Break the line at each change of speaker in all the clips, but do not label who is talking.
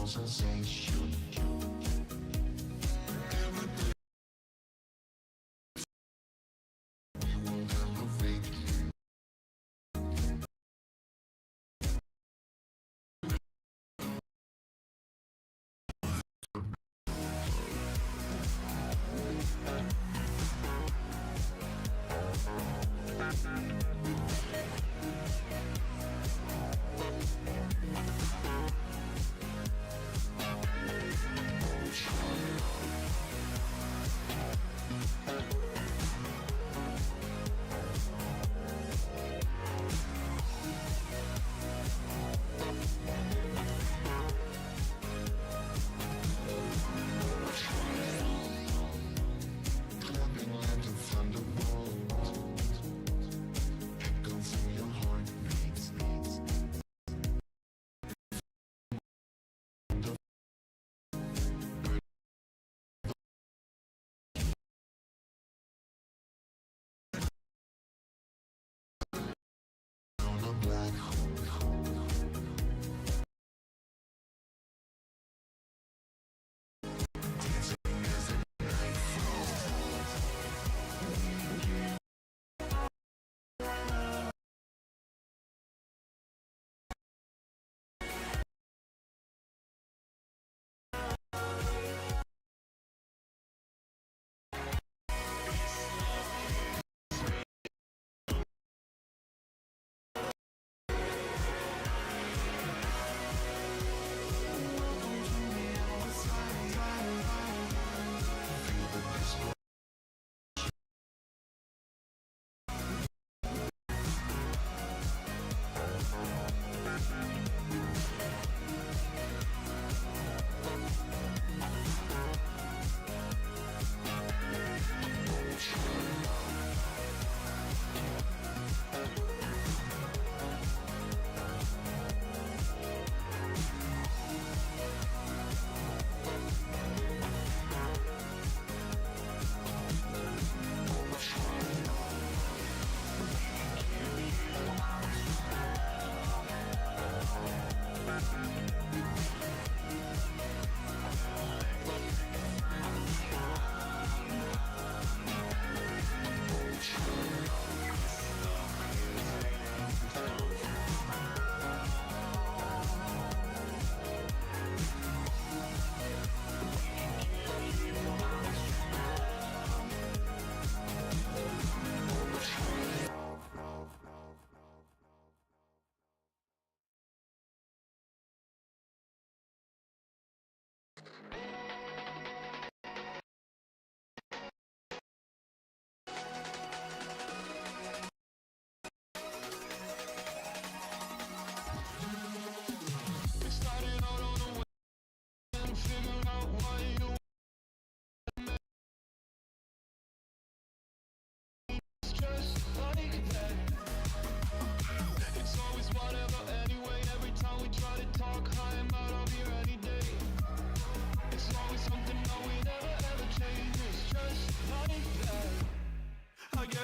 Sensation. We will elevate you.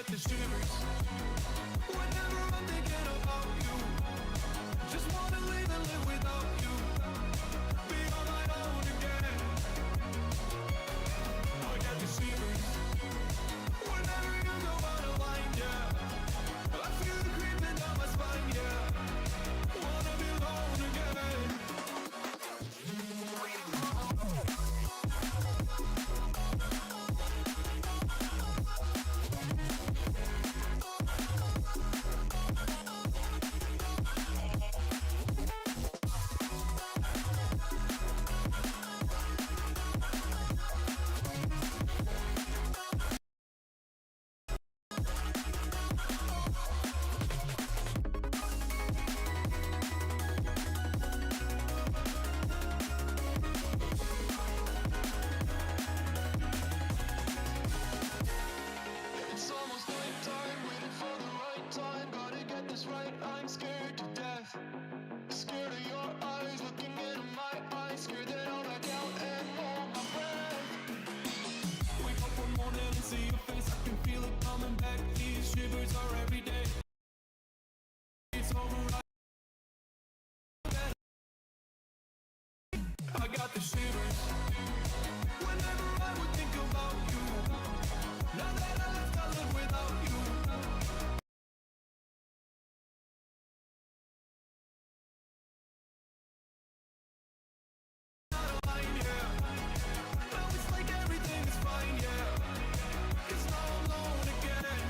The shivers whenever I'm thinking about you. Just wanna leave and live without you. Be on my own again. I get the shivers whenever you go out of line, yeah. I feel it creeping down my spine, yeah. Wanna be alone again. I got the shivers whenever I would think about you. Now that I left, I live without you. Out of line, yeah. Now it's like everything is fine, yeah. 'Cause now I'm alone again.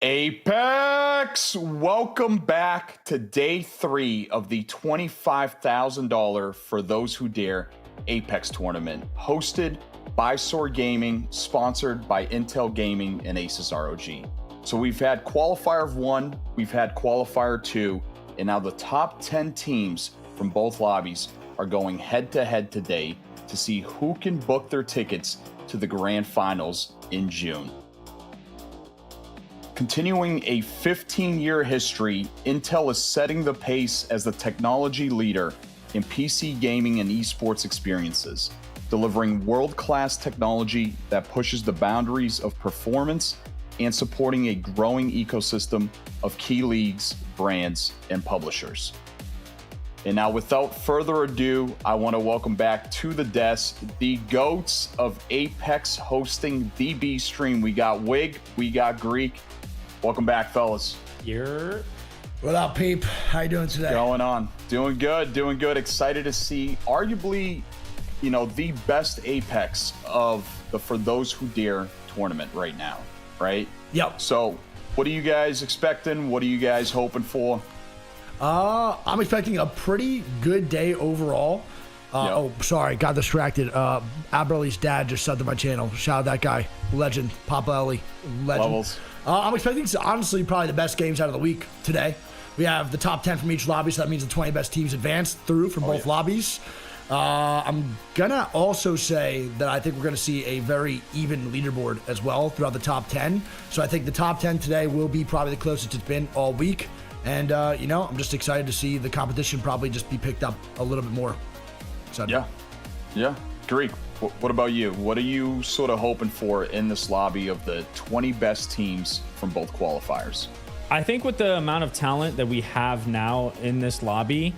Apex, welcome back to day 3 of the $25,000 For Those Who Dare Apex tournament, hosted by ASUS ROG Gaming, sponsored by Intel Gaming and ASUS ROG. So we've had Qualifier 1, we've had Qualifier 2, and now the top 10 teams from both lobbies are going head-to-head today to see who can book their tickets to the grand finals in June. Continuing a 15-year history, Intel is setting the pace as the technology leader in PC gaming and esports experiences, delivering world-class technology that pushes the boundaries of performance and supporting a growing ecosystem of key leagues, brands, and publishers. And now, without further ado, I want to welcome back to the desk the GOATs of Apex hosting the B stream. We got Wig, we got Greek. Welcome back, fellas.
What up, Peep? How you doing today?
Going on. Doing good, doing good. Excited to see arguably, the best Apex of the For Those Who Dare tournament right now, right?
Yep.
So, what are you guys expecting? What are you guys hoping for?
I'm expecting a pretty good day overall.
Yep.
Oh, sorry, got distracted. Aberley's dad just subbed to my channel. Shout out that guy. Legend. Papa Ellie. Legend.
Levels.
I'm expecting, honestly, probably the best games out of the week today. We have the top 10 from each lobby, so that means the 20 best teams advance through from both lobbies. I'm going to also say that I think we're going to see a very even leaderboard as well throughout the top 10. So I think the top 10 today will be probably the closest it's been all week. And, I'm just excited to see the competition probably just be picked up a little bit more. Excited.
Yeah. Greek, what about you? What are you sort of hoping for in this lobby of the 20 best teams from both qualifiers?
I think with the amount of talent that we have now in this lobby,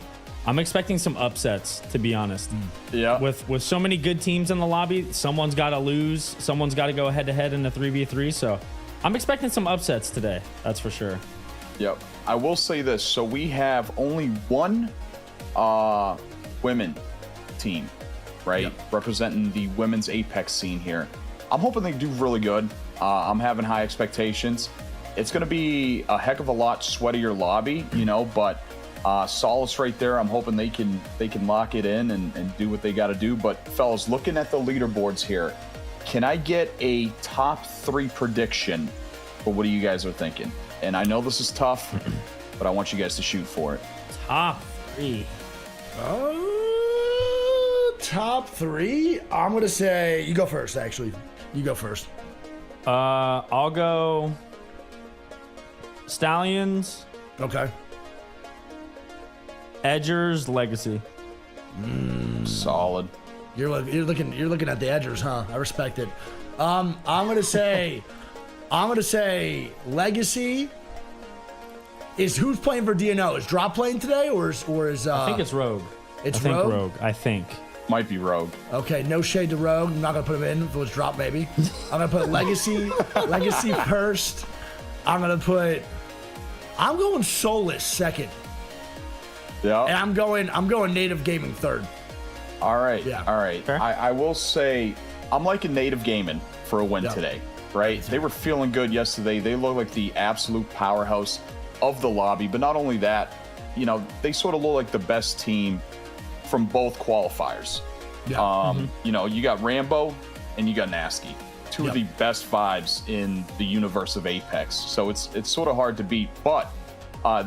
I'm expecting some upsets, to be honest.
Yeah.
With so many good teams in the lobby, someone's got to lose. Someone's got to go head-to-head in a 3v3. So I'm expecting some upsets today. That's for sure.
Yep. I will say this. So we have only one women team, right?
Yep.
Representing the women's Apex scene here. I'm hoping they do really good. I'm having high expectations. It's going to be a heck of a lot sweatier lobby, but Solace right there. I'm hoping they can lock it in and do what they got to do. But fellas, looking at the leaderboards here, can I get a top 3 prediction for what you guys are thinking? And I know this is tough, but I want you guys to shoot for it.
Top 3.
Top 3? I'm going to say, you go first, actually. You go first.
I'll go Stallions,
Okay.
Edgers, Legacy.
Solid.
You're looking at the edgers, huh? I respect it. I'm gonna say Legacy. Is who's playing for DNO? Is Drop playing today, or is
I think it's Rogue.
It's
I think
Rogue?
Rogue. I think.
Might be Rogue.
Okay, no shade to Rogue. I'm not gonna put him in if it was Drop, maybe. I'm gonna put Legacy first. I'm going Solus second.
Yeah.
And I'm going Native Gaming third.
All right.
Yeah.
All right.
Fair.
I will say I'm liking Native Gaming for a win today, right? They were feeling good yesterday. They look like the absolute powerhouse of the lobby. But not only that, they sort of look like the best team from both qualifiers.
Yeah.
You got Rambo and you got Nasty. Two of the best vibes in the universe of Apex. So it's sort of hard to beat. But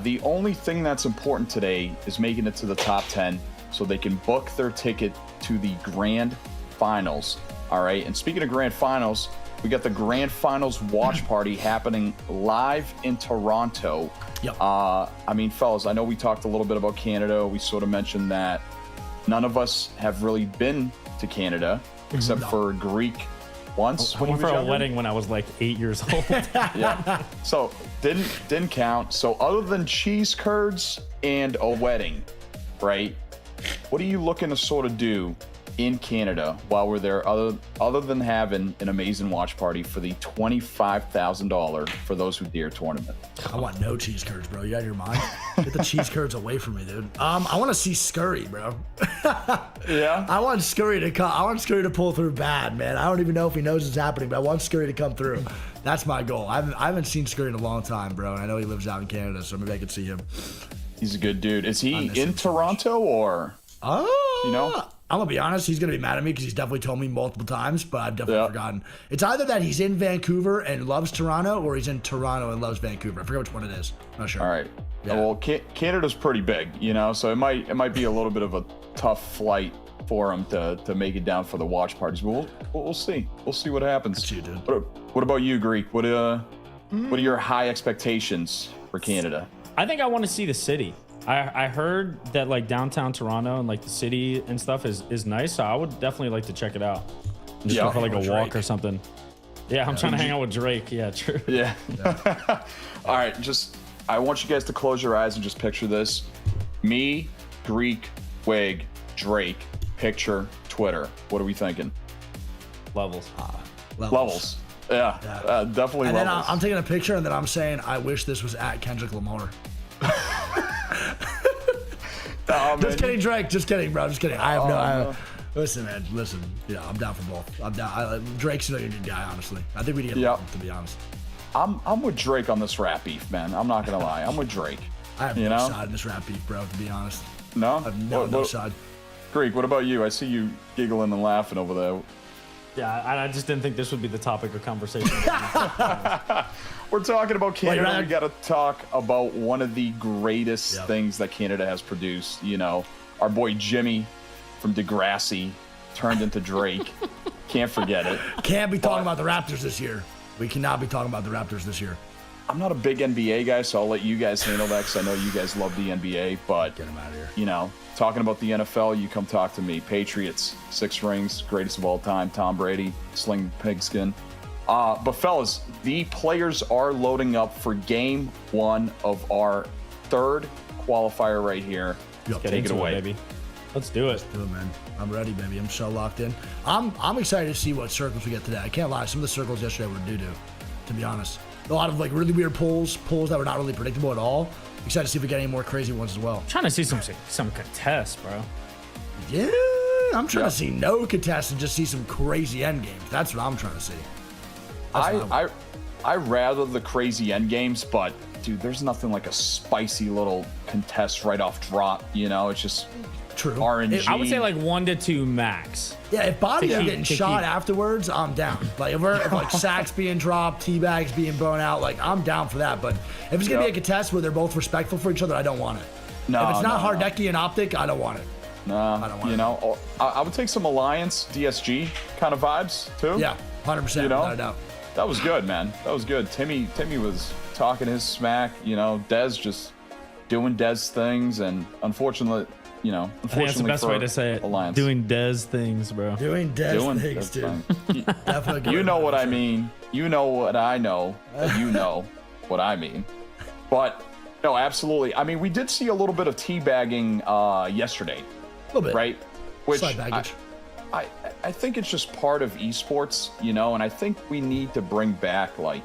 the only thing that's important today is making it to the top 10 so they can book their ticket to the grand finals. All right. And speaking of grand finals, we got the grand finals watch party happening live in Toronto.
Yep.
Fellas, I know we talked a little bit about Canada. We sort of mentioned that none of us have really been to Canada except for Greek once.
I went for a wedding when I was like 8 years old.
Yeah. So didn't count. So other than cheese curds and a wedding, right? What are you looking to sort of do in Canada while we're there, other than having an amazing watch party for the $25,000 For Those Who Dare tournament?
I want no cheese curds, bro. You out of your mind? Get the cheese curds away from me, dude. I want to see Scurry, bro.
Yeah.
I want Scurry to come. I want Scurry to pull through bad, man. I don't even know if he knows it's happening, but I want Scurry to come through. That's my goal. I haven't seen Scurry in a long time, bro, and I know he lives out in Canada, so maybe I could see him.
He's a good dude. Is he in Toronto or? You know?
I'm gonna be honest. He's gonna be mad at me because he's definitely told me multiple times, but I've definitely forgotten. It's either that he's in Vancouver and loves Toronto, or he's in Toronto and loves Vancouver. I forget which one it is. I'm not sure.
All right.
Yeah.
Well, Canada's pretty big, you know, so it might be a little bit of a tough flight for him to make it down for the watch parties. But we'll see. We'll see what happens.
That's you, dude.
What about you, Greek? What are your high expectations for Canada?
I think I want to see the city. I heard that like downtown Toronto and like the city and stuff is nice, so I would definitely like to check it out. Just go for like a walk or something. Yeah, I'm trying to hang out with Drake. Yeah, true.
Yeah. All right, I want you guys to close your eyes and just picture this. Me, Greek, Wig, Drake, picture, Twitter. What are we thinking?
Levels.
Levels. Yeah, definitely
And then
levels.
I'm taking a picture, and then I'm saying, I wish this was at Kendrick Lamar.
Oh,
Just kidding, Drake. Just kidding, bro. Just kidding. I have
no.
Listen, man. Listen. Yeah, I'm down for both. I'm down. Drake's a good guy, honestly. I think we need to get along, to be honest.
I'm with Drake on this rap beef, man. I'm not gonna lie. I'm with Drake.
I have no side in this rap beef, bro. To be honest.
No.
I have no side.
Greek, what about you? I see you giggling and laughing over there.
Yeah, I just didn't think this would be the topic of conversation.
We're talking about Canada.
Ryan.
We got to talk about one of the greatest things that Canada has produced. You know, our boy Jimmy from Degrassi turned into Drake. Can't forget it.
Can't be talking about the Raptors this year. We cannot be talking about the Raptors this year.
I'm not a big NBA guy, so I'll let you guys handle that because I know you guys love the NBA. But,
Get him out of here.
you know, talking about the NFL, you come talk to me. Patriots, 6 rings, greatest of all time. Tom Brady, sling pigskin. But fellas, the players are loading up for game 1 of our 3rd qualifier right here.
Yep.
Take it away,
baby. Let's do it.
Do it, man. I'm ready, baby. I'm so locked in. I'm excited to see what circles we get today. I can't lie. Some of the circles yesterday were doo-doo, to be honest. A lot of like really weird pulls that were not really predictable at all. Excited to see if we get any more crazy ones as well.
Trying to see some contests, bro.
Yeah, I'm trying to see no contests and just see some crazy end games. That's what I'm trying to see.
I rather the crazy end games, but dude, there's nothing like a spicy little contest right off drop. You know, it's just
True.
RNG.
I would say like 1 to 2 max.
Yeah, if bodies are getting
to
shot
keep.
afterwards, I'm down. Like if like sacks being dropped, teabags being blown out, like I'm down for that. But if it's gonna be a contest where they're both respectful for each other, I don't want it.
No,
if it's not
no,
Hardecki and Optic, I don't want it.
No,
I don't want
you
it.
know, I would take some Alliance DSG kind of vibes too.
Yeah, 100%.
You know?
Without a doubt.
That was good, man. That was good. Timmy was talking his smack. You know, Dez just doing Dez things, and unfortunately,
I think that's the best way to say it.
Alliance.
Doing Dez things, bro.
Doing Dez things,
Dez
dude.
things.
Definitely.
You know what I mean. You know what I know. And you know what I mean. But no, absolutely. I mean, we did see a little bit of teabagging yesterday,
A little bit.
right? Which
Slight baggage.
I think it's just part of esports, you know, and I think we need to bring back like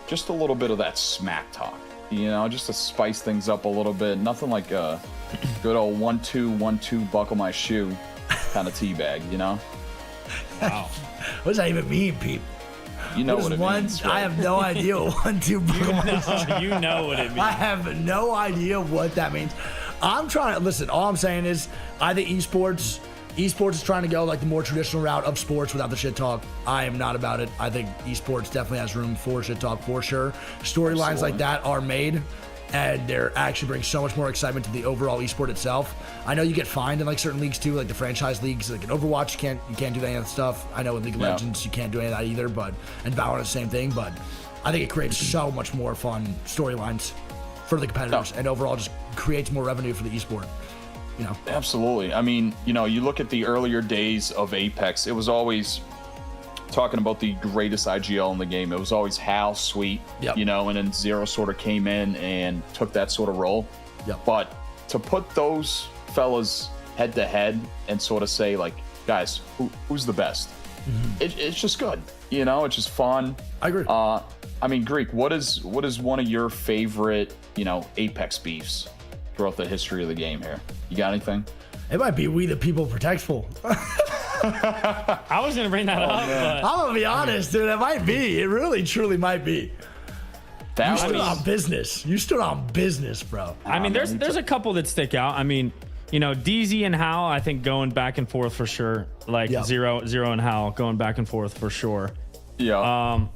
just a little bit of that smack talk, you know, just to spice things up a little bit. Nothing like a good old 1-2 buckle my shoe kind of teabag, you know.
Wow.
What does that even mean, Pete?
You know what it means.
I have no idea what 1-2 buckle my shoe.
You know what it means.
I have no idea what that means. I'm trying to listen. All I'm saying is, I think esports is trying to go like the more traditional route of sports without the shit talk. I am not about it. I think esports definitely has room for shit talk for sure. Storylines like that are made, and they're actually bring so much more excitement to the overall esport itself. I know you get fined in like certain leagues too, like the franchise leagues. Like in Overwatch, you can't do any of that stuff. I know in League of Legends you can't do any of that either. But and Valorant, same thing. But I think it creates so much more fun storylines for the competitors, and overall just creates more revenue for the esport. You know.
Absolutely. I mean, you know, you look at the earlier days of Apex, it was always talking about the greatest IGL in the game. It was always Hal, Sweet, you know, and then Zero sort of came in and took that sort of role.
Yep.
But to put those fellas head to head and sort of say, like, guys, who's the best? It's just good. You know, it's just fun.
I agree.
I mean, Greek, what is one of your favorite, you know, Apex beefs throughout the history of the game here? You got anything?
It might be We the People Protectful.
I was gonna bring that up, but
I'm gonna be honest, dude. It might be. It really, truly might be. You stood on business. You stood on business, bro.
I mean, there's a couple that stick out. I mean, you know, DZ and Hal, I think going back and forth for sure. Like Zero and Hal going back and forth for sure.
Yeah.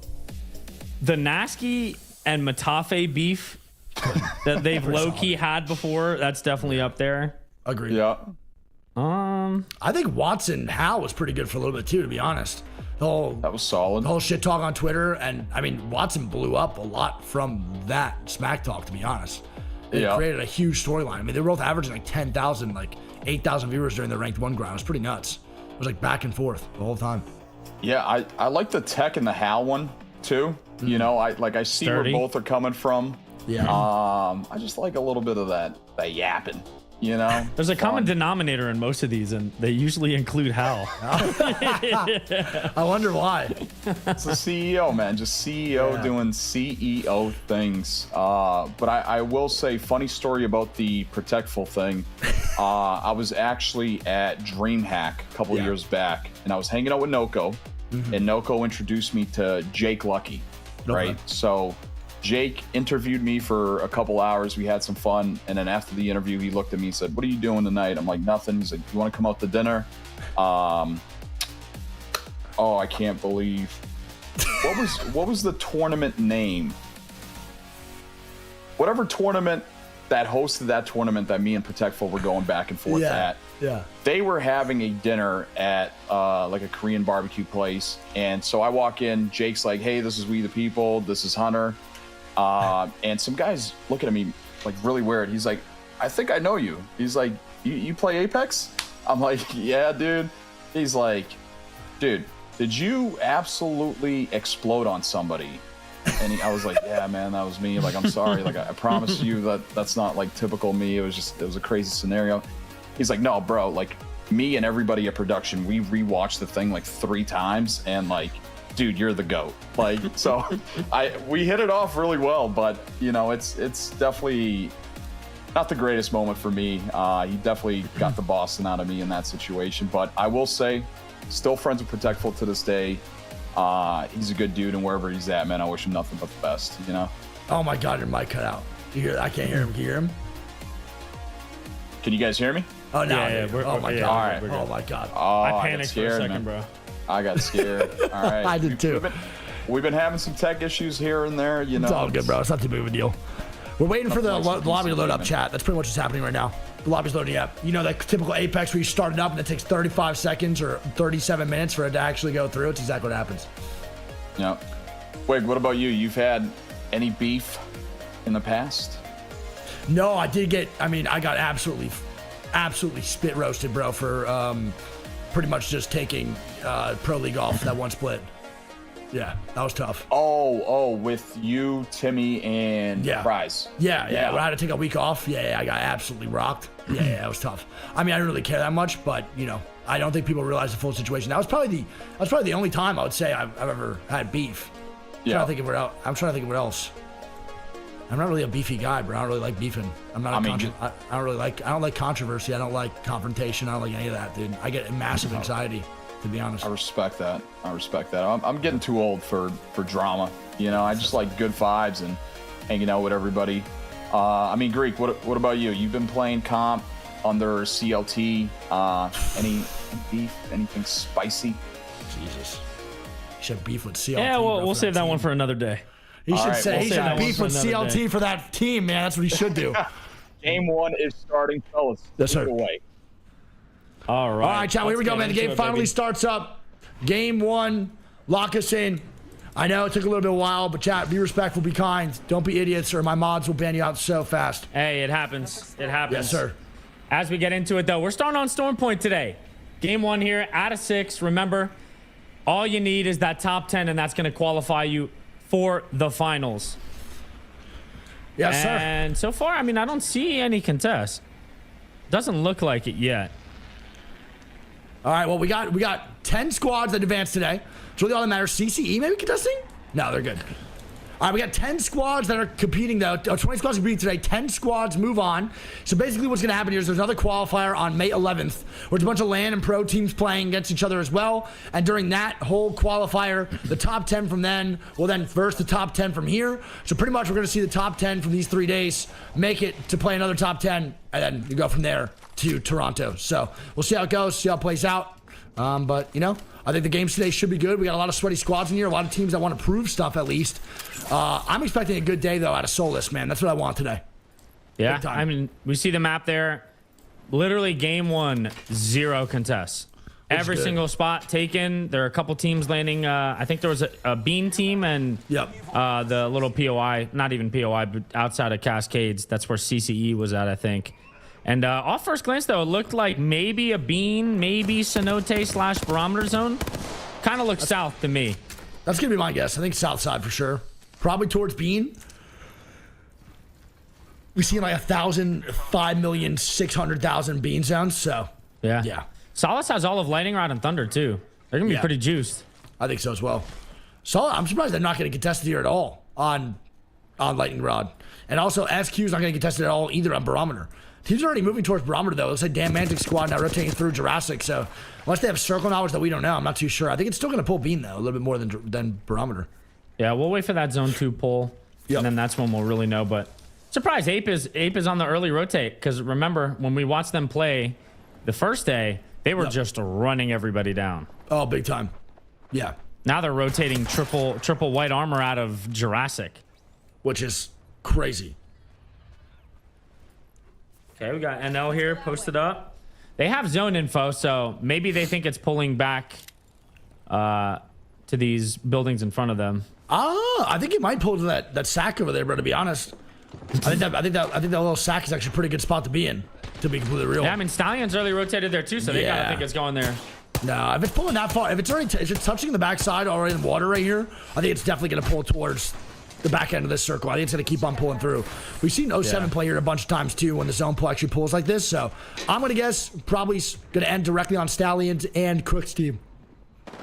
The Nasky and Matafe beef that they've low key had before, that's definitely up there.
Agreed.
Yeah.
I think Watson Hal was pretty good for a little bit too, to be honest.
That was solid.
The whole shit talk on Twitter, and I mean, Watson blew up a lot from that smack talk, to be honest. It created a huge storyline. I mean, they were both averaging like 10,000, like 8,000 viewers during the ranked 1 grind. It was pretty nuts. It was like back and forth the whole time.
Yeah, I like the Tech and the Hal one too. You know, I see
Sturdy.
where both are coming from.
Yeah.
I just like a little bit of that yapping. You know,
There's a common denominator in most of these, and they usually include Hal.
I wonder why.
It's the CEO, man, just CEO doing CEO things. But I will say, funny story about the Protectful thing. I was actually at DreamHack a couple years back, and I was hanging out with Noko, and Noko introduced me to Jake Lucky, right? So Jake interviewed me for a couple hours. We had some fun, and then after the interview, he looked at me and said, "What are you doing tonight?" I'm like, "Nothing." He's like, "You want to come out to dinner?" Oh, I can't believe. What was the tournament name? Whatever tournament that hosted that tournament that me and Protectful were going back and forth at.
Yeah.
They were having a dinner at like a Korean barbecue place, and so I walk in. Jake's like, "Hey, this is We the People. This is Hunter." And some guys looking at me like really weird. He's like, "I think I know you." He's like, you play Apex?" I'm like, "Yeah, dude." He's like, "Dude, did you absolutely explode on somebody?" And I was like, "Yeah, man, that was me. Like, I'm sorry. Like, I promise you that's not like typical me. It was a crazy scenario." He's like, "No, bro, like me and everybody at production, we rewatched the thing like 3 times, and like, dude, you're the GOAT." Like, so we hit it off really well, but you know, it's definitely not the greatest moment for me. He definitely got the Boston out of me in that situation, but I will say, still friends with Protectful to this day. He's a good dude, and wherever he's at, man, I wish him nothing but the best, you know?
Oh my God, your mic cut out. You hear that? I can't hear him. Can you hear him?
Can you guys hear me?
Oh, no.
Yeah,
Oh my
yeah,
God.
all right.
Oh my God.
Oh,
I
got
panicked for a
scared,
second,
man.
bro.
I got scared. All right.
I did too.
We've been having some tech issues here and there, you know.
It's all good, bro. It's not too big of a deal. We're waiting for the lobby to load up, chat. That's pretty much what's happening right now. The lobby's loading up. You know, that typical Apex where you start it up and it takes 35 seconds or 37 minutes for it to actually go through. It's exactly what happens.
Yeah. Wait, what about you? You've had any beef in the past?
No, I did get, I mean, I got absolutely spit roasted, bro, for pretty much just taking Pro League off that one split. Yeah, that was tough.
Oh, with you, Timmy, and Prize.
Yeah. When I had to take a week off, I got absolutely rocked. Yeah, it was tough. I mean, I didn't really care that much, but you know, I don't think people realize the full situation. That was probably the only time I would say I've ever had beef. I'm trying to think of what else. I'm not really a beefy guy, bro. I don't really like beefing. I don't like controversy. I don't like confrontation. I don't like any of that, dude. I get massive anxiety, to be honest.
I respect that. I'm getting too old for drama. You know, I just like good vibes and hanging out with everybody. I mean, Greek, what about you? You've been playing comp under CLT. Any beef? Anything spicy?
Jesus. You should beef with CLT.
Yeah, well, we'll save that one for another day.
He should
right,
he should beef with CLT for that team, man. That's what he should do.
Game 1 is starting, fellas.
Yes, sir.
Take it away.
All right.
All right, chat. Here we go, man. The game finally starts up. Game 1. Lock us in. I know it took a little bit of a while, but chat, be respectful, be kind. Don't be idiots, or my mods will ban you out so fast.
Hey, it happens. It happens.
Yes, sir.
As we get into it, though, we're starting on Storm Point today. Game 1 here, out of 6. Remember, all you need is that top 10, and that's going to qualify you for the finals.
Yes, sir.
And so far, I mean, I don't see any contests. Doesn't look like it yet.
All right, well, we got 10 squads that advanced today. It's really all that matters. CCE maybe contesting? No, they're good. All right, we got 10 squads that are competing, though. 20 squads competing today. 10 squads move on. So basically what's going to happen here is there's another qualifier on May 11th, where it's a bunch of LAN and pro teams playing against each other as well. And during that whole qualifier, the top 10 from then will then verse the top 10 from here. So pretty much we're going to see the top 10 from these 3 days make it to play another top 10, and then you go from there to Toronto. So we'll see how it goes, see how it plays out. But, you know, I think the games today should be good. We got a lot of sweaty squads in here, a lot of teams that want to prove stuff at least. I'm expecting a good day, though, out of Solus, man. That's what I want today.
Yeah, I mean, we see the map there. Literally, game 1, 0 contests. Every single spot taken. There are a couple teams landing. I think there was a Bean team and the little POI, not even POI, but outside of Cascades. That's where CCE was at, I think. And off first glance, though, it looked like maybe a Bean, maybe Cenote / Barometer Zone. Kind of looks south to me. That's going to be my guess. I think south side for sure. Probably towards Bean. We've seen like 5,600,000 Bean zones, so. Yeah. Solus has all of Lightning Rod and Thunder, too. They're going to be pretty juiced. I think so as well. Solus, I'm surprised they're not going to get tested here at all on Lightning Rod. And also, SQ is not going to get tested at all either on Barometer. Teams are already moving towards Barometer, though. It looks like Dan Mantic's squad now rotating through Jurassic, so unless they have circle knowledge that we don't know, I'm not too sure. I think it's still going to pull Bean, though, a little bit more than Barometer. Yeah, we'll wait for that Zone 2 pull, and then that's when we'll really know. But surprise, Ape is on the early rotate, because remember, when we watched them play the first day, they were just running everybody down. Oh, big time. Yeah. Now they're rotating triple white armor out of Jurassic. Which is crazy. Okay, we got NL here posted up. They have zone info, so maybe they think it's pulling back to these buildings in front of them. I think it might pull to that sack over there, bro, to be honest. I think that little sack is actually a pretty good spot to be in, to be completely real. Yeah, I mean, Stallions early rotated there too, so they gotta think it's going there. No, if it's pulling that far, if it's touching the backside already in the water right here, I think it's definitely gonna pull towards the back end of this circle. I think it's going to keep on pulling through. We've seen 07 play here a bunch of times too when the zone pull actually pulls like this. So I'm going to guess probably going to end directly on Stallions and Crook's team.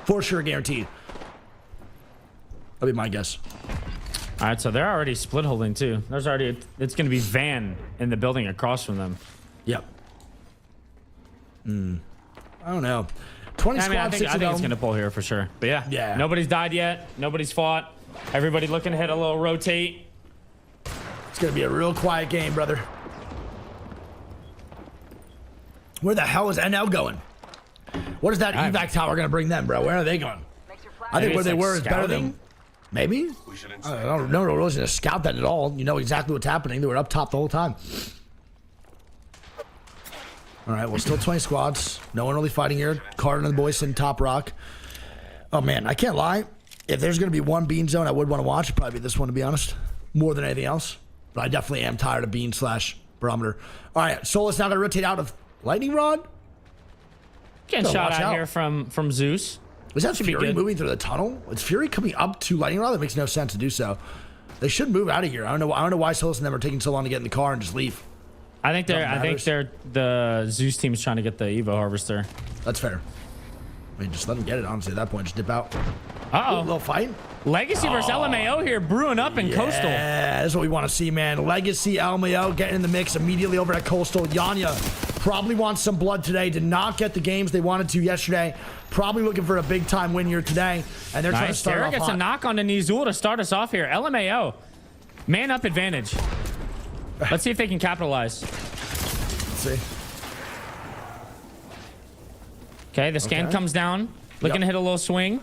For sure, guaranteed. That'll be my guess. All right, so they're already split holding too. It's going to be Van in the building across from them. Yep. I don't know. 20 squad, I think it's going to pull here for sure. But yeah, nobody's died yet. Nobody's fought. Everybody looking to hit a little rotate. It's going to be a real quiet game, brother. Where the hell is NL going? What is that evac tower going to bring them, bro? Where are they going? I think where they were is better than... Maybe? I don't know. We're really going to scout that at all. You know exactly what's happening. They were up top the whole time. All right, well, still 20 squads. No one really fighting here. Carter and the boys in top rock. Oh, man, I can't lie. If there's going to be one Bean zone I would want to watch, it'd probably be this one, to be honest. More than anything else. But I definitely am tired of Bean / Barometer. All right, Solus now going to rotate out of Lightning Rod. Getting shot out here from Zeus. Was that Fury moving through the tunnel? It's Fury coming up to Lightning Rod? That makes no sense to do so. They should move out of here. I don't know why Solus and them are taking so long to get in the car and just leave. I think the Zeus team is trying to get the Evo Harvester. That's fair. I mean, just let them get it, honestly, at that point. Just dip out. Uh-oh. A little fight. Legacy versus LMAO here, brewing up in Coastal. Yeah, that's what we want to see, man. Legacy, LMAO getting in the mix immediately over at Coastal. Yanya probably wants some blood today. Did not get the games they wanted to yesterday. Probably looking for a big-time win here today. And they're trying to start off hot. Gets a knock on the Nizul to start us off here. LMAO, man-up advantage. Let's see if they can capitalize. Let's see. Okay, the scan comes down. Looking to hit a little swing.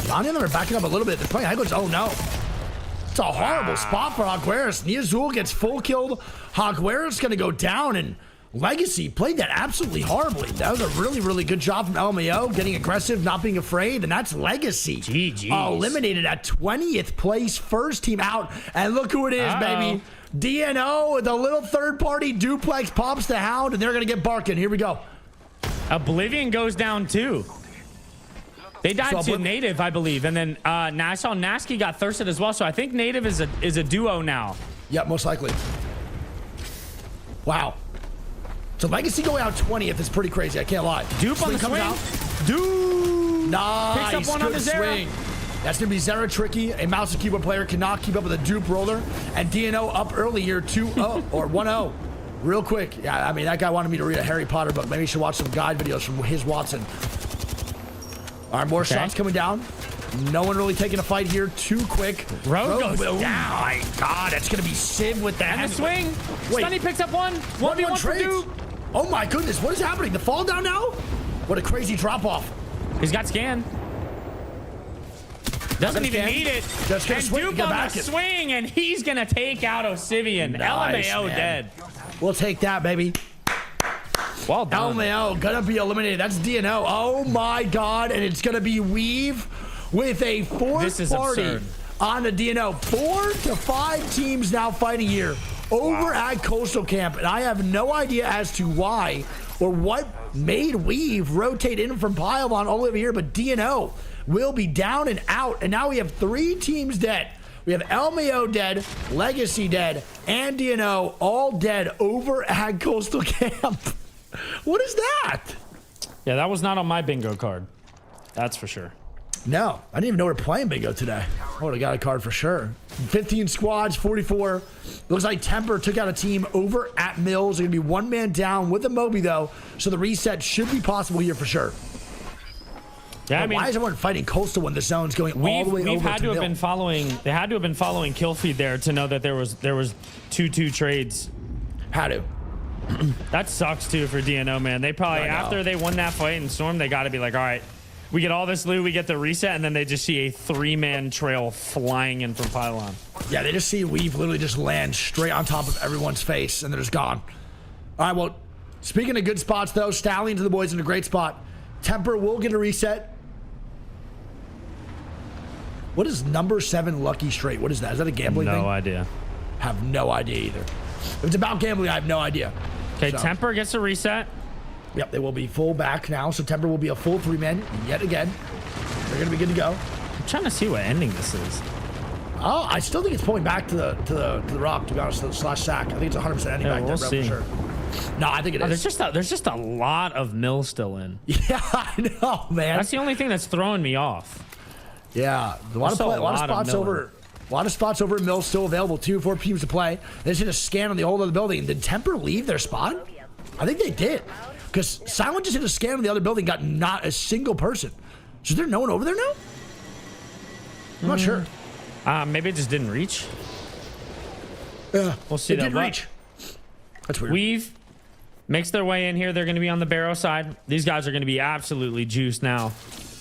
Yanya and them are backing up a little bit. They're playing Hagler's. Oh, no. It's a horrible spot for Jaguares. Niazul gets full killed. Jaguares going to go down, and Legacy played that absolutely horribly. That was a really, really good job from LMAO, getting aggressive, not being afraid, and that's Legacy. GG. Eliminated at 20th place, first team out, and look who it is, baby. DNO, the little third-party duplex pops the Hound, and they're going to get barking. Here we go. Oblivion goes down, too. They died to Native, I believe, and then I saw Nasky got thirsted as well. So I think Native is a duo now. Yeah, most likely. Wow.
So Legacy going out 20th is pretty crazy. I can't lie.
Dupe on the
comes
swing.
out.
Dupe.
Nice.
Picks up one on
Good
the Zera.
swing. That's going to be Zera tricky. A mouse and keyboard player cannot keep up with a dupe roller. And DNO up early here 2-0 or 1-0. Real quick. Yeah, I mean, that guy wanted me to read a Harry Potter book. Maybe you should watch some guide videos from his Watson. All right, more shots coming down. No one really taking a fight here. Too quick.
Rogue goes down.
My God, that's going to be Civ with the
And the swing.
Wait.
Stunny picks up one. 1v1 for Dupe.
Oh my goodness, what is happening? The fall down now? What a crazy drop off.
He's got scan. Doesn't even need it.
Just gonna
and
swing,
Dupe
get
on
back
the
it.
swing, and he's gonna take out Osivian.
Nice,
LMAO
man.
dead.
We'll take that, baby.
Well done.
LMAO gonna be eliminated. That's DNO. Oh my God, and it's gonna be Weave with a fourth party
absurd.
on the DNO. 4 to 5 teams now fighting here over at Coastal Camp, and I have no idea as to why or what made Weave rotate in from Pylon all over here, but DNO will be down and out, and now we have 3 teams dead. We have LMAO dead, Legacy dead, and DNO all dead over at Coastal Camp. What is that?
Yeah, that was not on my bingo card. That's for sure.
No, I didn't even know we were playing bingo today. I would have got a card for sure. 15 squads, 44. Looks like Temper took out a team over at Mills. They're going to be 1 man down with a Moby, though, so the reset should be possible here for sure.
Yeah, I mean,
why is everyone fighting Coastal when the zone's going all the way over
had to have been following. They had to have been following kill feed there to know that there was 2-2 trades.
Had to.
That sucks too for DNO, man. They probably after they won that fight in Storm, they got to be like, all right, we get all this loot, we get the reset, and then they just see a 3-man trail flying in from Pylon.
Yeah, they just see Weave literally just land straight on top of everyone's face, and they're just gone. All right, well, speaking of good spots, though, Stallion to the boys in a great spot. Temper will get a reset. What is number 7 Lucky Straight? What is that? Is that a gambling thing?
No idea.
Have no idea either. If it's about gambling, I have no idea.
Okay, so. Temper gets a reset.
Yep, they will be full back now. So Temper will be a full 3-man yet again. They're going to be good to go.
I'm trying to see what ending this is.
Oh, I still think it's pulling back to the rock, to be honest, / sack. I think it's 100% ending back there, bro, for sure. No, I think it is.
There's just a lot of mill still in.
Yeah, I know, man.
That's the only thing that's throwing me off.
Yeah, a lot of spots over at Mill still available too for teams to play. They just hit a scan on the whole other building. Did Temper leave their spot? I think they did, because Silent just hit a scan on the other building, got not a single person. So is there no one over there now? I'm not sure.
Maybe it just didn't reach.
Yeah,
we'll see.
It didn't reach. That's weird.
Weave makes their way in here. They're going to be on the Barrow side. These guys are going to be absolutely juiced now.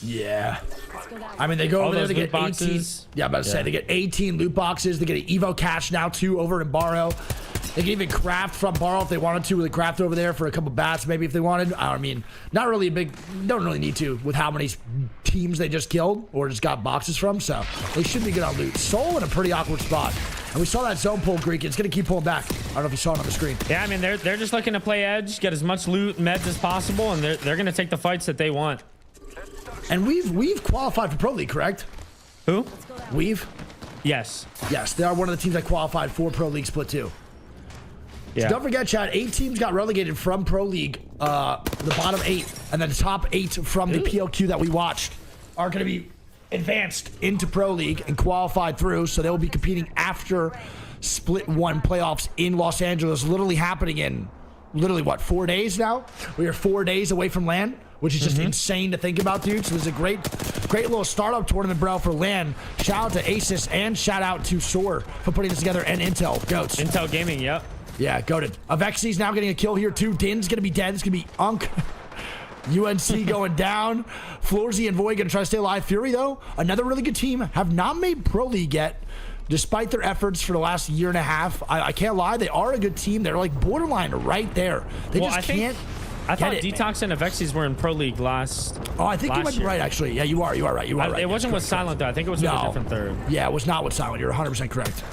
Yeah. I mean, they go over there, they get 18. Yeah, I'm about to say, they get 18 loot boxes. They get an Evo cash now, too, over in Barrow. They can even craft from Barrow if they wanted to. They craft over there for a couple bats, maybe, if they wanted. I mean, not really a big, don't really need to with how many teams they just killed or just got boxes from. So they should be good on loot. Soul in a pretty awkward spot. And we saw that zone pull, Greek. It's going to keep pulling back. I don't know if you saw it on the screen.
Yeah, I mean, they're just looking to play edge, get as much loot and meds as possible, and they're going to take the fights that they want.
And we've qualified for Pro League, correct?
Who?
Weave?
Yes.
Yes, they are one of the teams that qualified for Pro League Split 2.
Yeah.
So don't forget, Chad, 8 teams got relegated from Pro League, the bottom 8, and then the top 8 from the PLQ that we watched are going to be advanced into Pro League and qualified through, so they will be competing after Split 1 playoffs in Los Angeles, literally happening in, what, 4 days now? We are 4 days away from LAN, which is just insane to think about, dude. So there's a great little startup tournament, bro, for LAN. Shout out to ASUS and shout out to Soar for putting this together, and Intel. Goats.
Intel Gaming, yep.
Yeah, goated. Avexi's now getting a kill here, too. Din's going to be dead. It's going to be Unk. UNC going down. Floorsy and Void going to try to stay alive. Fury, though, another really good team, have not made Pro League yet, despite their efforts for the last year and a half. I can't lie. They are a good team. They're like borderline right there. They can't.
I thought Detox and Avexis were in Pro League last.
Oh, I think you might be right, actually. Yeah, you are right. You are right.
It wasn't with Silent, though. I think it was with a different third.
Yeah, it was not with Silent. You're 100% correct.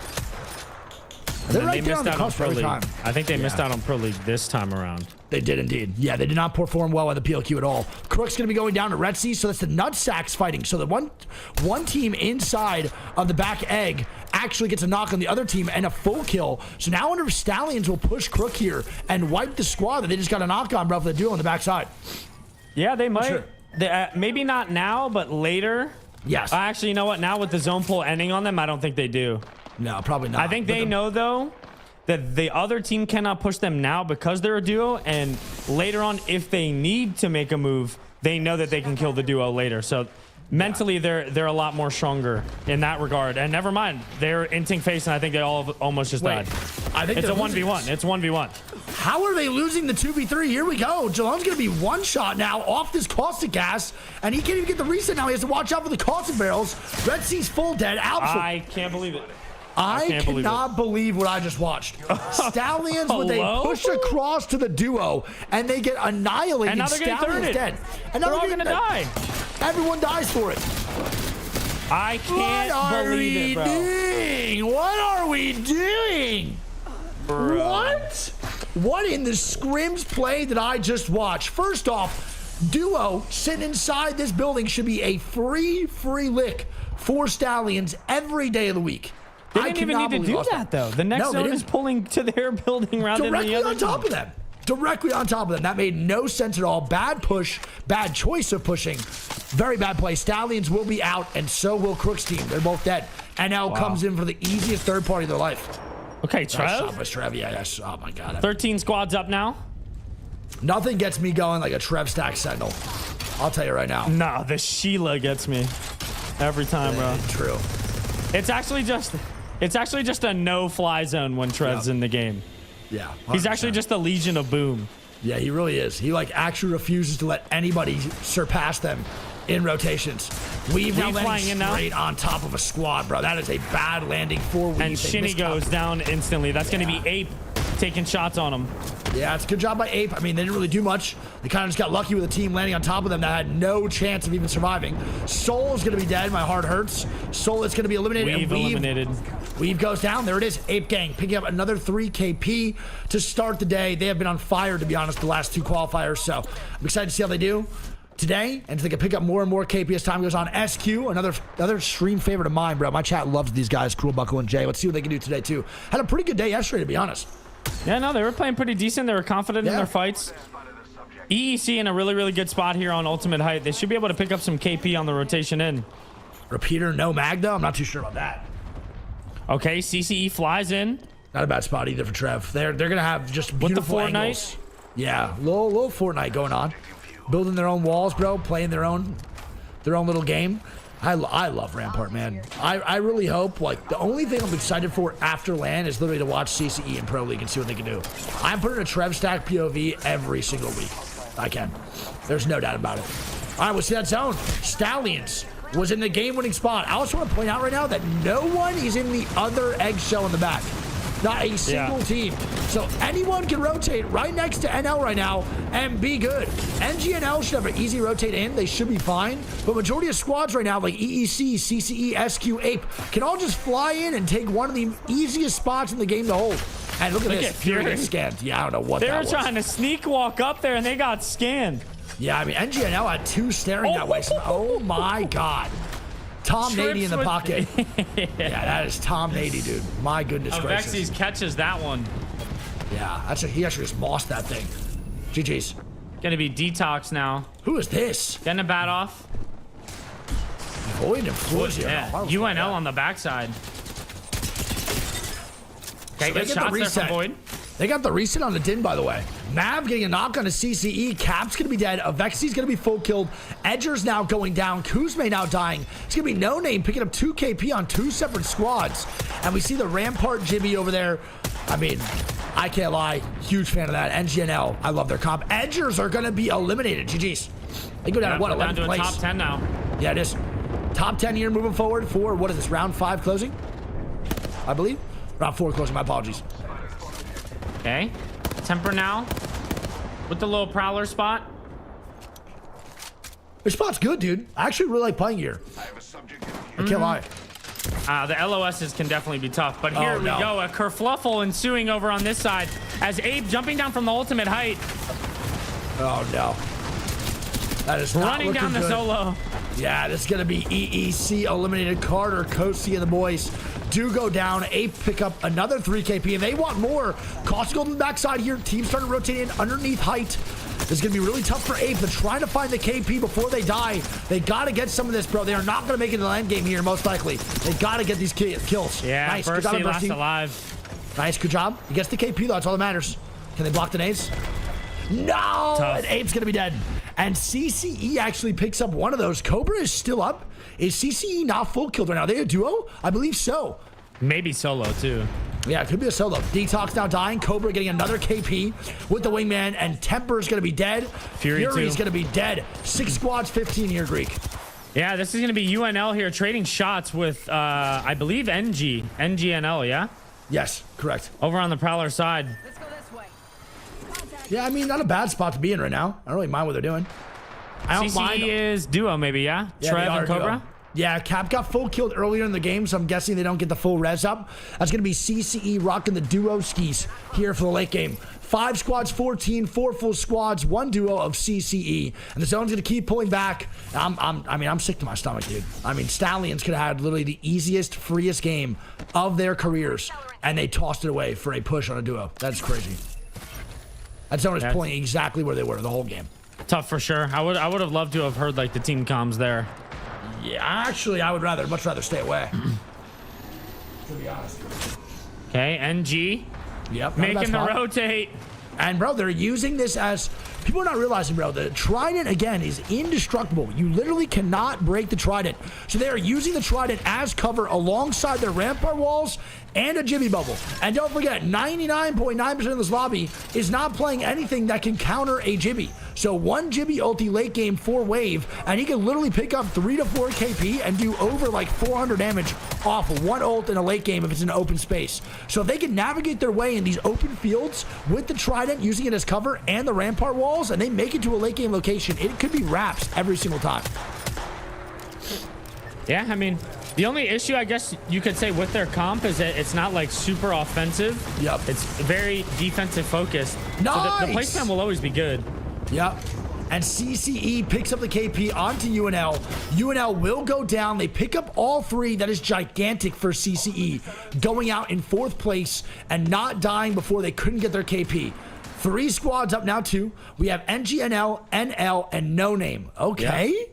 They're right there on the cusp every time. I think they missed out on Pro League this time around.
They did indeed. Yeah, they did not perform well at the PLQ at all. Crook's going to be going down to Red Sea, so that's the Nutsacks fighting. So the one team inside of the back egg actually gets a knock on the other team and a full kill. So now I wonder if Stallions will push Crook here and wipe the squad that they just got a knock on, bro, for the duo on the backside.
Yeah, they might.
Sure.
Maybe not now, but later.
Yes.
Actually, you know what? Now with the zone pull ending on them, I don't think they do.
No, probably not.
I think they know, though, that the other team cannot push them now because they're a duo. And later on, if they need to make a move, they know that they can kill the duo later. So mentally, they're a lot more stronger in that regard. And never mind, they're inting face, and I think they all almost just died.
I think
it's a
losing.
1v1. It's 1v1.
How are they losing the 2v3? Here we go. Jalon's going to be one shot now off this caustic gas, and he can't even get the reset now. He has to watch out for the caustic barrels. Red Sea's full dead. Alpha.
I can't believe it.
I cannot believe what I just watched. Stallions with a push across to the duo, and they get annihilated.
And now they're getting
Stallions dead. And now
they're all going to die.
Everyone dies for it.
I can't believe it, bro.
What are we doing?
Bro.
What in the scrims play did I just watch? First off, duo sitting inside this building should be a free lick for Stallions every day of the week.
They didn't even need to do that, though. The next zone is pulling to their building rather than the other.
Directly on top of them. Directly on top of them. That made no sense at all. Bad push. Bad choice of pushing. Very bad play. Stallions will be out, and so will Crook's team. They're both dead. NL comes in for the easiest third party of their life.
Okay, Trev.
Yes. Oh, my God.
13 squads up now.
Nothing gets me going like a Trev stack Sentinel. I'll tell you right now.
No, the Sheila gets me every time, bro.
True.
It's actually just a no-fly zone when Trev's in the game.
Yeah. 100%.
He's actually just a Legion of Boom.
Yeah, he really is. He actually refuses to let anybody surpass them in rotations. Weave now
flying in now.
Straight on top of a squad, bro. That is a bad landing for Weave.
And Shinny goes down instantly. That's going to be Ape taking shots on him.
Yeah, it's a good job by Ape. I mean, they didn't really do much. They kind of just got lucky with a team landing on top of them that had no chance of even surviving. Soul is going to be dead. My heart hurts. Soul is going to be eliminated.
Weave eliminated.
Weave goes down. There it is. Ape Gang picking up another 3 KP to start the day. They have been on fire, to be honest, the last 2 qualifiers. So I'm excited to see how they do today, and if they can pick up more and more KP as time goes on. SQ, another stream favorite of mine, bro. My chat loves these guys, Cruel Buckle and Jay. Let's see what they can do today, too. Had a pretty good day yesterday, to be honest.
Yeah, no, they were playing pretty decent. They were confident in their fights. EEC in a really, really good spot here on Ultimate Height. They should be able to pick up some KP on the rotation in.
Repeater, no mag, though? I'm not too sure about that.
Okay, CCE flies in.
Not a bad spot either for Trev. They're going to have just beautiful
with the Fortnite
angles. Yeah, little Fortnite going on. Building their own walls, bro. Playing their own little game. I love Rampart, man. I really hope, the only thing I'm excited for after LAN is literally to watch CCE and Pro League and see what they can do. I'm putting a Trev stack POV every single week. I can. There's no doubt about it. All right, we'll see that zone. Stallions was in the game-winning spot. I also want to point out right now that no one is in the other eggshell in the back. Not a single team. So anyone can rotate right next to NL right now and be good. NG and L should have an easy rotate in. They should be fine. But majority of squads right now, like EEC, CCE, SQ, Ape, can all just fly in and take one of the easiest spots in the game to hold. And look at this. Fury scanned. Yeah, I don't know what that was.
They were trying to sneak walk up there, and they got scanned.
Yeah, I mean, NG and L had 2 staring that way. So, oh, my God. Tom Nady in the pocket. Yeah, that is Tom Nady, dude. My goodness gracious.
Vexies catches that one.
Yeah, he actually just mossed that thing. GG's.
Gonna be Detox now.
Who is this?
Getting a bat off.
Void and Florzio.
Yeah, UNL on the backside. Okay, good shots there from Void.
They got the reset on the Din, by the way. Mav getting a knock on a CCE. Cap's going to be dead. Avexi's going to be full killed. Edger's now going down. Kuzme now dying. It's going to be No Name picking up 2 KP on 2 separate squads. And we see the Rampart Jibby over there. I mean, I can't lie. Huge fan of that. NGNL. I love their comp. Edgers are going to be eliminated. GG's. They go down to what? 11th
down to
place.
Top 10 now.
Yeah, it is. Top 10 here moving forward for, what is this, round 5 closing? I believe. Round 4 closing. My apologies.
Okay. Temper now with the little Prowler spot.
This spot's good, dude. I actually really like playing here. I can't lie.
The LOSs can definitely be tough, but here we go. A kerfluffle ensuing over on this side as Abe jumping down from the ultimate height.
Oh, no. That is not
running down the
good.
solo.
Yeah, this is going to be EEC eliminated. Carter, Kosi, and the boys do go down. Ape pick up another 3 KP, and they want more. Cost gold on the backside here. Team starting to rotate in underneath height. This is going to be really tough for Ape. They're trying to find the KP before they die. They got to get some of this, bro. They are not going to make it to the end game here, most likely. They got to get these kills.
Yeah,
nice.
first
Good job,
last alive.
Nice, good job. He gets the KP, though. That's all that matters. Can they block the nades? No!
Tough.
And Ape's going to be dead. And CCE actually picks up one of those. Cobra is still up. Is CCE not full killed right now? Are they a duo? I believe so.
Maybe solo, too.
Yeah, it could be a solo. Detox now dying. Cobra getting another KP with the wingman. And Temper's going to be dead. Fury's going to be dead. 6 squads, 15 here, Greek.
Yeah, this is going to be UNL here trading shots with, I believe, NGNL, yeah?
Yes, correct.
Over on the Prowler side.
Let's go this way.
Yeah, I mean, not a bad spot to be in right now. I don't really mind what they're doing. I don't mind.
CCE is duo, maybe, yeah?
Yeah,
Trev and Cobra?
duo. Yeah, Cap got full killed earlier in the game, so I'm guessing they don't get the full res up. That's going to be CCE rocking the duo skis here for the late game. 5 squads, 14, 4 full squads, 1 duo of CCE. And the zone's going to keep pulling back. I'm sick to my stomach, dude. I mean, Stallions could have had literally the easiest, freest game of their careers, and they tossed it away for a push on a duo. That's crazy. That zone is pulling exactly where they were the whole game.
Tough for sure. I would have loved to have heard like the team comms there.
Yeah, actually, I would much rather stay away. To be honest.
Okay, NG.
Yep.
Making the rotate.
And, bro, they're using this as... People are not realizing, bro, the Trident, again, is indestructible. You literally cannot break the Trident. So they are using the Trident as cover alongside their rampart walls and a Jimmy Bubble. And don't forget, 99.9% of this lobby is not playing anything that can counter a Jibby. So 1 Jibby ulti late game 4 wave, and he can literally pick up 3 to 4 KP and do over like 400 damage off 1 ult in a late game if it's in an open space. So if they can navigate their way in these open fields with the Trident, using it as cover and the rampart walls, and they make it to a late game location, it could be wraps every single time.
Yeah, I mean, the only issue I guess you could say with their comp is that it's not like super offensive.
Yep.
It's very defensive focused.
Nice.
So the placement will always be good.
Yep. And CCE picks up the KP onto UNL. UNL will go down. They pick up all 3. That is gigantic for CCE. Going out in 4th place and not dying before they couldn't get their KP. 3 squads up now, too. We have NGNL, NL, and No Name. Okay. Yeah.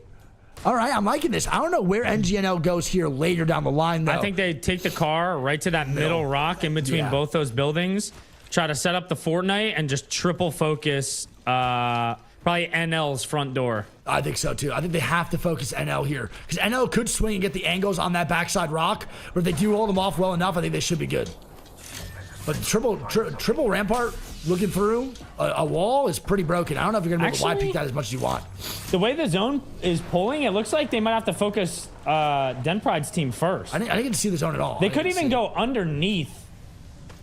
All right, I'm liking this. I don't know where NGNL goes here later down the line, though.
I think they take the car right to that middle rock in between both those buildings, try to set up the Fortnite, and just triple focus probably NL's front door.
I think so, too. I think they have to focus NL here, because NL could swing and get the angles on that backside rock, but if they do hold them off well enough, I think they should be good. But triple rampart looking through a wall is pretty broken. I don't know if you're going to be able to wide peek that as much as you want.
The way the zone is pulling, it looks like they might have to focus Den Pride's team first.
I didn't see the zone at all.
They could even go underneath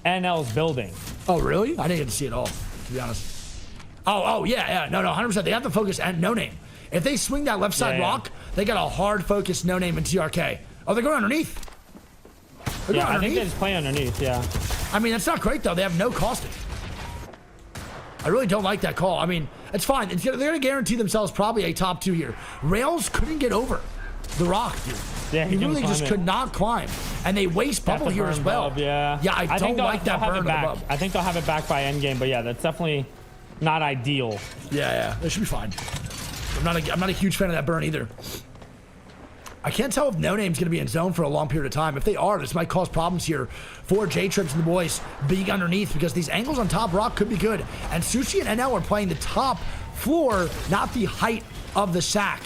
NL's building.
Oh, really? I didn't get to see it all, to be honest. Oh, yeah. No, 100%. They have to focus and No Name. If they swing that left side rock, they got a hard focus No Name and TRK. Oh, they're going underneath.
I think they just play underneath, yeah.
I mean, that's not great, though. They have no costing. I really don't like that call. I mean, it's fine. They're going to guarantee themselves probably a top 2 here. Rails couldn't get over the rock, dude.
Yeah,
he really just could not climb. And they waste bubble here as well.
Yeah,
I don't like that burn of the bubble.
I think they'll have it back by endgame, but yeah, that's definitely not ideal.
Yeah. It should be fine. I'm not a huge fan of that burn either. I can't tell if No Name's going to be in zone for a long period of time. If they are, this might cause problems here for J-Trips and the boys being underneath, because these angles on top rock could be good. And Sushi and NL are playing the top floor, not the height of the sack.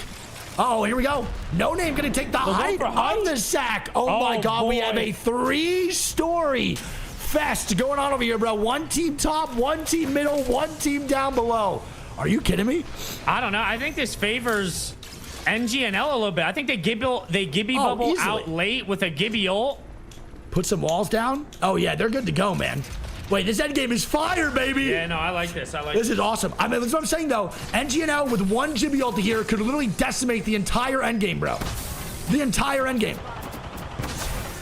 Oh, here we go. No Name going to take the height of the sack. Oh my God, we have a 3-story fest going on over here, bro. 1 team top, 1 team middle, 1 team down below. Are you kidding me?
I don't know. I think this favors NGNL a little bit. I think they Gibby bubble
easily
out late with a Gibby ult.
Put some walls down. Oh yeah, they're good to go, man. Wait, this end game is fire, baby.
Yeah, no, I like this.
This is awesome. I mean, that's what I'm saying, though. NGNL with 1 Gibby ult here could literally decimate the entire end game, bro. The entire end game.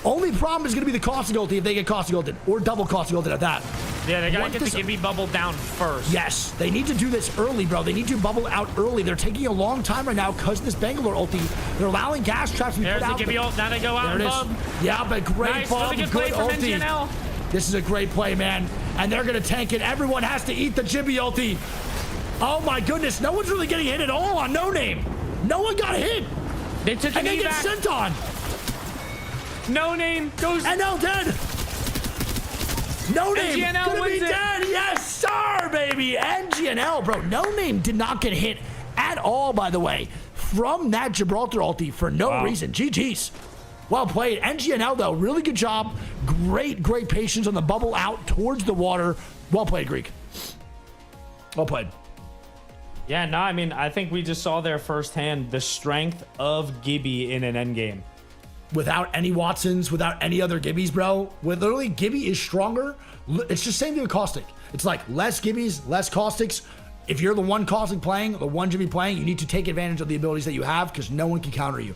Only problem is going to be the caustic ulti if they get caustic ulted, or double caustic ulted at that.
Yeah, they gotta
What
get the
does-
Gibby bubble down first.
Yes, they need to do this early, bro. They need to bubble out early. They're taking a long time right now because this Bangalore ulti. They're allowing gas traps to be
There's
put
the
out.
Gibby ult. Now they go out
There
and
it
bub.
is. Yeah, but great
Nice.
ball.
Really good play from
ulti.
NGNL.
This is a great play, man. And they're going to tank it. Everyone has to eat the Gibby ulti. Oh, my goodness. No one's really getting hit at all on No Name. No one got hit.
They took an
And they get
evac.
sent on.
No Name goes.
And no dead. No Name
NGNL
gonna be
wins it.
dead. Yes, sir, baby. NGNL, bro. No Name did not get hit at all, by the way, from that Gibraltar ulti for no reason. GG's. Well played. NGNL, though, really good job. Great patience on the bubble out towards the water. Well played, Greek. Well played.
Yeah, no, I mean, I think we just saw there firsthand the strength of Gibby in an endgame.
Without any Watsons, without any other Gibbies, bro. With literally, Gibby is stronger. It's just same thing with Caustic. It's like less Gibbies, less Caustics. If you're the one Caustic playing, the one Gibby playing, you need to take advantage of the abilities that you have because no one can counter you.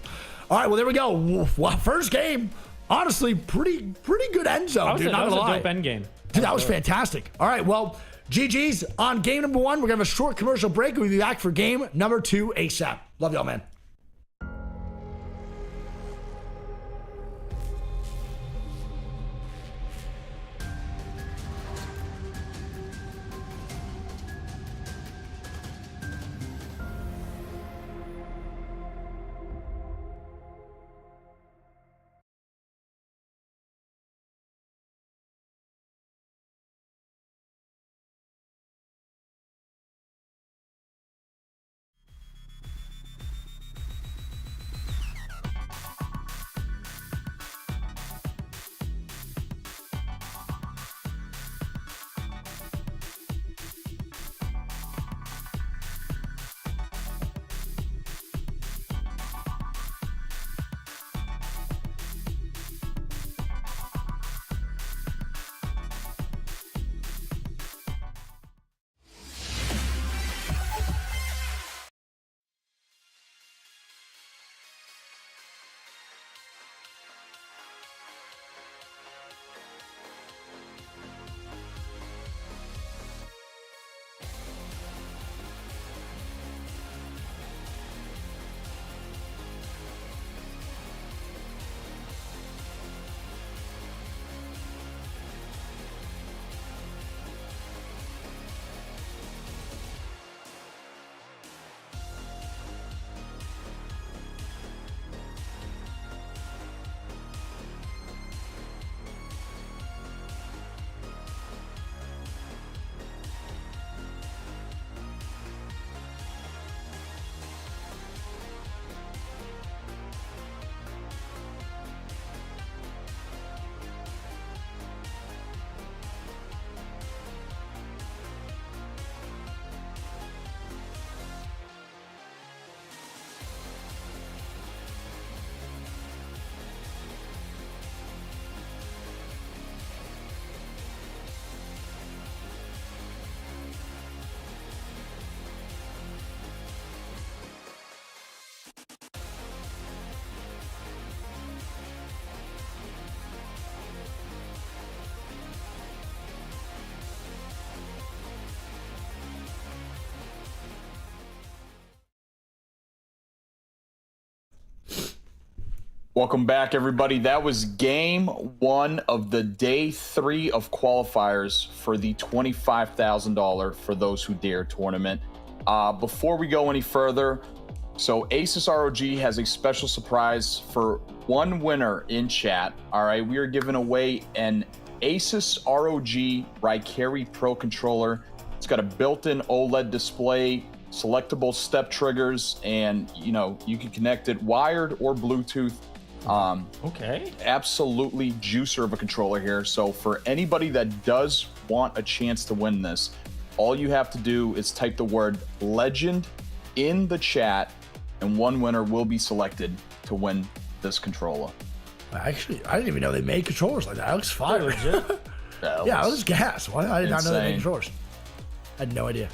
All right, well, there we go. Well, first game, honestly, pretty good end zone, dude. Not
That was
gonna
a
lie.
dope end game.
Dude, that was fantastic. All right, well, GG's on game number 1. We're going to have a short commercial break. We'll be back for game number 2 ASAP. Love y'all, man.
Welcome back, everybody. That was game 1 of the day 3 of qualifiers for the $25,000 for those who dare tournament. Before we go any further, so ASUS ROG has a special surprise for one winner in chat. All right, we are giving away an ASUS ROG Ricari Pro controller. It's got a built-in OLED display, selectable step triggers, and you can connect it wired or Bluetooth.
Okay.
Absolutely juicer of a controller here. So for anybody that does want a chance to win this, all you have to do is type the word legend in the chat and one winner will be selected to win this controller.
Actually, I didn't even know they made controllers like that. That looks fire.
Legit.
Yeah, it was gas. Why I did not know they made
insane.
controllers. I had no idea.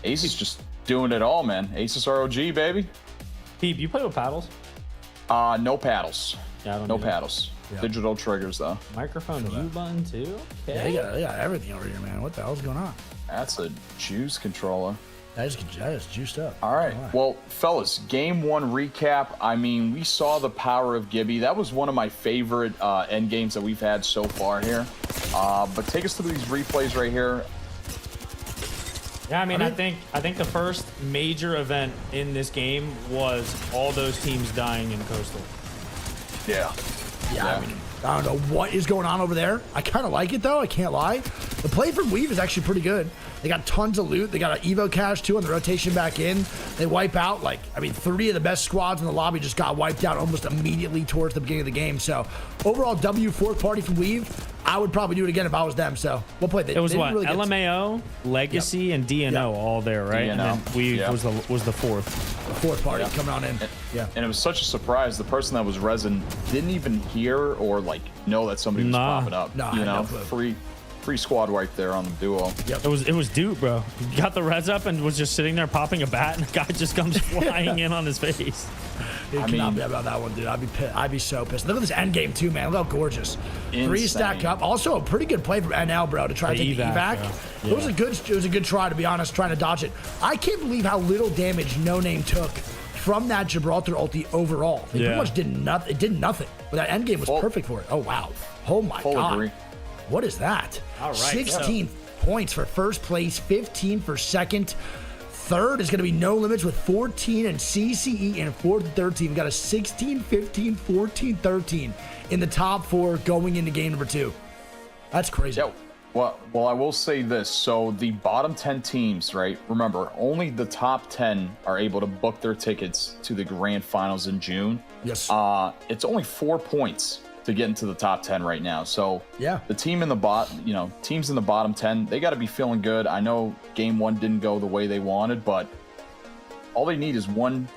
Asus just doing it all, man. Asus ROG, baby.
Pete, you play with paddles?
No paddles.
Yeah, I don't
No
either.
paddles. Digital triggers, though.
Microphone U button too.
Yeah,
Okay.
they got everything over here, man. What the hell's going on?
That's a juice controller.
That is juiced up.
All right. Well, fellas, game one recap. I mean, we saw the power of Gibby. That was one of my favorite end games that we've had so far here. But take us through these replays right here.
Yeah, I mean, I think the first major event in this game was all those teams dying in Coastal.
Yeah.
Yeah, I mean, I don't know what is going on over there. I kind of like it, though. I can't lie. The play from Weave is actually pretty good. They got tons of loot. They got an Evo cache, too, on the rotation back in. They wipe out, like, I mean, 3 of the best squads in the lobby just got wiped out almost immediately towards the beginning of the game. So, overall, W fourth party from Weave. I would probably do it again if I was them. So, what play?
It was what? Really LMAO, Legacy, and DNO all there, right? And then Weave was the fourth.
The fourth party coming on in.
And it was such a surprise. The person that was resin didn't even hear or like know that somebody was popping up. You know, free squad wipe there on the duo.
Yep. It was Duke, bro. He got the res up and was just sitting there popping a bat, and the guy just comes flying in on his face.
I cannot be about that one, dude. I'd be so pissed. Look at this end game too, man. Look how gorgeous. Insane. 3 stack up. Also a pretty good play from NL, bro, to try to take the evac. Yeah. It was a good try, to be honest, trying to dodge it. I can't believe how little damage No Name took from that Gibraltar ulti overall. It pretty much did nothing. It did nothing. But that end game was perfect for it. Oh wow. Oh my god. Agree. What is that? All right. 16 points for first place, 15 for second. Third is going to be No Limits with 14 and CCE in fourth and 13. We got a 16, 15, 14, 13 in the top 4 going into game number 2. That's crazy.
Yeah. Well, I will say this. So the bottom 10 teams, right? Remember, only the top 10 are able to book their tickets to the grand finals in June.
Yes.
It's only 4 points to get into the top 10 right now. So the team in the teams in the bottom 10, they got to be feeling good. I know game 1 didn't go the way they wanted, but all they need is one,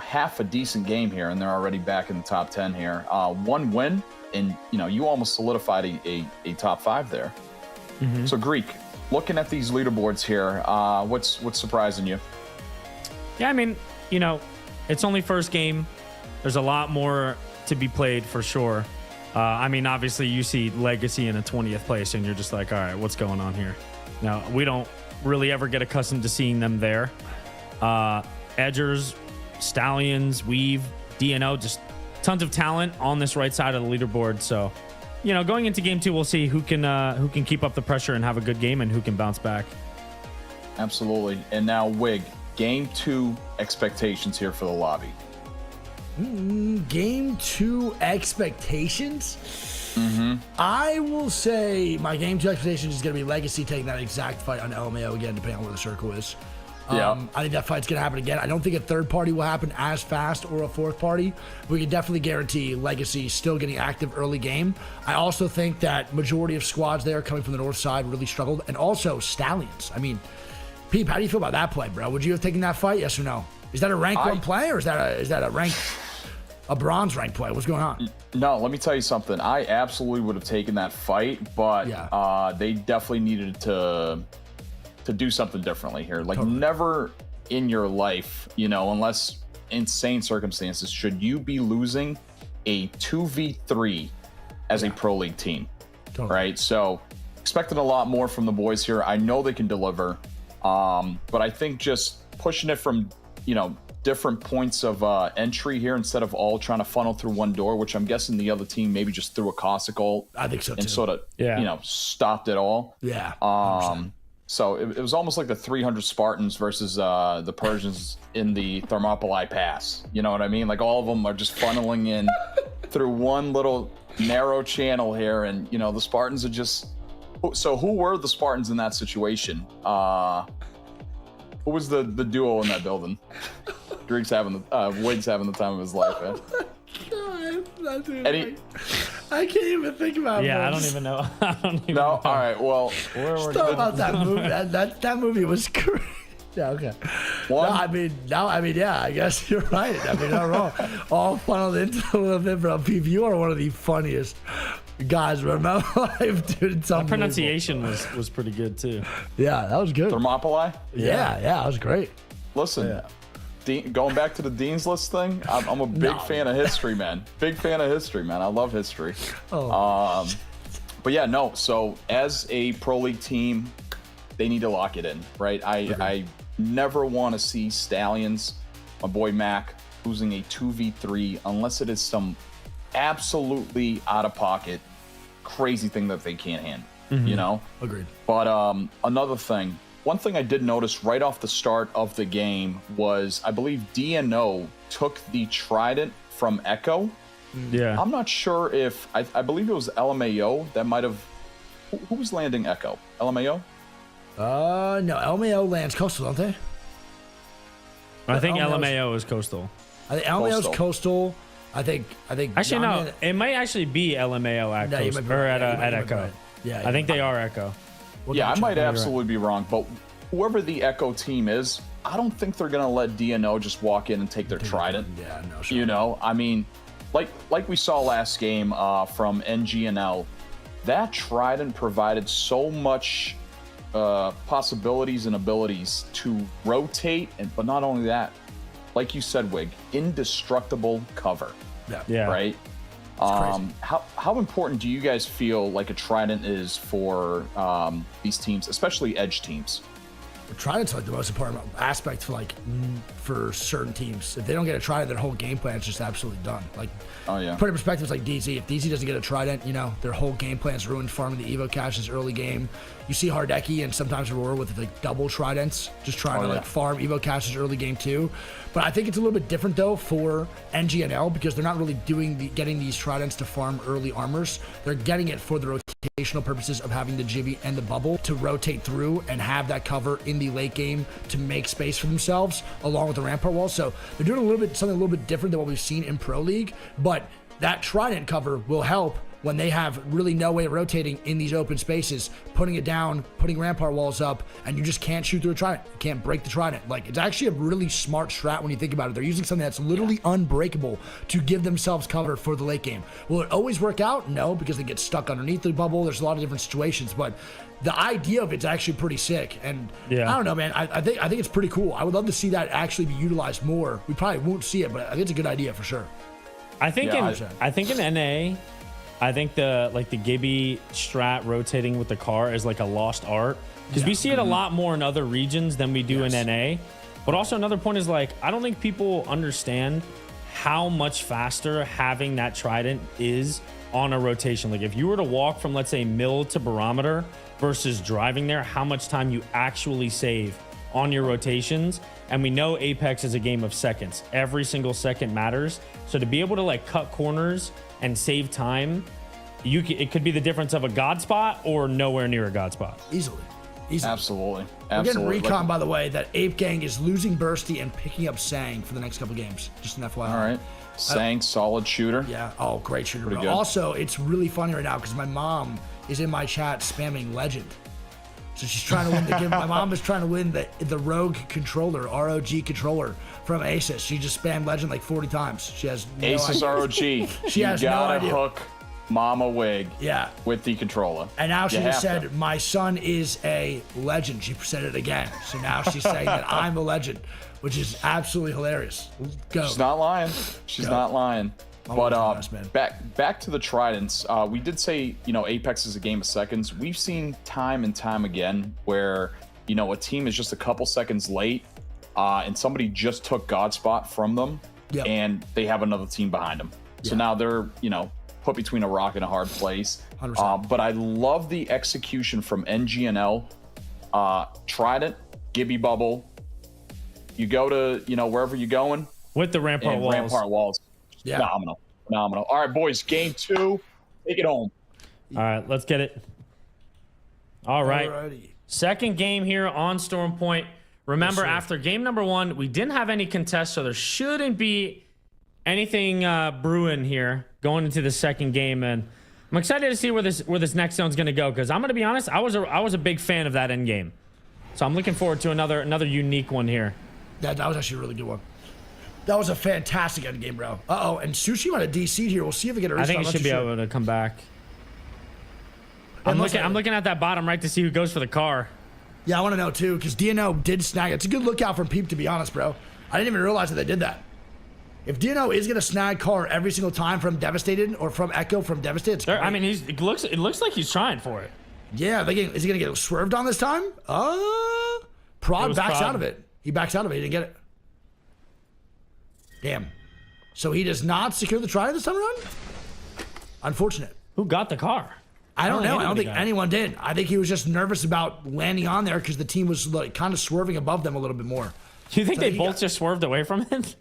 half a decent game here, and they're already back in the top 10 here. 1 win, and you almost solidified a top 5 there. Mm-hmm. So Greek, looking at these leaderboards here, what's surprising you?
Yeah, I mean, it's only first game. There's a lot more to be played for sure. I mean, obviously you see Legacy in a 20th place and you're just like, all right, what's going on here? Now, we don't really ever get accustomed to seeing them there. Edgers, Stallions, Weave, DNO, just tons of talent on this right side of the leaderboard. So, going into game 2, we'll see who can keep up the pressure and have a good game and who can bounce back.
Absolutely. And now, Wig, game 2 expectations here for the lobby.
Game 2 expectations? Mm-hmm. I will say my game 2 expectations is going to be Legacy taking that exact fight on LMAO again, depending on where the circle is. I think that fight's going to happen again. I don't think a third party will happen as fast or a fourth party. We can definitely guarantee Legacy still getting active early game. I also think that majority of squads there coming from the north side really struggled. And also Stallions. I mean, Peep, how do you feel about that play, bro? Would you have taken that fight? Yes or no? Is that a rank 1 play or is that a bronze rank play? What's going on?
No, let me tell you something. I absolutely would have taken that fight, but they definitely needed to do something differently here. Like never in your life, unless insane circumstances, should you be losing a 2v3 as a pro league team, right? So expecting a lot more from the boys here. I know they can deliver, but I think just pushing it from, different points of entry here instead of all trying to funnel through one door, which I'm guessing the other team maybe just threw a caustic ult.
I think so too.
And sort of, stopped it all.
Yeah.
So it was almost like the 300 Spartans versus the Persians in the Thermopylae Pass. You know what I mean? Like all of them are just funneling in through one little narrow channel here, and the Spartans are just. So who were the Spartans in that situation? Who was the duo in that building? Wig's having the time of his life.
God, I can't even think about it.
Yeah, I don't even know.
All right, well,
stop about that movie. That movie was crazy. Yeah, okay. I guess you're right. I mean, not wrong. All funneled into a little bit, bro. Pete, you are one of the funniest guys in my life, dude.
That pronunciation was pretty good too.
Yeah, that was good.
Thermopylae?
Yeah, that was great.
Listen, going back to the Dean's List thing, I'm a big fan of history, man. Big fan of history, man. I love history. But yeah, no. So as a pro league team, they need to lock it in, right? I never want to see Stallions, my boy Mac, losing a 2v3 unless it is some absolutely out of pocket, crazy thing that they can't handle. You know?
Agreed.
But another thing. One thing I did notice right off the start of the game was, I believe DNO took the Trident from Echo.
Yeah.
I'm not sure if, I believe it was LMAO that might have, who was landing Echo? LMAO?
No, LMAO lands Coastal, don't they?
I think
LMAO's
LMAO is Coastal.
I think LMAO's Coastal. I think.
Actually, no. It might actually be LMAO at Coastal, or at Echo.
Right. Yeah,
I think they are Echo.
Yeah, I might absolutely be wrong, but whoever the Echo team is, I don't think they're gonna let DNO just walk in and take their Trident.
Yeah, no, sure.
You know, I mean, like we saw last game from NGNL, that Trident provided so much possibilities and abilities to rotate, but not only that, like you said, Wig, indestructible cover.
Yeah.
Right. How important do you guys feel like a Trident is for these teams, especially edge teams?
Trident's like the most important aspect for certain teams. If they don't get a Trident, their whole game plan is just absolutely done. Like, put it in perspective, it's like DZ. If DZ doesn't get a Trident, you know, their whole game plan is ruined. Farming the Evo caches early game. You see Hardeki and sometimes Aurora with like double Tridents, just trying to farm Evo caches early game too. But I think it's a little bit different though for NGNL because they're not really getting these Tridents to farm early armors. They're getting it for the rotational purposes of having the Jibby and the Bubble to rotate through and have that cover in the late game to make space for themselves along with the Rampart wall. So they're doing something a little bit different than what we've seen in Pro League, but that Trident cover will help when they have really no way of rotating in these open spaces, putting it down, putting Rampart walls up, and you just can't shoot through a Trident. You can't break the Trident. Like, it's actually a really smart strat when you think about it. They're using something that's literally unbreakable to give themselves cover for the late game. Will it always work out? No, because they get stuck underneath the bubble. There's a lot of different situations, but the idea of it's actually pretty sick. And I don't know, man. I think it's pretty cool. I would love to see that actually be utilized more. We probably won't see it, but I think it's a good idea for sure.
I think in NA, I think the Gibby strat rotating with the car is like a lost art because we see it a lot more in other regions than we do in NA. But also another point is like, I don't think people understand how much faster having that Trident is on a rotation. Like if you were to walk from, let's say, mill to barometer versus driving there, how much time you actually save on your rotations. And we know Apex is a game of seconds. Every single second matters. So to be able to like cut corners and save time, it could be the difference of a god spot or nowhere near a god spot.
Easily.
Absolutely.
We're getting recon, by the way, that Ape Gang is losing Bursty and picking up Sang for the next couple games. Just an FYI.
All right. Sang, solid shooter.
Yeah. Oh, great shooter, bro. Also, it's really funny right now because my mom is in my chat spamming Legend. So she's trying to win the game. My mom is trying to win the ROG controller, ROG controller from ASUS. She just spammed Legend like 40 times. She has no
ASUS
idea.
ROG.
She has no idea.
Hook Mama Wig
Yeah.
with the controller.
And now she just said, my son is a legend. She said it again. So now she's saying that I'm a legend, which is absolutely hilarious. Go.
She's not lying. She's not lying. But
honest, man.
back to the Tridents. We did say, Apex is a game of seconds. We've seen time and time again where, a team is just a couple seconds late and somebody just took God Spot from them and they have another team behind them. So now they're, put between a rock and a hard place. 100%. But I love the execution from NGNL. Trident, Gibby Bubble. You go to, wherever you're going.
With the Rampart walls.
Yeah. Phenomenal. All right, boys, game 2. Take it home.
All right, let's get it. All right.
Alrighty.
Second game here on Storm Point. Remember, after game number 1, we didn't have any contests, so there shouldn't be anything brewing here going into the second game. And I'm excited to see where this next zone's going to go because I'm going to be honest, I was a big fan of that end game. So I'm looking forward to another unique one here.
That was actually a really good one. That was a fantastic end game, bro. Uh-oh, and Sushi might have DC'd here. We'll see if we get a
I think he should be able to come back. I'm looking at that bottom right to see who goes for the car.
Yeah, I want to know too, because DNO did snag it. It's a good lookout from Peep, to be honest, bro. I didn't even realize that they did that. If Dino is going to snag car every single time from Devastated or from Echo from Devastated, it's
I mean, it looks like he's trying for it.
yeah, is he going to get swerved on this time? Prod backs out of it. He backs out of it. He didn't get it. Damn. So he does not secure the try this time around? Unfortunate.
Who got the car?
I don't know. I don't think anyone did. I think he was just nervous about landing on there because the team was like kind of swerving above them a little bit more.
Do you think they both just swerved away from it?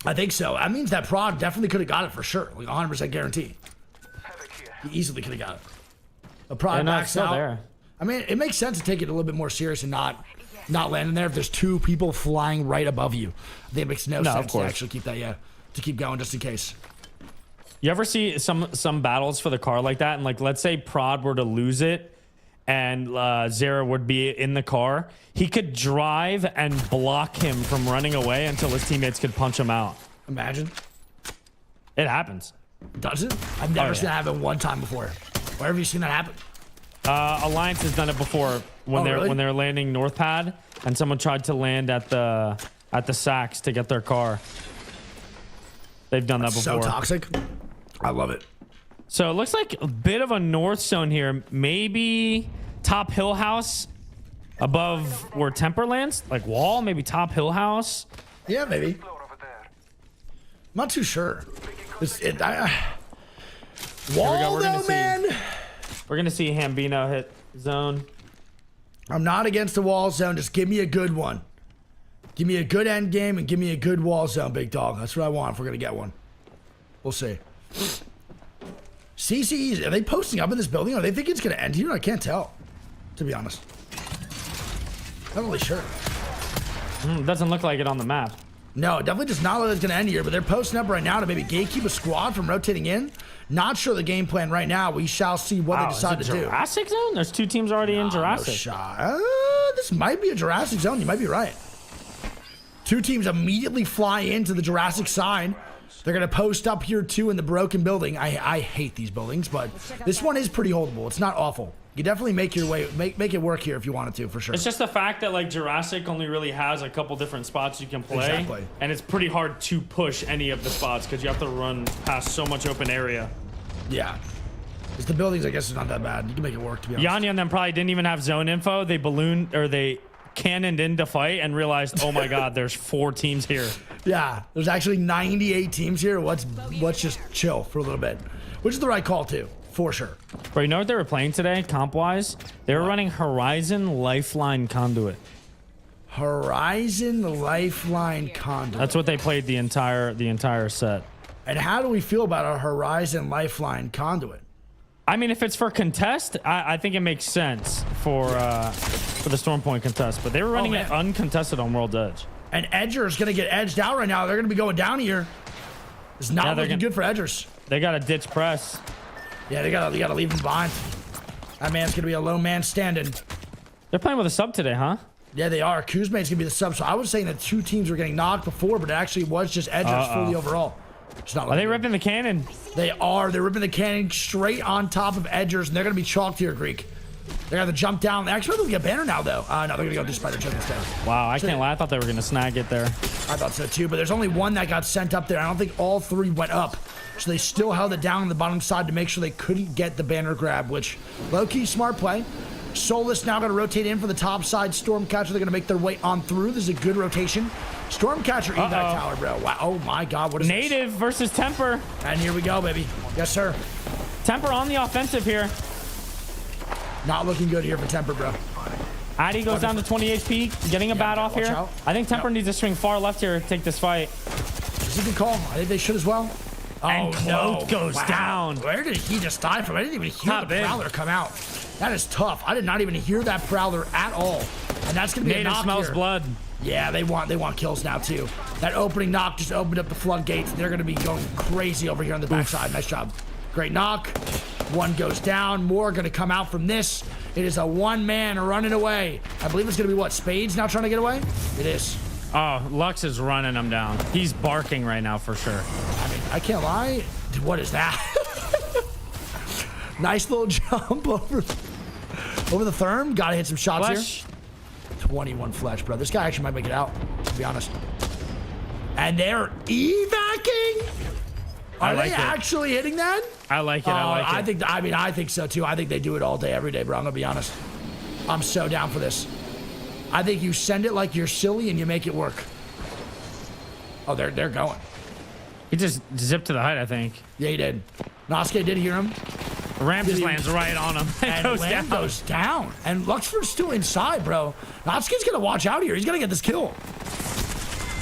I think so. That means that Prod definitely could have got it for sure. Like 100% guarantee. He easily could have got it. A Prod backs out. There. I mean, it makes sense to take it a little bit more serious and not landing there if there's two people flying right above you. I think it makes no sense to actually keep that, to keep going just in case.
You ever see some battles for the car like that? And like, let's say Prod were to lose it and Zera would be in the car. He could drive and block him from running away until his teammates could punch him out.
Imagine.
It happens.
Does it? I've never seen that happen one time before. Where have you seen that happen?
Alliance has done it before when they're landing North Pad and someone tried to land at the Saks to get their car. They've done that before.
So toxic. I love it.
So it looks like a bit of a north zone here. Maybe top hill house above where Temper lands, like wall. Maybe top hill house.
Yeah, maybe. I'm not too sure. Wall though, man.
We're gonna see Hambino hit zone.
I'm not against the wall zone. Just give me a good one. Give me a good end game and give me a good wall zone, big dog. That's what I want if we're gonna get one. We'll see. CCEs, are they posting up in this building? Or they think it's gonna end here? I can't tell, to be honest. Not really sure.
Doesn't look like it on the map.
No, it definitely does not look like it's gonna end here, but they're posting up right now to maybe gatekeep a squad from rotating in. Not sure the game plan right now. We shall see what they decide to do.
Jurassic zone? There's two teams already in Jurassic.
No shot. This might be a Jurassic zone. You might be right. Two teams immediately fly into the Jurassic side. They're going to post up here, too, in the broken building. I hate these buildings, but this one is pretty holdable. It's not awful. You definitely make your way, make it work here if you wanted to, for sure.
It's just the fact that, like, Jurassic only really has a couple different spots you can play.
Exactly.
And it's pretty hard to push any of the spots because you have to run past so much open area.
Yeah. Because the buildings, I guess, is not that bad. You can make it work, to be honest.
Yanni and them probably didn't even have zone info. They ballooned, or they cannoned into fight and realized, oh my god, there's 4 teams here.
Yeah, there's actually 98 teams here. Let's just chill for a little bit, which is the right call too, for sure.
Bro, you know what they were playing today, comp-wise? They were running Horizon Lifeline Conduit.
Horizon Lifeline Conduit.
That's what they played the entire set.
And how do we feel about a Horizon Lifeline Conduit?
I mean, if it's for contest, I think it makes sense for the Storm Point contest. But they were running it uncontested on World's Edge.
And Edger's going to get edged out right now. They're going to be going down here. It's not looking good for Edgers.
They got to ditch press.
Yeah, they got to leave him behind. That man's going to be a lone man standing.
They're playing with a sub today, huh?
Yeah, they are. Kuzma's going to be the sub. So I was saying that 2 teams were getting knocked before, but it actually was just Edgers fully overall.
Are they ripping the cannon?
They are. They're ripping the cannon straight on top of Edgers, and they're going to be chalked here, Greek. They're going to jump down. Actually, they'll get a banner now, though. No, they're going to go do Spider Choke instead.
Wow, I can't lie. I thought they were going to snag it there.
I thought so, too, but there's only one that got sent up there. I don't think all 3 went up. So they still held it down on the bottom side to make sure they couldn't get the banner grab, which low-key smart play. Solus now going to rotate in for the top side. Stormcatcher, they're going to make their way on through. This is a good rotation. Stormcatcher evac tower, bro. Wow. Oh, my God. What is
Native
this?
versus Temper.
And here we go, baby. Yes, sir.
Temper on the offensive here.
Not looking good here for Temper, bro.
Addy goes down to 20 HP, getting a bat off here.
Out.
I think Temper needs to swing far left here to take this fight.
This is a good call. I think they should as well.
And Cloak goes down.
Where did he just die from? I didn't even hear the Prowler come out. That is tough. I did not even hear that Prowler at all. And that's going to be a knock
smells
here.
blood.
Yeah, they want kills now, too. That opening knock just opened up the floodgates. They're going to be going crazy over here on the backside. Nice job. Great knock. One goes down. More going to come out from this. It is a one-man running away. I believe it's going to be, what, Spades now trying to get away? It is.
Oh, Lux is running him down. He's barking right now for sure.
I mean, I can't lie. Dude, what is that? Nice little jump over the therm. Gotta hit some shots
Flesh.
here. 21 flesh, bro. This guy actually might make it out, to be honest. And they're evacing. Are
like
they
it.
actually hitting that?
I like it. I like it.
I think so too. I think they do it all day, every day, bro. I'm gonna be honest. I'm so down for this. I think you send it like you're silly and you make it work. Oh, they're going.
He just zipped to the height, I think.
Yeah, he did. Nosuke did hear him.
Ram just lands right on him.
And Lamb goes down. And Luxford's still inside, bro. Nosuke's gonna watch out here. He's gonna get this kill.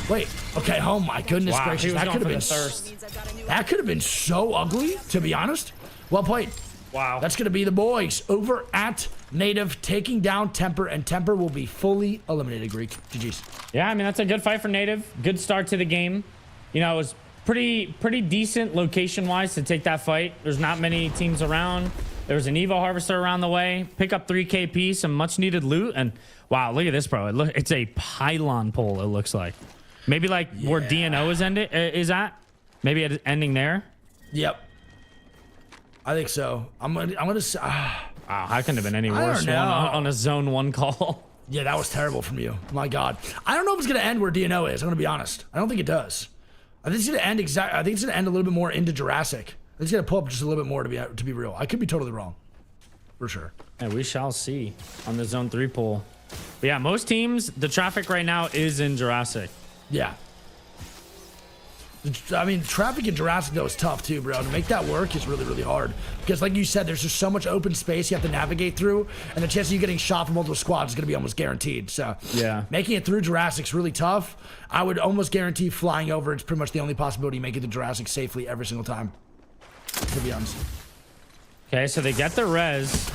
Wait. Okay. Oh my goodness
Wow,
gracious.
he was
That
going
could have
for
been
the thirst.
That could have been so ugly, to be honest. Well played.
Wow.
That's gonna be the boys over at Native taking down Temper, and Temper will be fully eliminated. Greek. GG's.
Yeah, I mean, that's a good fight for Native. Good start to the game. You know, it was pretty decent location-wise to take that fight. There's not many teams around. There was an Evo Harvester around the way. Pick up 3 KP, some much-needed loot, and wow, look at this, bro. It's a pylon pole, it looks like. Maybe like where DNO is at. Maybe it's ending there.
Yep. I think so. I'm gonna say.
Wow, how can it have been any
I don't
worse
know.
on a zone 1 call?
Yeah, that was terrible from you. My God. I don't know if it's gonna end where DNO is. I'm gonna be honest. I don't think it does. I think it's gonna end I think it's gonna end a little bit more into Jurassic. I think it's gonna pull up just a little bit more to be real. I could be totally wrong, for sure.
And we shall see on the zone 3 pool. But yeah, most teams, the traffic right now is in Jurassic.
Yeah. I mean, traffic in Jurassic, though, is tough, too, bro. To make that work is really, really hard. Because, like you said, there's just so much open space you have to navigate through, and the chance of you getting shot from multiple squads is going to be almost guaranteed. So,
yeah,
making it through Jurassic's really tough. I would almost guarantee flying over, it's pretty much the only possibility you make it to Jurassic safely every single time, to be honest.
Okay, so they get the res.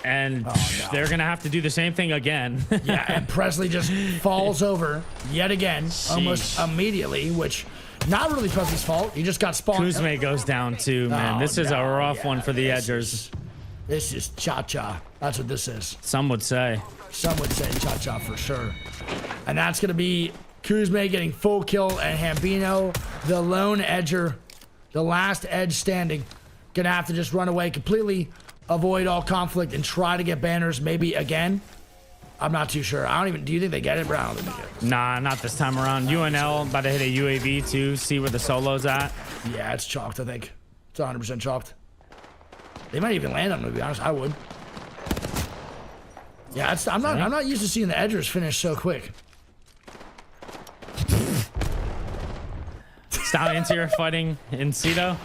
And they're going to have to do the same thing again.
Yeah, and Presley just falls over yet again, almost immediately, which not really Presley's fault. He just got spawned.
Kuzme goes down too, man. This is a rough one for the Edgers.
This is cha-cha. That's what this is.
Some would say.
Some would say cha-cha for sure. And that's going to be Kuzme getting full kill, and Hambino, the lone edger, the last edge standing, going to have to just run away completely, avoid all conflict, and try to get banners maybe again. I'm not too sure. Do you think they get it, bro? I don't think they get it.
Nah, not this time around. UNL about to hit a UAV too, see where the solo's at.
Yeah, it's chalked, I think. It's 100% chalked. They might even land on them, to be honest. I would. Yeah, I'm not used to seeing the edgers finish so quick.
Stallions here fighting in Cedo.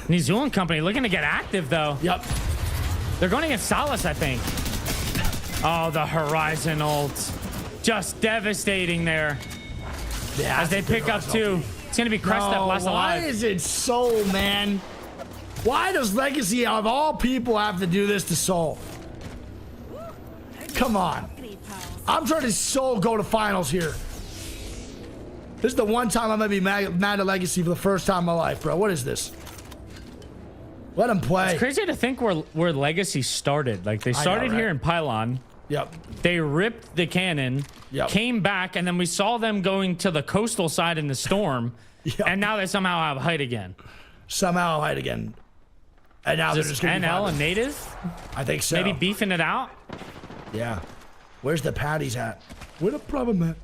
New Zealand company looking to get active, though.
Yep.
They're going against Salas, I think. Oh, the Horizon ult. Just devastating there.
Yeah,
as they pick up 2. It's going to be Crest that last alive.
Why is it Soul, man? Why does Legacy, of all people, have to do this to Soul? Come on. I'm trying to Soul go to finals here. This is the one time I'm going to be mad at Legacy for the first time in my life, bro. What is this? Let him play.
It's crazy to think where Legacy started. Like, they started here in Pylon.
Yep.
They ripped the cannon, came back, and then we saw them going to the coastal side in the storm. And now they somehow have height again.
Somehow height again. And now they're just going to
NL and Native?
I think so.
Maybe beefing it out?
Yeah. Where's the patties at? Where the problem at?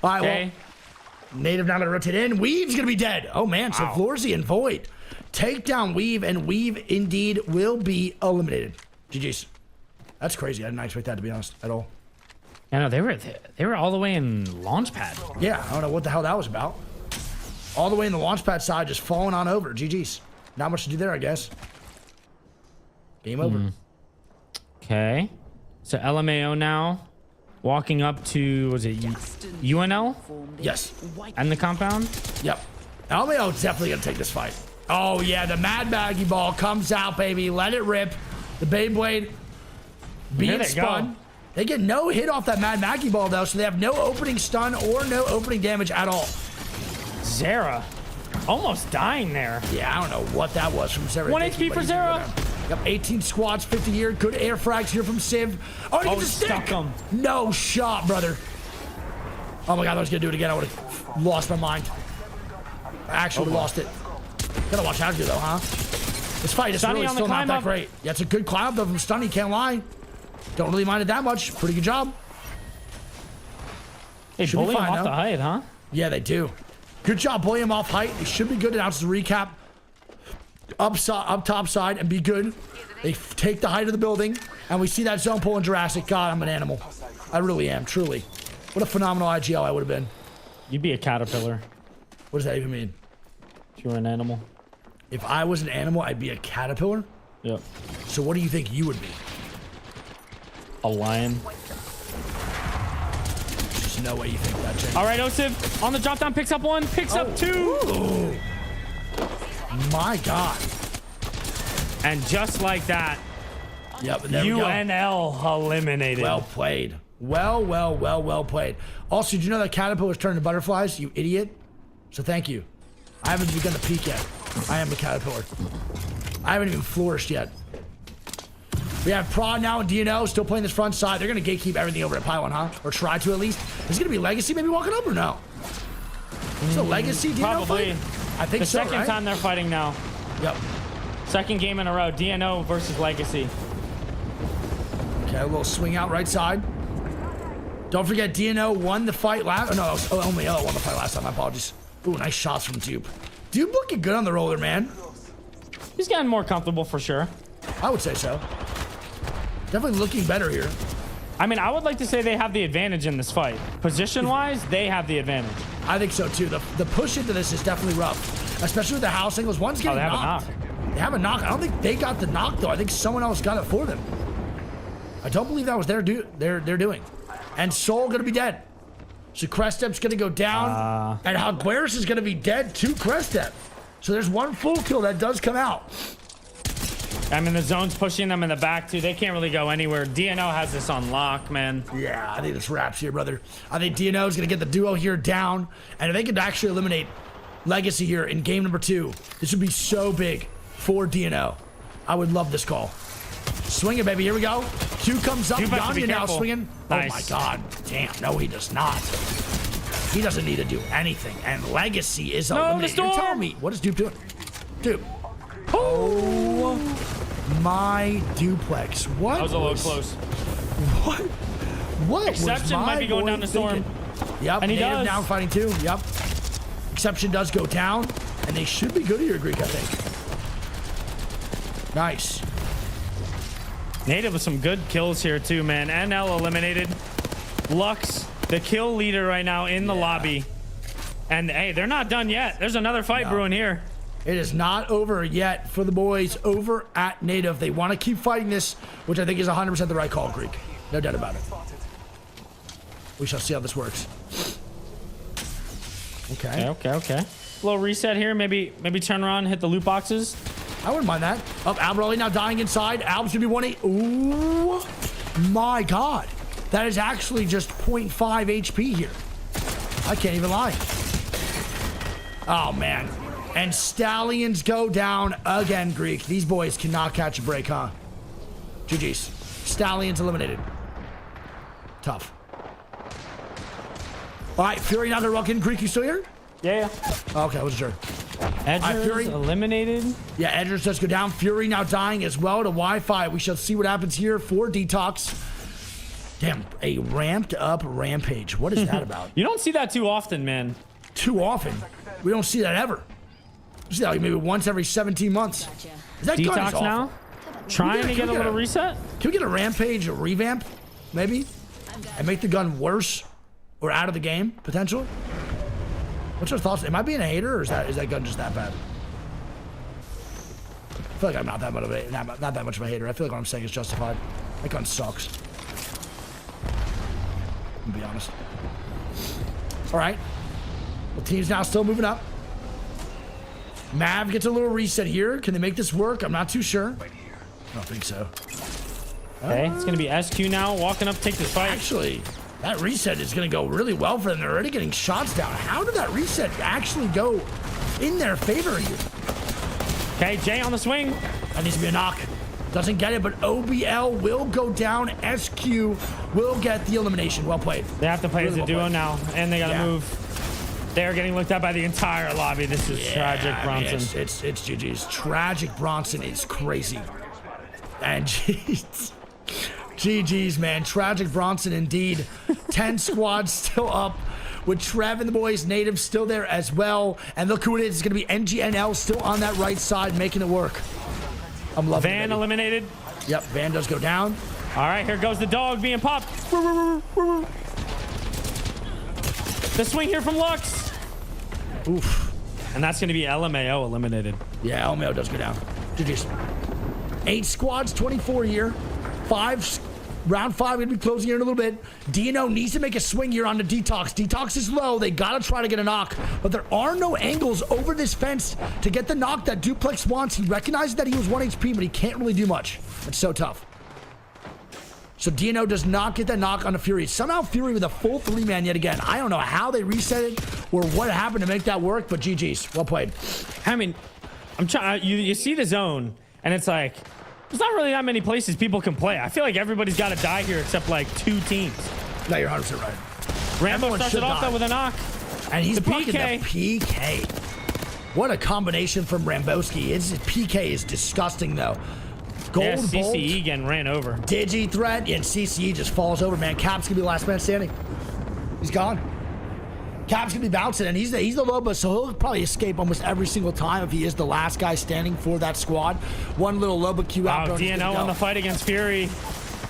All right, well. Native now going to rotate in. Weave's going to be dead. Oh, man. So Florzy and Void take down Weave, and Weave indeed will be eliminated. GG's. That's crazy. I didn't expect that, to be honest, at all.
I know, they were all the way in Launchpad.
Yeah, I don't know what the hell that was about. All the way in the Launchpad side, just falling on over. GG's. Not much to do there, I guess. Game over.
Okay. So LMAO now. Walking up to, was it UNL?
Yes.
And the compound?
Yep. LMAO's definitely going to take this fight. Oh, yeah. The Mad Maggie ball comes out, baby. Let it rip. The Beyblade being spun. They get no hit off that Mad Maggie ball, though, so they have no opening stun or no opening damage at all.
Zera almost dying there.
Yeah, I don't know what that was from Zera.
1 HP for Zera.
Yep, 18 squads, 50 here. Good air frags here from Civ. Oh, he gets a stick.
Stuck him.
No shot, brother. Oh my God, I was gonna do it again. I would have lost my mind. I actually lost it. Gotta watch out here though, huh? This fight is really still not that great. Yeah, it's a good climb up though from Stunny, can't lie. Don't really mind it that much. Pretty good job.
They
Should be
bully him
fine,
off
though.
the height, huh?
Yeah, they do. Good job bullying him off height. They should be good. Now just a recap. Up top side and be good. They take the height of the building, and we see that zone pull in Jurassic. God, I'm an animal. I really am, truly. What a phenomenal IGL I would have been.
You'd be a caterpillar
What does that even mean?
if you were an animal.
If I was an animal, I'd be a caterpillar?
Yep.
So what do you think you would be?
A lion.
There's no way you think that, Jake.
All right, Osif on the drop down, picks up one, picks up two.
Ooh. My God.
And just like that,
Yep, and there we go.
UNL eliminated.
Well played. Well played. Also, did you know that caterpillars turn into butterflies, you idiot? So thank you. I haven't begun to peak yet. I am a caterpillar. I haven't even flourished yet. We have Prod now and DNO still playing this front side. They're going to gatekeep everything over at Pylon, huh? Or try to at least. Is it going to be Legacy maybe walking up or no? Is it Legacy DNO
Probably.
fight? I think
The
so,
second
right?
time they're fighting now.
Yep.
Second game in a row. DNO versus Legacy.
Okay, a little swing out right side. Don't forget, DNO won the fight last. Oh, no, only won the fight last time. My apologies. Ooh, nice shots from Dupe. Dupe looking good on the roller, man.
He's getting more comfortable for sure.
I would say so. Definitely looking better here.
I mean, I would like to say they have the advantage in this fight. Position-wise, they have the advantage.
I think so too. The push into this is definitely rough, especially with the house angles. One's getting
they have a
knocked.
knock.
They have a knock. I don't think they got the knock though. I think someone else got it for them. I don't believe that was their doing. And Soul gonna be dead. So Crestep's gonna go down, and Hogwaris is gonna be dead to Crestep. So there's one full kill that does come out.
I mean, the zone's pushing them in the back, too. They can't really go anywhere. DNO has this on lock, man.
Yeah, I think this wraps here, brother. I think DNO is going to get the duo here down. And if they could actually eliminate Legacy here in game number 2, this would be so big for DNO. I would love this call. Swing it, baby. Here we go. Q comes up.
You better be
Yanya now
careful.
swinging.
Nice.
Oh, my God. Damn. No, he does not. He doesn't need to do anything. And Legacy is eliminated.
the
You're
storm.
telling me. What is Dupe doing? Dupe. Oh, my duplex. What?
That was a little close.
What?
Exception might be going down the storm.
Yep,
And he
Native
does.
down fighting too. Yep. Exception does go down, and they should be good here, Greek, I think. Nice.
Native with some good kills here, too, man. NL eliminated. Lux, the kill leader right now in the lobby. And, hey, they're not done yet. There's another fight brewing here.
It is not over yet for the boys over at Native. They want to keep fighting this, which I think is 100% the right call, Greek. No doubt about it. We shall see how this works. Okay.
Okay. Little reset here. Maybe turn around, hit the loot boxes.
I wouldn't mind that. Up, Albrelli now dying inside. Alb's gonna be 1-8. Ooh, my God. That is actually just 0.5 HP here. I can't even lie. Oh, man. And Stallions go down again, Greek. These boys cannot catch a break, huh? GG's. Stallions eliminated. Tough. All right, Fury now they're rocking. Greek, you still here?
Yeah.
Okay, I wasn't sure.
Edgers
Fury.
eliminated.
Yeah, Edgers does go down. Fury now dying as well to Wi-Fi. We shall see what happens here for Detox. Damn, a ramped up Rampage. What is that about?
You don't see that too often, man.
Too often. We don't see that ever. We see that like maybe once every 17 months. Is that gun is
Detox
awful.
now. Trying to get a little reset.
Can we get a Rampage revamp, maybe? And make the gun worse or out of the game, potentially? What's your thoughts? Am I being a hater, or is that gun just that bad? I feel like I'm not that much of a hater. I feel like what I'm saying is justified. That gun sucks. I'm gonna be honest. All right. The team's now still moving up. Mav gets a little reset here. Can they make this work? I'm not too sure. I don't think so.
Okay, it's gonna be SQ now, walking up, take this fight.
Actually, that reset is going to go really well for them. They're already getting shots down. How did that reset actually go in their favor here?
Okay, Jay on the swing.
That needs to be a knock. Doesn't get it, but OBL will go down. SQ will get the elimination. Well played.
They have to play as a duo now, and they gotta move. They're getting looked at by the entire lobby. This is tragic, Bronson.
It's GG's. Tragic Bronson is crazy. And jeez. GG's, man. Tragic Bronson indeed. 10 squads still up with Trev and the boys. Native still there as well. And look who it is. It's going to be NGNL still on that right side making it work. I'm loving it.
Van eliminated.
Yep, Van does go down.
All right, here goes the dog being popped. The swing here from Lux.
Oof.
And that's going to be LMAO eliminated.
Yeah, LMAO does go down. GG's. 8 squads, 24 here. Round 5, going to be closing here in a little bit. DNO needs to make a swing here on the Detox. Detox is low. They got to try to get a knock. But there are no angles over this fence to get the knock that Duplex wants. He recognizes that he was 1 HP, but he can't really do much. It's so tough. So DNO does not get that knock on the Fury. Somehow Fury with a full 3-man yet again. I don't know how they reset it or what happened to make that work, but GG's. Well played.
I mean, I'm trying. You see the zone, and it's like there's not really that many places people can play. I feel like everybody's got to die here except like 2 teams.
No, you're 100% right.
Rambo
Everyone
starts
should
it off
die.
though with a knock.
And he's blocking
PK.
the PK. What a combination from Rambowski. His PK is disgusting though. Gold
Yeah,
Bolt,
CCE getting ran over.
Digi threat, and CCE just falls over, man. Cap's gonna be the last man standing. He's gone. Cap's gonna be bouncing, and he's the Loba, so he'll probably escape almost every single time if he is the last guy standing for that squad. One little Loba Q out.
Wow, DNO on the fight against Fury.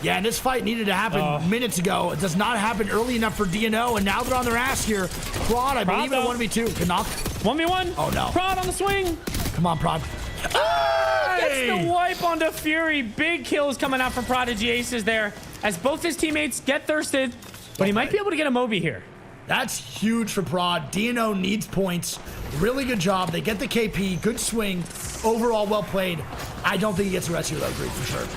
Yeah, and this fight needed to happen minutes ago. It does not happen early enough for DNO, and now they're on their ass here. Prod, I believe it 1v2. Good knock.
1v1.
Oh, no.
Prod on the swing.
Come on, Prod.
Gets the wipe onto Fury. Big kills coming out from Prodigy Aces there as both his teammates get thirsted, but he might be able to get a Moby here.
That's huge for Prod. DNO needs points. Really good job. They get the KP. Good swing. Overall, well played. I don't think he gets the rest of your grade for sure.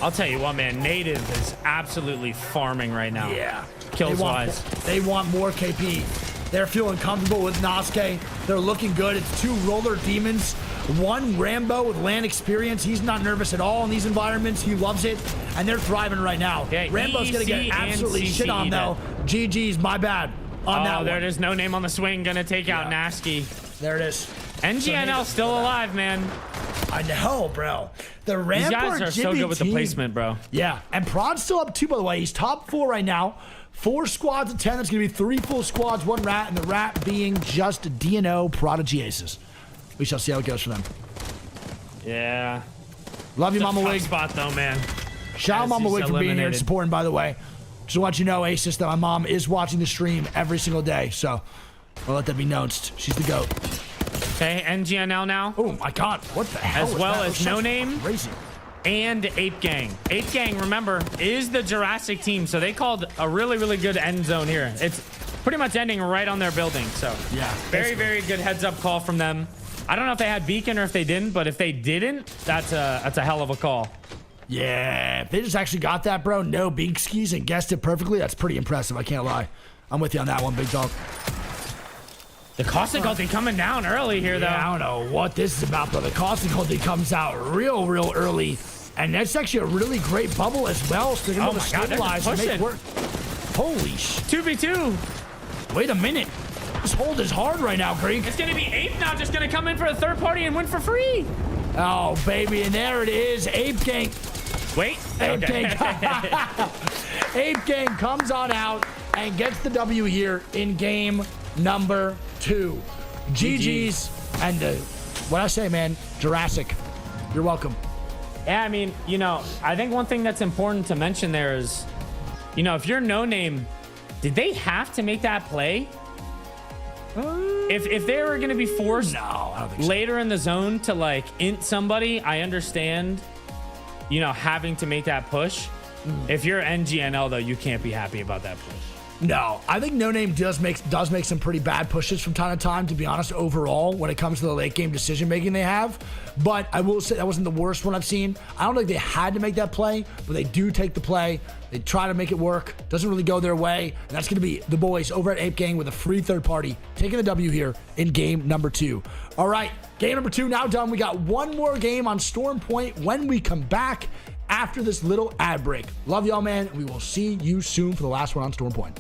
I'll tell you what, man. Native is absolutely farming right now.
Yeah.
Kills wise.
They want more KP. They're feeling comfortable with Nosuke. They're looking good. It's 2 roller demons. 1 Rambo with land experience. He's not nervous at all in these environments. He loves it. And they're thriving right now.
Yeah,
Rambo's going to get
EC and
absolutely shit
CCE
on, though. GG's, my bad. On that
there
one.
it is. No name on the swing. Gonna take out Nasky.
There it is.
NGNL still alive, man.
I know, bro. The
These
Rampart
guys are so
Jimmy
good with the
team.
placement, bro.
Yeah, and Prod's still up 2, by the way. He's top 4 right now. 4 squads of 10. That's going to be 3 full squads, 1 rat, and the rat being just DNO Prodigy Aces. We shall see how it goes for them.
Yeah.
Love you,
It's a
Mama
tough
Wig.
spot though, man.
Shout out
As
Mama
he's
Wig for being here and
eliminated.
supporting, by the way. Just to let you know, Aces, that my mom is watching the stream every single day. So I'll let that be known. She's the GOAT.
Okay, NGNL now.
Oh, my God. What the hell
As
is
well
that?
as
That
No
shot's
Name.
Crazy.
And Ape Gang. Ape Gang, remember, is the Jurassic team. So they called a really, really good end zone here. It's pretty much ending right on their building. So
Yeah.
very, very good heads up call from them. I don't know if they had Beacon or if they didn't, but if they didn't, that's a hell of a call.
Yeah, if they just actually got that, bro. No beak skis and guessed it perfectly. That's pretty impressive. I can't lie. I'm with you on that one, big dog.
The Caustic Ulti coming down early here, though.
Yeah, I don't know what this is about, but the Caustic Ulti comes out real early. And that's actually a really great bubble as well. So they're
Oh
able to
my God, they're
stabilize and make
pushing.
work. Holy sh!
2v2.
Wait a minute. This hold is hard right now, Greek.
It's going to be Ape now just going to come in for a third party and win for free.
Oh, baby, and there it is. Ape Gang.
Wait.
Ape
Okay.
Gang. Ape Gang comes on out and gets the W here in game number 2. GG's. And what I say, man, Jurassic. You're welcome.
Yeah, I mean, you know, I think one thing that's important to mention there is, you know, if you're No Name, did they have to make that play? If they were going to be forced
No, I don't think so.
later in the zone to like int somebody, I understand, you know, having to make that push. If you're NGNL though, you can't be happy about that push.
No, I think No Name does make some pretty bad pushes from time to time, to be honest, overall, when it comes to the late game decision making they have. But I will say that wasn't the worst one I've seen. I don't think they had to make that play, but they do take the play. They try to make it work. Doesn't really go their way. And that's going to be the boys over at Ape Gang with a free third party taking the W here in game number 2. All right, game number 2 now done. We got one more game on Storm Point when we come back after this little ad break. Love y'all, man. We will see you soon for the last one on Storm Point.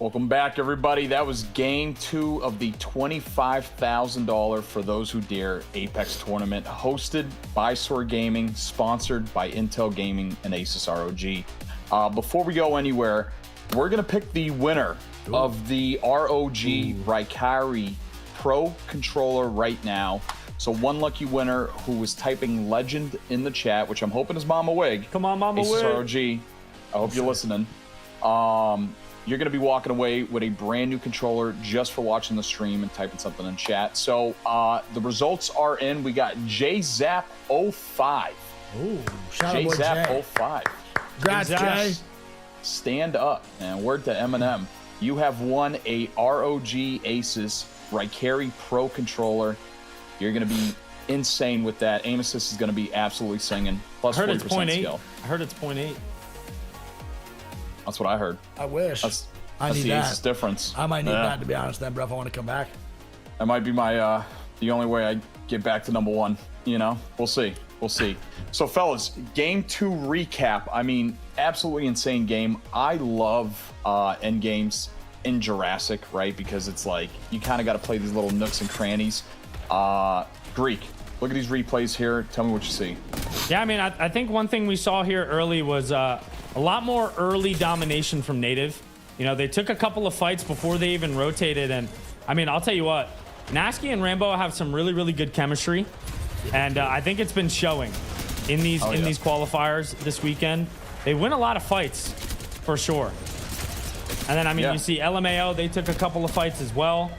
Welcome back, everybody. That was game 2 of the $25,000 For Those Who Dare Apex tournament, hosted by ASUS ROG Gaming, sponsored by Intel Gaming and ASUS ROG. Before we go anywhere, we're going to pick the winner of the ROG Raikari Pro controller right now. So one lucky winner who was typing legend in the chat, which I'm hoping is Mama Wig.
Come on, Mama
ASUS
Wig.
ROG. I hope you're listening. You're going to be walking away with a brand new controller just for watching the stream and typing something in chat. So the results are in. We got JZap05.
Ooh, shout out boy Jay.
JZap05.
Congrats, Jay.
Stand up, man. Word to Eminem. You have won a ROG Asus Raikari Pro controller. You're going to be insane with that. Aim assist is going to be absolutely singing. Plus
I heard
40%
it's 0.8.
skill.
I heard it's 0.8.
That's what I heard.
I wish.
That's
I need
the
that.
Asus difference.
I might need that, to be honest, then, bro, if I want to come back.
That might be my the only way I get back to #1. You know, we'll see. We'll see. So, fellas, game 2 recap. I mean, absolutely insane game. I love end games in Jurassic, right? Because it's like you kind of got to play these little nooks and crannies. Greek, look at these replays here. Tell me what you see.
Yeah, I mean, I think one thing we saw here early was a lot more early domination from Native. You know, they took a couple of fights before they even rotated. And, I mean, I'll tell you what. Nasky and Rambo have some really, really good chemistry. And I think it's been showing in these these qualifiers this weekend. They win a lot of fights, for sure. And then, I mean, you see LMAO, they took a couple of fights as well.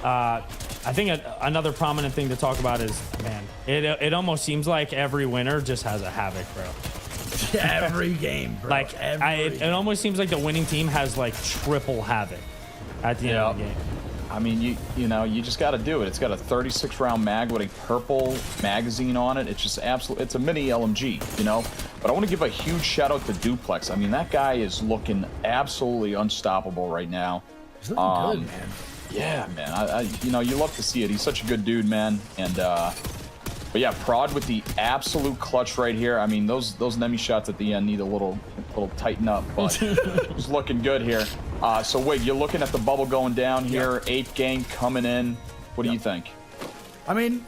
I think another prominent thing to talk about is, man, it almost seems like every winner just has a Havoc, bro.
Every game, bro.
Like, it almost seems like the winning team has, like, triple Havoc at the end of the game.
I mean, you know, you just got to do it. It's got a 36-round mag with a purple magazine on it. It's just absolutely, it's a mini LMG, you know. But I want to give a huge shout out to Duplex. I mean, that guy is looking absolutely unstoppable right now.
He's looking good, man.
Yeah, man. You know, you love to see it. He's such a good dude, man. And but yeah, Prod with the absolute clutch right here. I mean, those Nemi shots at the end need a little tighten up, but it's looking good here. So Wig, you're looking at the bubble going down here. Ape Gang coming in. What do you think?
I mean,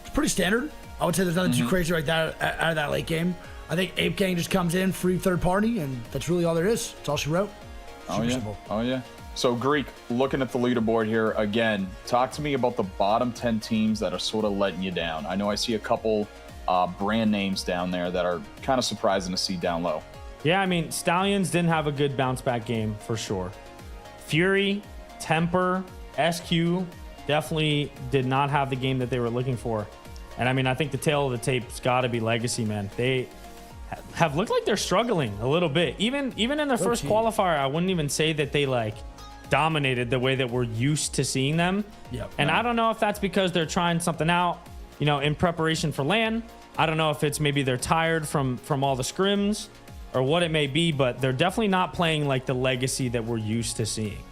it's pretty standard. I would say there's nothing too crazy right there out of that late game. I think Ape Gang just comes in, free third party, and that's really all there is. That's all she wrote. Super simple.
Oh yeah. So Greek, looking at the leaderboard here again, talk to me about the bottom 10 teams that are sort of letting you down. I know I see a couple brand names down there that are kind of surprising to see down low.
Yeah, I mean, Stallions didn't have a good bounce back game for sure. Fury, Temper, SQ definitely did not have the game that they were looking for. And I mean, I think the tail of the tape's got to be Legacy, man. They have looked like they're struggling a little bit. Even in their first qualifier, I wouldn't even say that they like dominated the way that we're used to seeing them. And I don't know if that's because they're trying something out, you know, in preparation for LAN. I don't know if it's maybe they're tired from all the scrims or what it may be, but they're definitely not playing like the Legacy that we're used to seeing.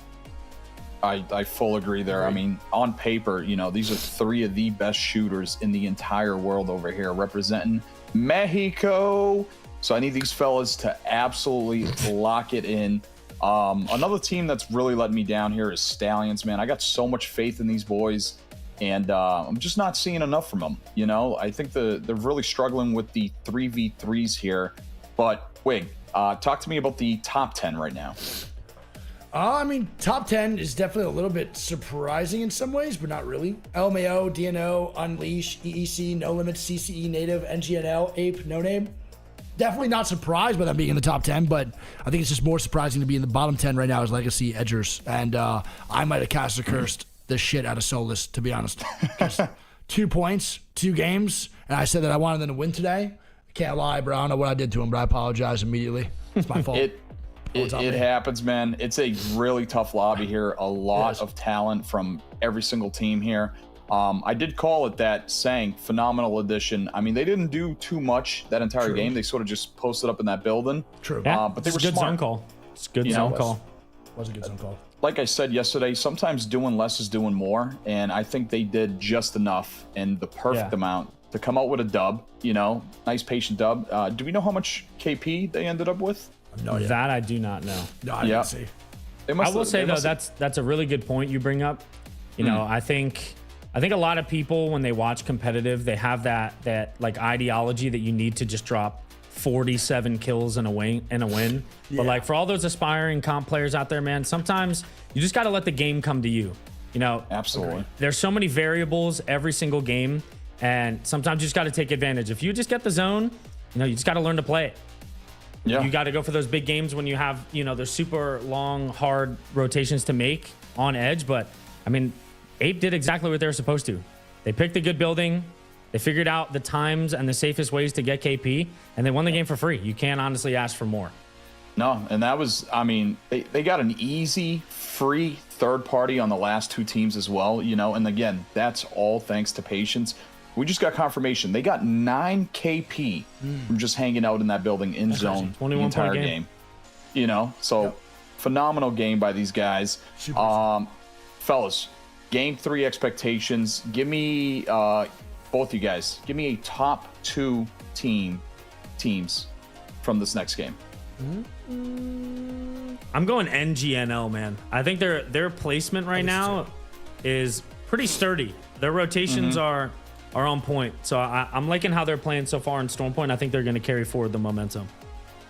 I full agree there. I mean, on paper, you know, these are 3 of the best shooters in the entire world over here representing Mexico. So I need these fellas to absolutely lock it in. Another team that's really letting me down here is Stallions, man. I got so much faith in these boys, and I'm just not seeing enough from them. You know, I think they're really struggling with the 3v3s here. But Wig, talk to me about the top 10 right now.
I mean, top 10 is definitely a little bit surprising in some ways, but not really. LMAO, DNO, Unleash, EEC, No Limits, CCE, Native, NGNL, Ape, No Name. Definitely not surprised by them being in the top 10, but I think it's just more surprising to be in the bottom 10 right now as Legacy Edgers. And I might have cast or cursed the shit out of Solus, to be honest. 2 points, 2 games, and I said that I wanted them to win today. I can't lie, bro. I don't know what I did to him, but I apologize immediately. It's my fault.
It happens, man. It's a really tough lobby here. A lot of talent from every single team here. I did call it that, saying phenomenal addition. I mean, they didn't do too much that entire game. They sort of just posted up in that building.
Yeah,
but they were
good
smart.
zone call. It's a good zone call.
Was a good zone call.
Like I said yesterday, sometimes doing less is doing more, and I think they did just enough and the perfect amount to come out with a dub. You know, nice patient dub. Do we know how much KP they ended up with?
No idea.
That I do not know.
No, I didn't see.
They
I
must
will
have-
say
they
though,
must have-
that's a really good point you bring up. You know, I think a lot of people when they watch competitive, they have that like ideology that you need to just drop 47 kills in a win. But like for all those aspiring comp players out there, man, sometimes you just got to let the game come to you. You know,
Absolutely.
there's so many variables every single game, and sometimes you just got to take advantage. If you just get the zone, you know, you just got to learn to play it.
Yeah.
You got to go for those big games when you have, you know, there's super long, hard rotations to make on edge. But I mean, Ape did exactly what they were supposed to. They picked a good building. They figured out the times and the safest ways to get KP, and they won the game for free. You can't honestly ask for more.
No, and that was, I mean, they got an easy, free third party on the last two teams as well, you know, and again, that's all thanks to patience. We just got confirmation. They got 9 KP from just hanging out in that building in zone the
21
entire
point
game. You know, so phenomenal game by these guys.
Super.
Fellas, game 3 expectations. Give me, both you guys, give me a top 2 teams from this next game.
I'm going NGNL, man. I think their placement right now is pretty sturdy. Their rotations are on point. So I'm liking how they're playing so far in Storm Point. I think they're going to carry forward the momentum.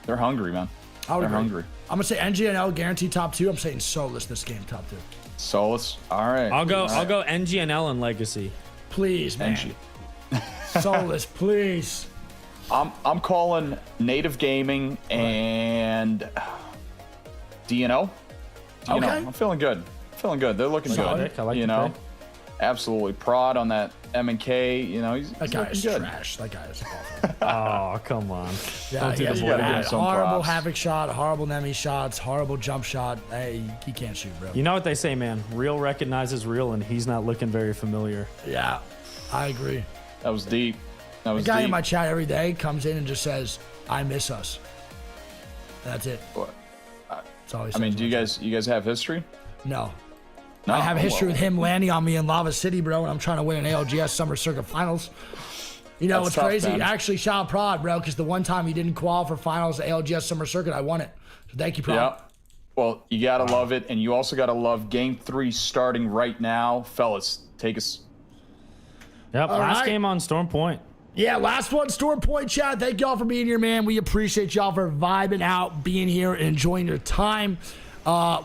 They're hungry, man.
I would
They're
agree.
hungry.
I'm gonna say NGNL guaranteed top 2. I'm saying Solus this game top 2.
Solus. All right.
I'll go
All right.
NGNL and Legacy.
Please, man. Solus, please.
I'm calling Native Gaming and DNO.
Okay.
I'm feeling good. They're looking
Solid.
good.
I like
you
the
know,
pick.
absolutely. Prod on that M&K. You know, he's
That guy
looking
is
good.
trash. That guy is awful.
Oh, come on.
Yeah,
Don't do
he
the
has
You gotta
bad,
give him some
horrible
props.
havoc shot, horrible Nemi shots, horrible jump shot. Hey, he can't shoot, bro.
You know what they say, man? Real recognizes real, and he's not looking very familiar.
Yeah, I agree.
That was deep. That
The
was
guy
deep.
in my chat every day comes in and just says, "I miss us." That's it.
What?
That's all he
I
says.
mean, do you guys have history?
No.
No.
I have a history
Well,
with him landing on me in Lava City, bro, and I'm trying to win an ALGS Summer Circuit Finals. You know
That's
what's
tough,
crazy?
man.
Actually, shout out Prod, bro, because the one time he didn't qualify for finals at ALGS Summer Circuit, I won it. So thank you, Prod.
Yeah. Well, you gotta love it, and you also gotta love Game 3 starting right now, fellas. Take us.
Yep,
All
last
right.
game on Storm Point.
Yeah, last one, Storm Point chat. Thank y'all for being here, man. We appreciate y'all for vibing out, being here, and enjoying your time.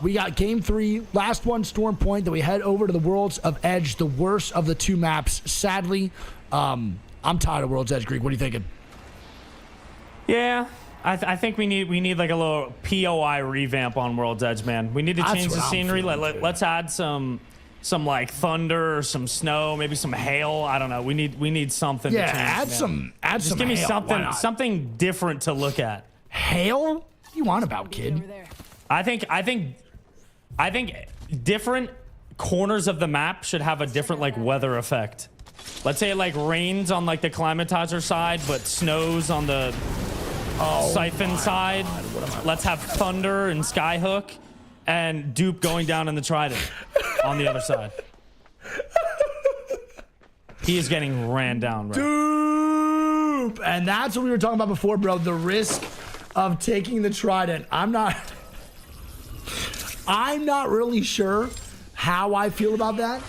We got game 3, last one, Storm Point. Then we head over to the Worlds of Edge, the worst of the 2 maps. Sadly, I'm tired of Worlds Edge, Greek. What are you thinking?
Yeah, I think we need like a little POI revamp on World's Edge, man. We need to
That's
change the
what I'm
scenery.
feeling, too.
Let's add some like thunder, some snow, maybe some hail. I don't know. We need something.
Yeah,
to change,
add
Just
some
give me
hail. Why
something
not?
different to look at.
Hail? What you want about, kid?
I think different corners of the map should have a different like weather effect. Let's say it like rains on like the climatizer side, but snows on the siphon side. Let's have thunder and skyhook, and Dupe going down in the Trident on the other side. He is getting ran down, bro.
Dupe. And that's what we were talking about before, bro. The risk of taking the Trident. I'm not really sure how I feel about that.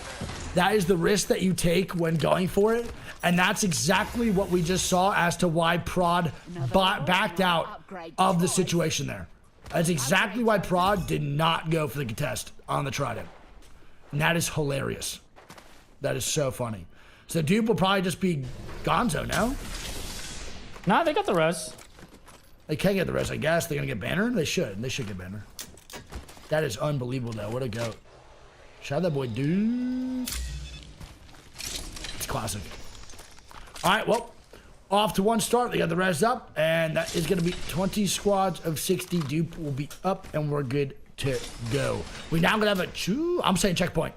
That is the risk that you take when going for it. And that's exactly what we just saw as to why Prod backed out of the situation there. That's exactly why Prod did not go for the contest on the Trident. And that is hilarious. That is so funny. So Dupe will probably just be Gonzo now.
Nah, they got the res.
They can get the rest, I guess. They're going to get Banner? They should. They should get Banner. That is unbelievable, though. What a goat. Shout out that boy, dude. It's classic. All right, well, off to one start. They got the res up, and that is going to be 20 squads of 60. Dupe will be up, and we're good to go. We now going to have I'm saying checkpoint.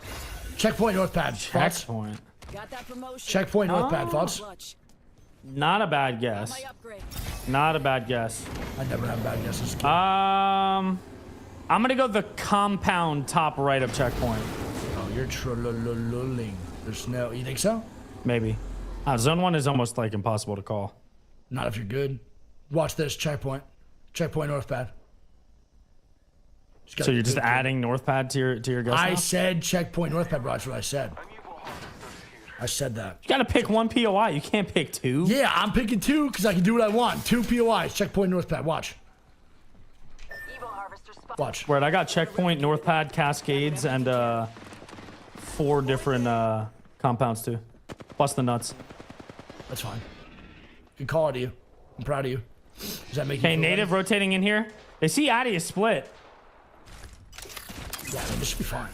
Checkpoint north pad. Thoughts?
Checkpoint.
Got that promotion.
Checkpoint north pad. Thoughts?
Clutch.
Not a bad guess.
My upgrade.
Not a bad guess.
I never have bad guesses.
I'm gonna go the compound top right of checkpoint.
Oh, you're trolling. There's no... You think so?
Maybe. Zone 1 is almost like impossible to call.
Not if you're good. Watch this. Checkpoint. Checkpoint north pad.
So you're just adding North Pad to your guess
I
now?
said checkpoint North Pad, bro. That's what I said. I said that.
You gotta pick one POI. You can't pick two.
Yeah, I'm picking 2 because I can do what I want. 2 POIs. Checkpoint North Pad. Watch. Watch.
Where I got checkpoint, North Pad, Cascades, and 4 different compounds too, plus the nuts.
That's fine. Good call to you. I'm proud of you. Does that make you
Okay,
feel
native
better?
rotating in here. They see Addy is split.
Yeah, I mean, this should be fine.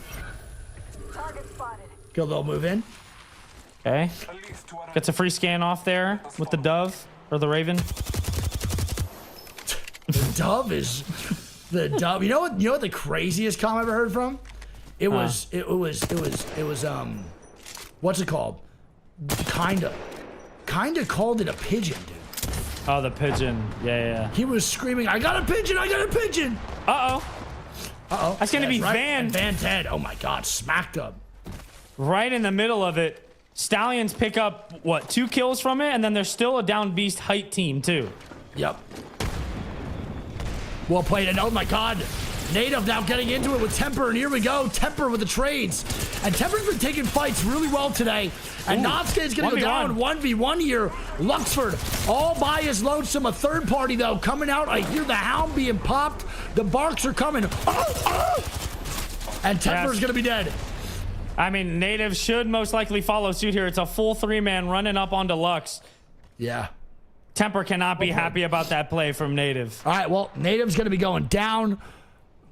Good little move in.
Okay. Gets a free scan off there with the dove or the raven.
The dove is the dove. You know what the craziest comment I ever heard from? It was what's it called? Kinda called it a pigeon, dude.
Oh, the pigeon. Yeah.
He was screaming, I got a pigeon, I got a pigeon.
Uh-oh. That's gonna be
right.
Van.
And Van dead. Oh my god, smacked up.
Right in the middle of it. Stallions pick up, what, 2 kills from it? And then there's still a down beast height team, too.
Yep. Well played. And oh my god, Native now getting into it with Temper. And here we go. Temper with the trades. And Temper's been taking fights really well today. And Natsuki is going to go down 1v1 here. Luxford all by his lonesome. A third party, though, coming out. I hear the hound being popped. The barks are coming. And Temper's going to be dead.
I mean, Native should most likely follow suit here. It's a full 3-man running up on Deluxe.
Yeah.
Temper cannot be happy about that play from Native.
All right, well, Native's going to be going down.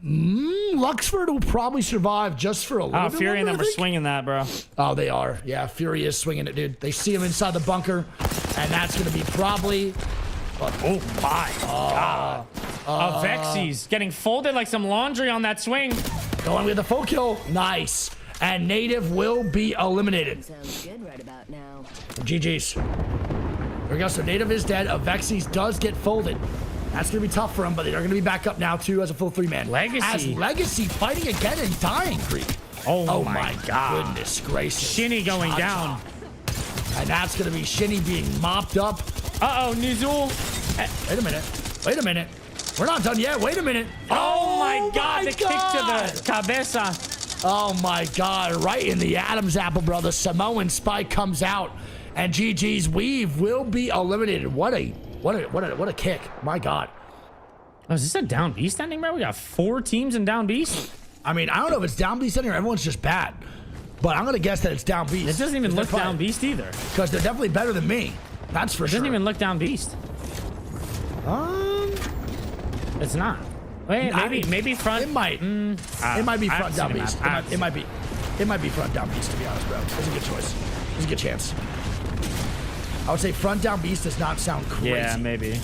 Luxford will probably survive just for a little bit.
Fury and
longer,
them are swinging that, bro.
Oh, they are. Yeah, Fury is swinging it, dude. They see him inside the bunker, and that's going to be probably...
Oh, my God. Avexis getting folded like some laundry on that swing.
Going with the full kill. Nice. And Native will be eliminated.
Sounds good right about now.
GG's. There we go. So Native is dead. Avexis does get folded. That's going to be tough for him, but they're going to be back up now, too, as a full 3-man.
Legacy.
As Legacy fighting again and dying, Creek.
Oh my God.
Goodness gracious.
Shinny going down.
And that's going to be Shinny being mopped up.
Uh-oh, Nuzul.
Wait a minute. Wait a minute. We're not done yet. Wait a minute.
Oh my God. The kick to the cabeza.
Oh my God. Right in the Adam's apple, bro. The Samoan spike comes out. And GG's Weave will be eliminated. What a kick. My God.
Oh, is this a down beast ending, bro? We got 4 teams in down beast.
I mean, I don't know if it's down beast ending or everyone's just bad. But I'm going to guess that it's down beast.
It doesn't even look down beast either.
Because they're definitely better than me. That's for sure.
It doesn't even look down beast. It's not. Wait, maybe front.
It might. It might be front down beast. It might be front down beast, to be honest, bro. It's a good choice. It's a good chance. I would say front down beast does not sound crazy.
Yeah, maybe.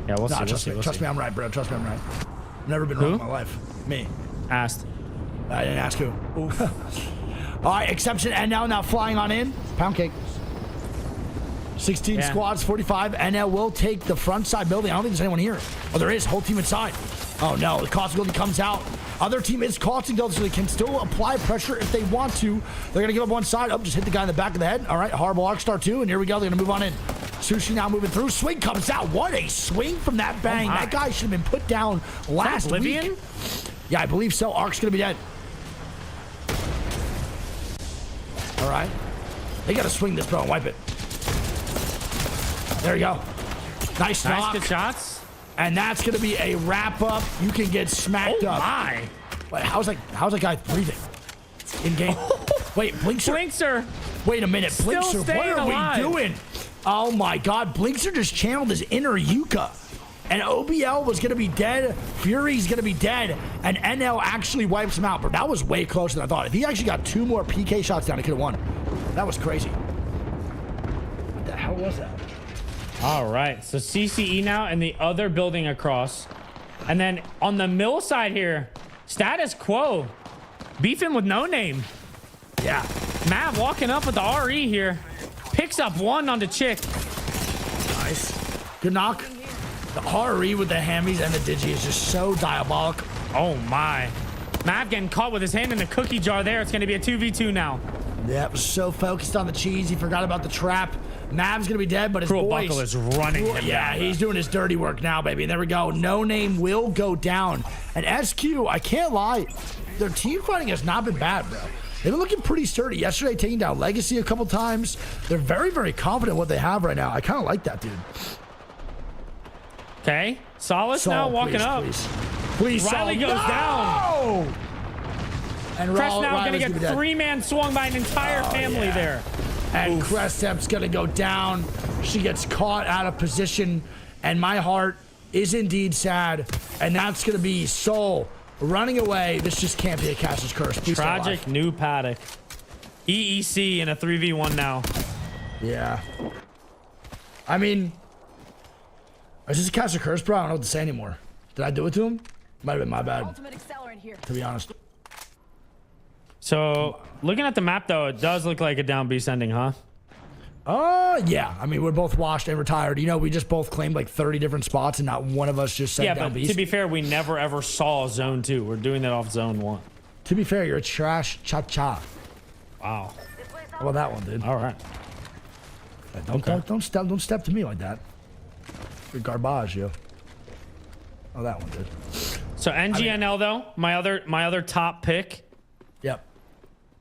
Yeah, we'll see.
Trust me, I'm right, bro. Trust me, I'm right. I've never been wrong in my life. Me.
Asked.
I didn't ask who. All right, exception. And now flying on in. Pound cake. 16 squads, 45. NL will take the front side building. I don't think there's anyone here. Oh, there is. Whole team inside. Oh, no. The Caustic building comes out. Other team is Caustic building, so they can still apply pressure if they want to. They're going to give up one side. Oh, just hit the guy in the back of the head. All right. Horrible Arcstar 2. And here we go. They're going to move on in. Sushi now moving through. Swing comes out. What a swing from that bang. That guy should have been put down last week. Yeah, I believe so. Ark's going to be dead. All right. They got to swing this, bro, and wipe it. There you go. Nice knock.
Good shots.
And that's going to be a wrap-up. You can get smacked up.
My.
Wait, how's that guy breathing? In game. Wait, Blinkster. Wait a minute.
Still
Blinkster, what are
alive.
we doing? Oh, my God. Blinkster just channeled his inner Yuka. And OBL was going to be dead. Fury's going to be dead. And NL actually wipes him out. But that was way closer than I thought. If he actually got 2 more PK shots down, he could have won. That was crazy. What the hell was that?
All right. So CCE now and the other building across. And then on the mill side here, status quo. Beefing with no name.
Yeah.
Matt walking up with the RE here. Picks up 1 on the chick.
Nice. Good knock. The RE with the hammies and the digi is just so diabolical.
Oh, my. Matt getting caught with his hand in the cookie jar there. It's going to be a 2v2 now.
Yeah, was so focused on the cheese, he forgot about the trap. Mav's gonna be dead, but his
Cruel
boys.
Buckle is running him
Yeah,
down.
he's doing his dirty work now, baby. And there we go. No Name will go down. And SQ, I can't lie, their team fighting has not been bad, bro. They've been looking pretty sturdy. Yesterday, taking down Legacy a couple times. They're very, very confident in what they have right now. I kind of like that, dude.
Okay, Solace now walking up.
Please,
Riley
Sol.
goes down.
And
Crest now
Riley's
gonna get three-man swung by an entire family there.
And Crestep's gonna go down. She gets caught out of position, and my heart is indeed sad. And that's gonna be Soul running away. This just can't be a Caster's Curse. Please stay
Tragic
alive.
new paddock. EEC in a 3v1 now.
Yeah. I mean, is this a Caster's Curse, bro? I don't know what to say anymore. Did I do it to him? Might have been my bad,
Ultimate accelerant here.
to be honest.
So looking at the map though, it does look like a down beast ending, huh?
Yeah. I mean, we're both washed and retired. You know, we just both claimed like 30 different spots, and not one of us just said
Yeah,
down
but
beast.
to be fair, we never ever saw zone 2. We're doing that off zone 1.
To be fair, you're a trash cha-cha.
Wow.
How about that one, dude?
All right.
Don't step to me like that. You're garbage, yo. Oh, that one, dude.
So NGNL though, my other top pick
Yep.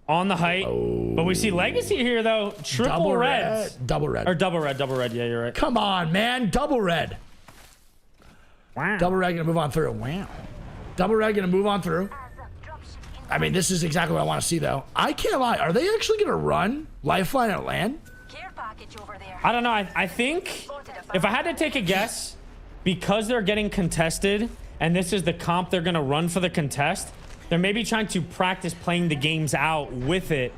on the height. But we see Legacy here though. Triple reds.
Double red.
Or double red. Yeah, you're right.
Come on, man. Double red.
Wow.
Double red gonna move on through. Wow. Double red gonna move on through. I mean, this is exactly what I want to see, though. I can't lie. Are they actually gonna run Lifeline at land?
Care package over there.
I don't know. I think if I had to take a guess, because they're getting contested and this is the comp they're going to run for the contest, they're maybe trying to practice playing the games out with it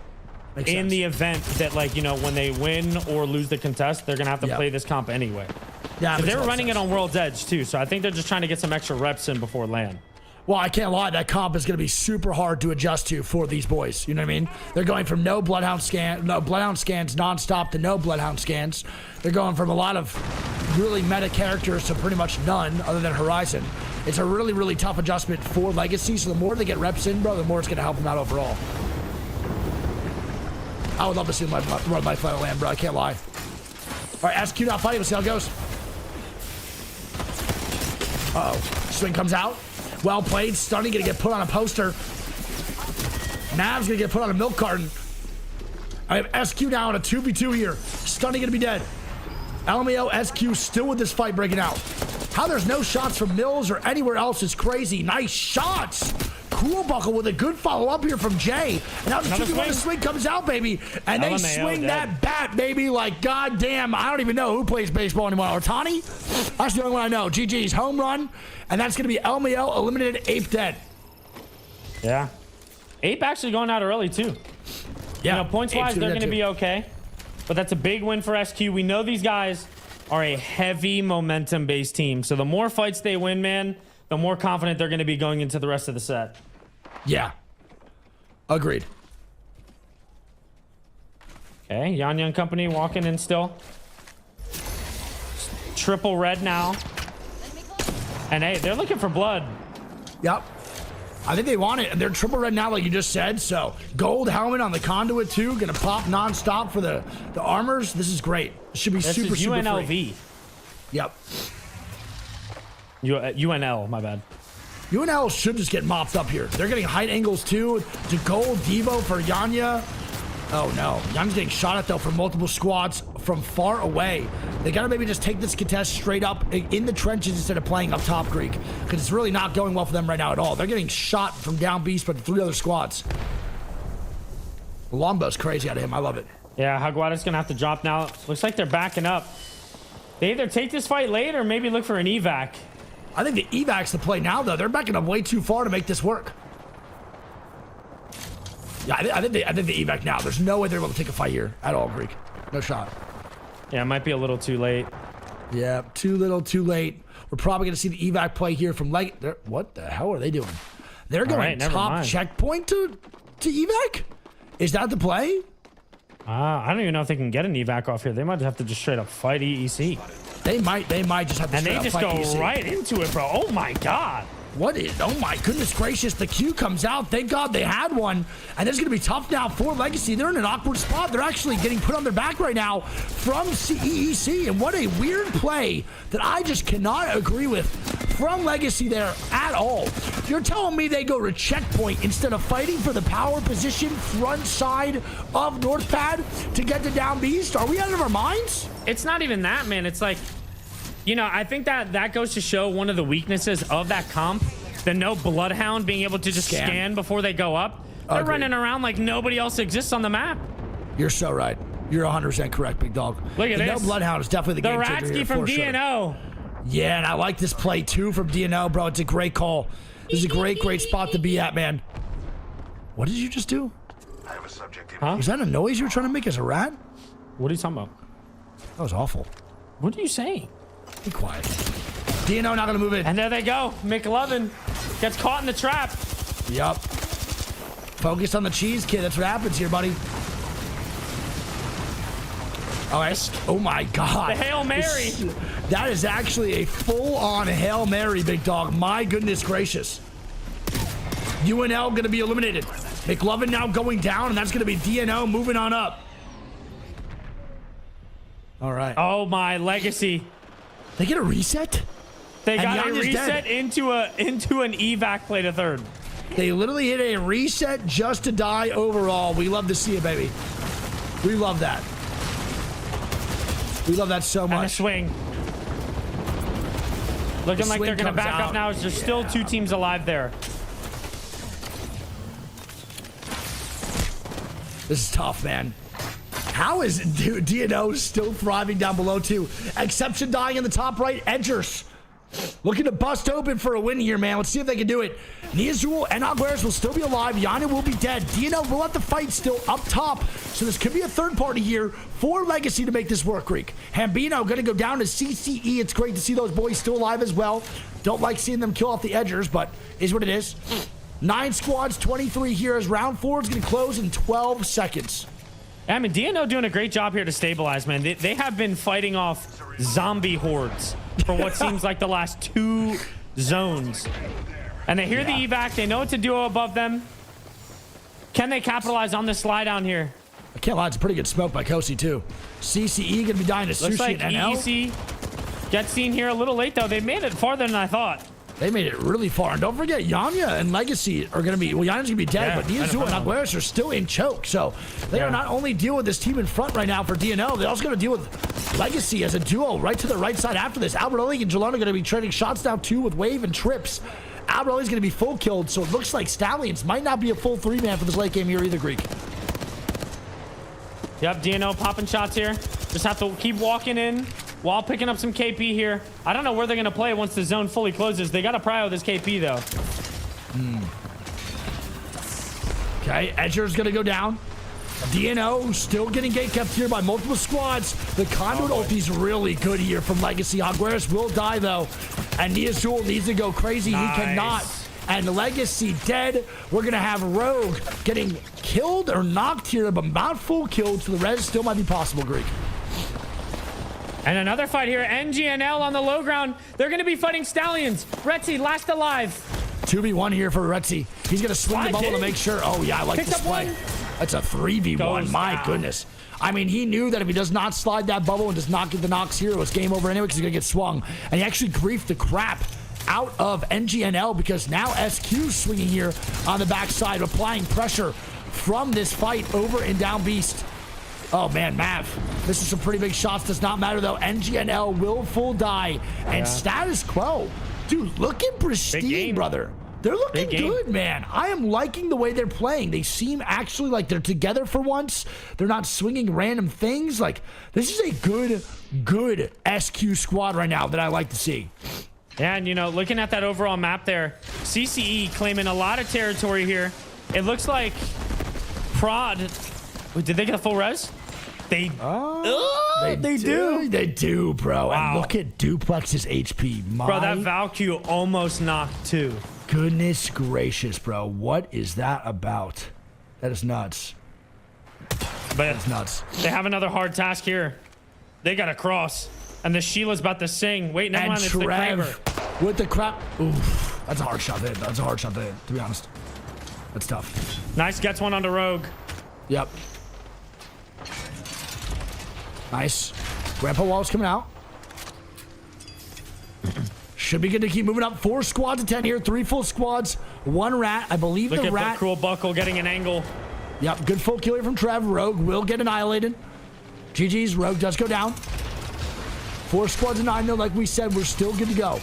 Makes
in
sense.
the event that, like, you know, when they win or lose the contest, they're going to have to
Yep.
play this comp anyway.
Yeah,
They were running it on World's Edge too, so I think they're just trying to get some extra reps in before land.
Well, I can't lie. That comp is going to be super hard to adjust to for these boys. You know what I mean? They're going from no Bloodhound scans nonstop to no Bloodhound scans. They're going from a lot of really meta characters to pretty much none other than Horizon. It's a really, really tough adjustment for Legacy. So the more they get reps in, bro, the more it's going to help them out overall. I would love to see them run my final land, bro. I can't lie. All right, SQ not fighting. Let's see how it goes. Uh-oh. Swing comes out. Well played. Stunning gonna get put on a poster. Nav's gonna get put on a milk carton. I have SQ now in a 2v2 here. Stunning gonna be dead. LMAO SQ still with this fight breaking out. How there's no shots from Mills or anywhere else is crazy. Nice shots. Cool Buckle with a good follow-up here from Jay. And now the 2v1 swing comes out, baby. And they
LMAO
swing
dead.
that bat, baby, like goddamn. I don't even know who plays baseball anymore. Otani? That's the only one I know. GG's home run. And that's going to be LMAO eliminated, Ape dead.
Yeah. Ape actually going out early too.
Yeah.
You know, points-wise, they're going to be okay. But that's a big win for SQ. We know these guys are a heavy momentum-based team. So the more fights they win, man, the more confident they're going to be going into the rest of the set.
Yeah. Agreed.
Okay, Yan Yan Company walking in still. Triple red now. And hey, they're looking for blood.
Yep. I think they want it. They're triple red now, like you just said. So gold helmet on the conduit too. Gonna pop nonstop for the armors. This is great. It should be
This
super
is
super
UNLV.
free. Yep.
UNL, my bad.
UNL should just get mopped up here. They're getting height angles too. To gold Devo for Yanya. Oh no. Yanya's getting shot at though from multiple squads from far away. They gotta maybe just take this contest straight up in the trenches instead of playing up top, Greek. Because it's really not going well for them right now at all. They're getting shot from down beast by the 3 other squads. Lombo's crazy out of him. I love it.
Yeah, Haguada's gonna have to drop now. Looks like they're backing up. They either take this fight late or maybe look for an evac.
I think the evac's the play now though. They're backing up way too far to make this work. Yeah, I think the evac now. There's no way they're able to take a fight here at all, Greek. No shot.
Yeah, it might be a little too late.
Yeah, too little, too late. We're probably going to see the evac play here from what the hell are they doing? They're going
right, never
top
mind.
checkpoint to evac? Is that the play?
I don't even know if they can get an evac off here. They might have to just straight up fight EEC.
They might just have to
And they
straight up
just
fight
go
PC.
right into it, bro. Oh my God.
What is, oh my goodness gracious, the Q comes out. Thank God they had one. And it's going to be tough now for Legacy. They're in an awkward spot. They're actually getting put on their back right now from CEEC. And what a weird play that I just cannot agree with from Legacy there at all. You're telling me they go to checkpoint instead of fighting for the power position front side of North Pad to get to Down Beast? Are we out of our minds?
It's not even that, man. It's like, you know, I think that goes to show one of the weaknesses of that comp. The no Bloodhound being able to just scan before they go up. They're running around like nobody else exists on the map.
You're so right. You're 100% correct, big dog.
Look at
the
this.
No Bloodhound is definitely the game changer
Ratsky
here
from
for sure.
DNO.
Yeah, and I like this play too from DNO, bro. It's a great call. This is a great spot to be at, man. What did you just do?
I have a subject in.
Huh?
Was that a noise you were trying to make as a rat?
What are you talking about?
That was awful.
What are you saying?
Be quiet. DNO not gonna move in.
And there they go. McLovin gets caught in the trap.
Yup. Focus on the cheese, kid. That's what happens here, buddy. All right. Oh my God.
The Hail Mary.
That is actually a full-on Hail Mary, big dog. My goodness gracious. UNL gonna be eliminated. McLovin now going down, and that's gonna be DNO moving on up. All right.
Oh my, Legacy.
They get a reset?
They
And
got a
Yanya's
reset
dead.
into an evac play to third.
They literally hit a reset just to die overall. We love to see it, baby. We love that. We love that so
And a
much.
swing. Looking
The
like they're
swing
going to
comes
back
out.
up now as there's still two teams alive there.
This is tough, man. How is DNO still thriving down below, too? Exception dying in the top right. Edgers looking to bust open for a win here, man. Let's see if they can do it. Niazul and Aguirre will still be alive. Yana will be dead. DNO will have the fight still up top. So this could be a third party here for Legacy to make this work, Greek. Hambino going to go down to CCE. It's great to see those boys still alive as well. Don't like seeing them kill off the Edgers, but is what it is. 9 squads, 23 here as round 4 is going to close in 12 seconds.
I mean, DNO doing a great job here to stabilize, man. They have been fighting off zombie hordes for what seems like the last 2 zones. And they hear the evac. They know it's a duo above them. Can they capitalize on this slide down here?
I can't lie, it's a pretty good smoke by Kosi, too. CCE going to be dying to
Looks
Sushi
like
and NL.
EEC gets seen here a little late, though. They made it farther than I thought.
They made it really far. And don't forget, Yanya and Legacy are going to be, well, Yanya's going to be dead,
Yeah,
but Niazul and Aguirre are still in choke. So they are not only dealing with this team in front right now for DNO, they're also going to deal with Legacy as a duo right to the right side after this. Alberelli and Jelona are going to be trading shots now, too, with Wave and Trips. Alberelli's going to be full killed, so it looks like Stallions might not be a full 3-man for this late game here either, Greek.
Yep, DNO popping shots here. Just have to keep walking in while picking up some KP here. I don't know where they're going to play once the zone fully closes. They got to prio this KP, though.
Okay, Edger's going to go down. DNO still getting gate kept here by multiple squads. The Conduit ulti's really good here from Legacy. Aguirre will die, though. And Niazul needs to go crazy.
Nice.
He cannot. And Legacy dead. We're going to have Rogue getting killed or knocked here, but not full killed, so the res still might be possible, Greek.
And another fight here. NGNL on the low ground. They're going to be fighting Stallions. Retzi, last alive.
2v1 here for Retzi. He's going to swing the bubble to make sure. Oh, yeah, I like
Picked
this
up
play.
one.
That's a 3v1.
Goes
My
down.
goodness. I mean, he knew that if he does not slide that bubble and does not get the knocks here, it was game over anyway because he's going to get swung. And he actually griefed the crap out of NGNL because now SQ's swinging here on the backside, applying pressure from this fight over and down Beast. Oh, man, Mav. This is some pretty big shots. Does not matter, though. NGNL will full die. And status quo. Dude, looking pristine,
game.
brother. They're looking
Big game.
good, man. I am liking the way they're playing. They seem actually like they're together for once. They're not swinging random things. Like, this is a good SQ squad right now that I like to see.
Yeah, and, you know, looking at that overall map there, CCE claiming a lot of territory here. It looks like Prod... Wait, did they get a full res? They do.
They do, bro.
Wow.
And look at Duplex's HP. My
Bro, that Valkyrie almost knocked 2.
goodness gracious, bro. What is that about? That is nuts.
But
It's nuts.
they have another hard task here. They got to cross. And the Sheila's about to sing. Wait, never
And
mind. It's the Kraber.
Trev with the crap. Oof. That's a hard shot to hit. That's a hard shot to hit, to be honest. That's tough.
Nice, gets one on the Rogue.
Yep. Nice. Grandpa Wall's coming out. Should be good to keep moving up. 4 squads of 10 here. 3 full squads. 1 rat. I believe
Look
the
at
rat.
the Cruel Buckle getting an angle.
Yep. Good full kill here from Trev. Rogue will get annihilated. GG's. Rogue does go down. 4 squads of 9 though. Like we said, we're still good to go.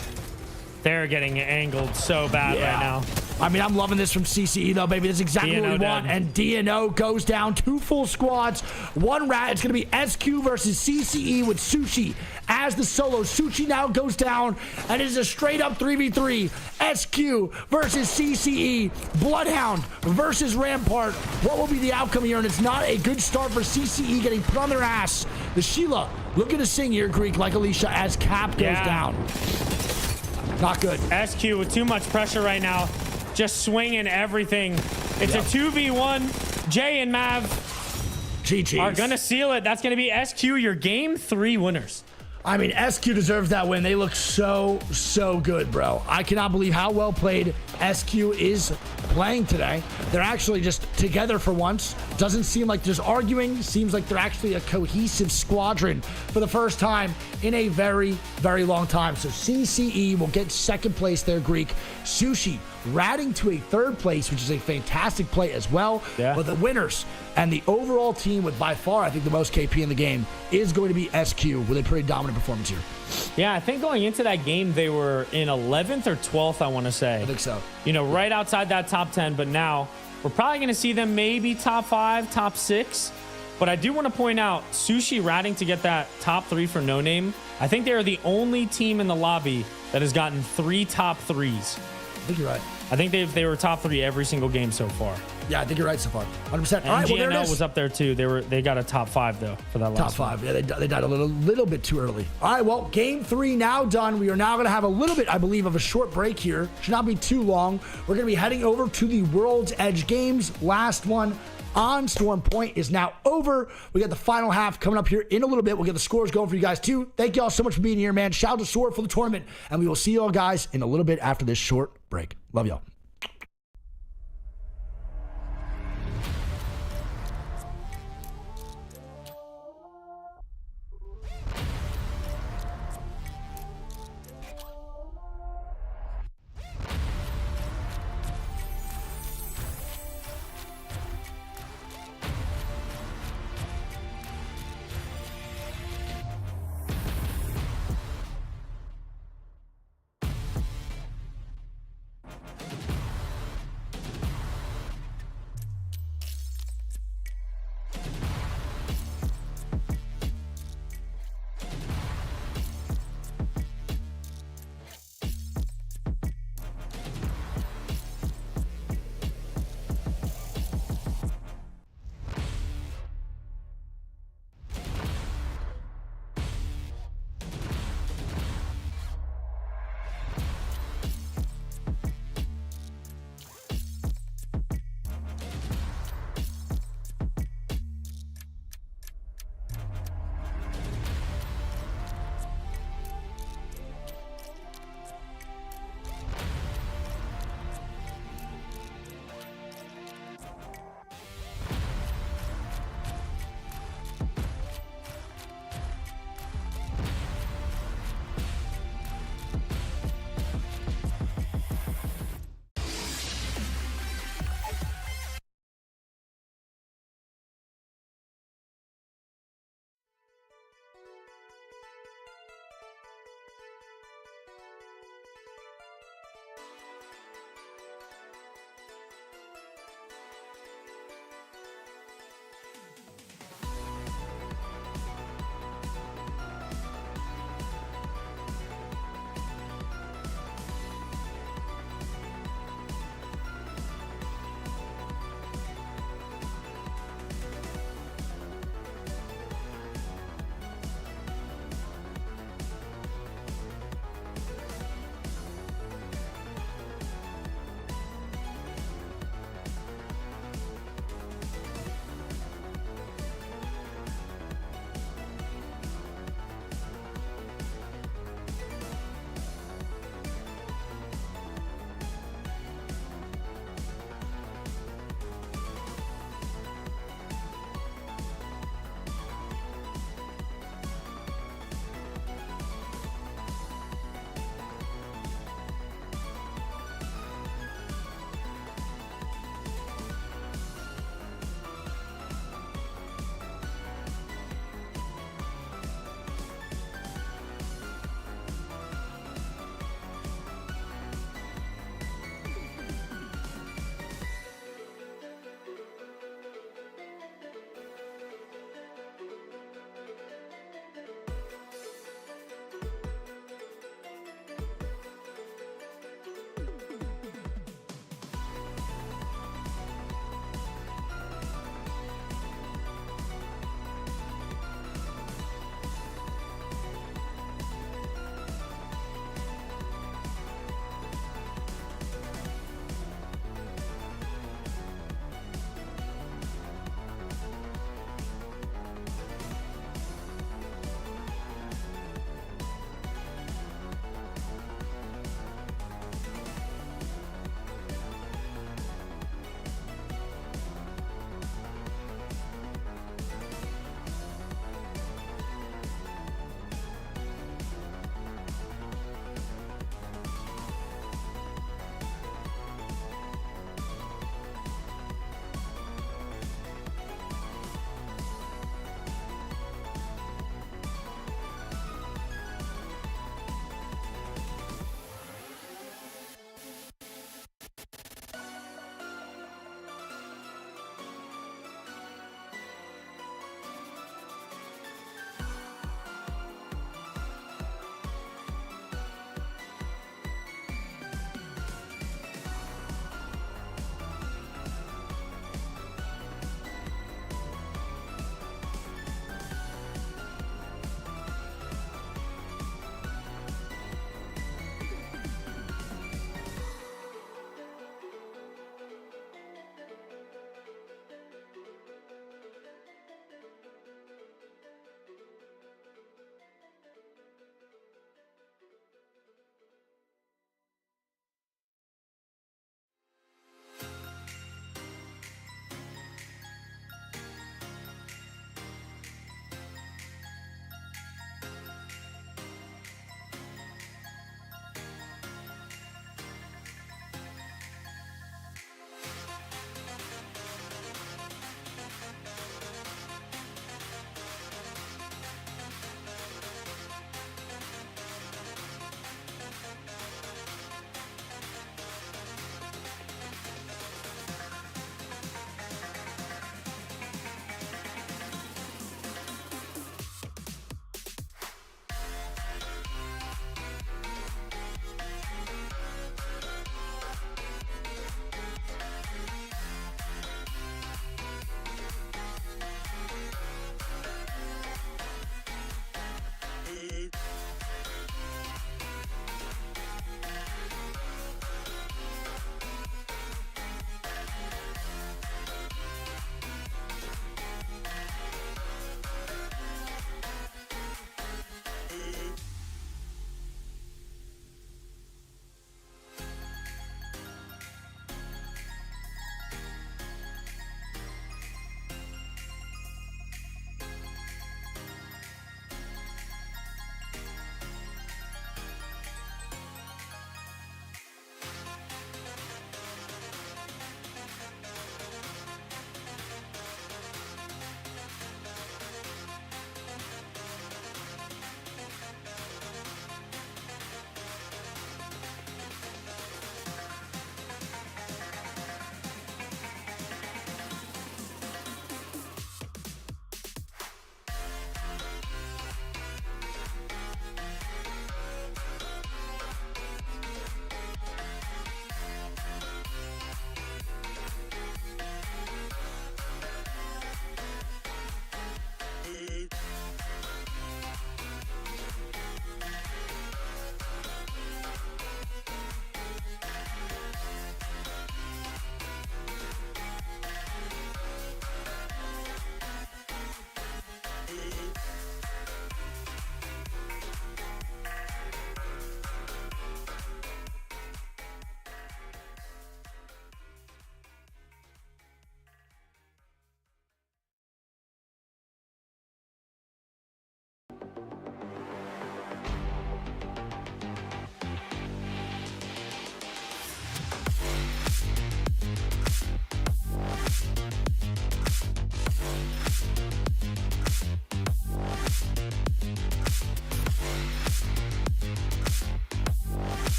They're getting angled so bad right now.
I mean, I'm loving this from CCE, though, baby. This is exactly what we want. And DNO goes down. 2 full squads, 1 rat. It's going to be SQ versus CCE with Sushi as the solo. Sushi now goes down, and it is a straight-up 3v3. SQ versus CCE. Bloodhound versus Rampart. What will be the outcome here? And it's not a good start for CCE getting put on their ass. The Sheila looking to sing here, Greek, like Alicia, as Cap goes down. Not good.
SQ with too much pressure right now. Just swinging everything. It's a 2v1. Jay and Mav
GG's.
are going to seal it. That's going to be SQ, your game 3 winners.
I mean, SQ deserves that win. They look so good, bro. I cannot believe how well played SQ is playing today. They're actually just together for once. Doesn't seem like there's arguing. Seems like they're actually a cohesive squadron for the first time in a very long time. So CCE will get 2nd place there, Greek. Sushi ratting to a 3rd place, which is a fantastic play as well.
Yeah.
But the winners and the overall team with by far, I think, the most KP in the game is going to be SQ with a pretty dominant performance here.
Yeah, I think going into that game, they were in 11th or 12th, I want to say.
I think so.
You know, right outside that top 10, but now we're probably going to see them maybe top 5, top 6. But I do want to point out, Sushi ratting to get that top 3 for No Name. I think they are the only team in the lobby that has gotten 3 top 3s.
I think you're right.
I think they were top 3 every single game so far.
Yeah, I think you're right so far. 100%.
And
All right, well, there it
GNL
is.
was up there too. They got a top 5 though for that last
Top 5. Yeah, they died a little bit too early. All right, well, game 3 now done. We are now going to have a little bit, I believe, of a short break here. Should not be too long. We're going to be heading over to the World's Edge games. Last one on Storm Point is now over. We got the final half coming up here in a little bit. We'll get the scores going for you guys too. Thank you all so much for being here, man. Shout out to Sword for the tournament, and we will see you all guys in a little bit after this short break. Love y'all.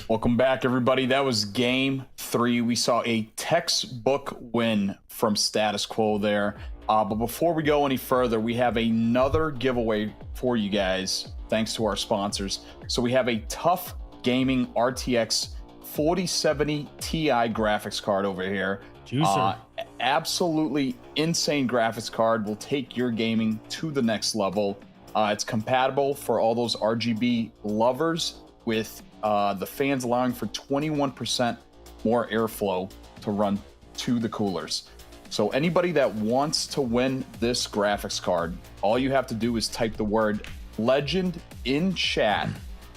Welcome back, everybody. That was game 3. We saw a textbook win from Status Quo there. But before we go any further, we have another giveaway for you guys, thanks to our sponsors. So we have a Tough Gaming RTX 4070 Ti graphics card over here.
Juicer.
Absolutely insane graphics card. Will take your gaming to the next level. It's compatible for all those RGB lovers, with the fans allowing for 21% more airflow to run to the coolers. So anybody that wants to win this graphics card, all you have to do is type the word legend in chat,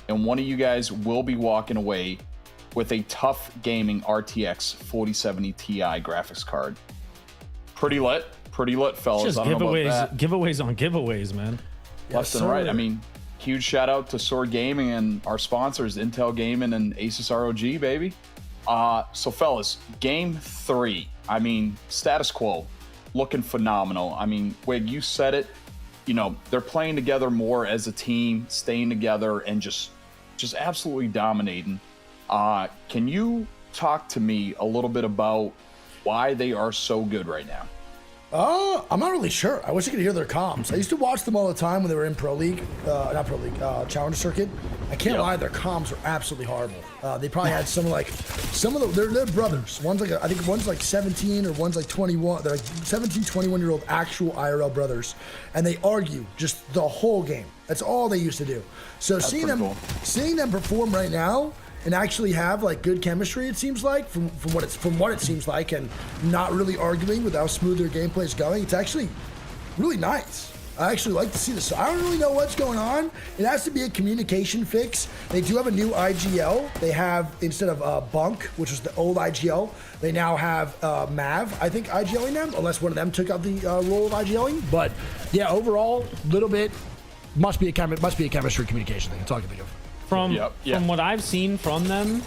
and one of you guys will be walking away with a Tough Gaming RTX 4070 Ti graphics card. Pretty lit, fellas.
Just
I don't know about that.
giveaways on giveaways, man.
Left and right. I mean, huge shout out to SOAR Gaming and our sponsors, Intel Gaming and ASUS ROG, baby. So fellas, game 3. I mean, Status Quo looking phenomenal. I mean, Wig, you said it. You know, they're playing together more as a team, staying together, and just absolutely dominating. Can you talk to me a little bit about why they are so good right now?
I'm not really sure. I wish I could hear their comms. I used to watch them all the time when they were in Pro League, not Pro League, Challenger Circuit. I can't lie, their comms are absolutely horrible. They probably had some of they're brothers. One's like, I think one's like 17 or one's like 21. They're like 17, 21-year-old actual IRL brothers. And they argue just the whole game. That's all they used to do. So seeing them perform right now and actually have like good chemistry, it seems like, from what it seems like, and not really arguing with how smooth their gameplay is going, it's actually really nice. I actually like to see this. I don't really know what's going on. It has to be a communication fix. They do have a new IGL. They have, instead of Bunk, which was the old IGL, they now have Mav, I think, IGLing them, unless one of them took out the role of IGLing. But yeah, overall, little bit must be a chemistry communication thing. That's all I can think of.
From what I've seen from them,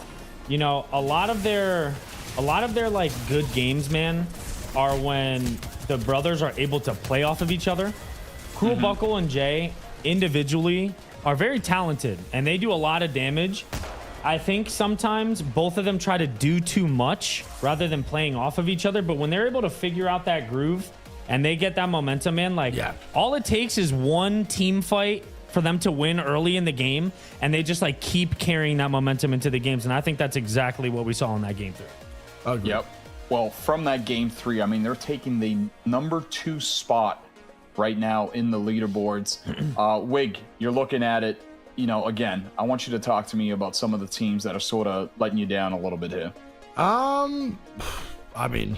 you know, a lot of their like good games, man, are when the brothers are able to play off of each other. Cool Buckle and Jay individually are very talented, and they do a lot of damage. I think sometimes both of them try to do too much rather than playing off of each other. But when they're able to figure out that groove and they get that momentum, man, like all it takes is one team fight for them to win early in the game, and they just like keep carrying that momentum into the games. And I think that's exactly what we saw in that game 3.
Yep. Well, from that game 3, I mean, they're taking the number 2 spot right now in the leaderboards. Wig, you're looking at it. You know, again, I want you to talk to me about some of the teams that are sort of letting you down a little bit here.
I mean,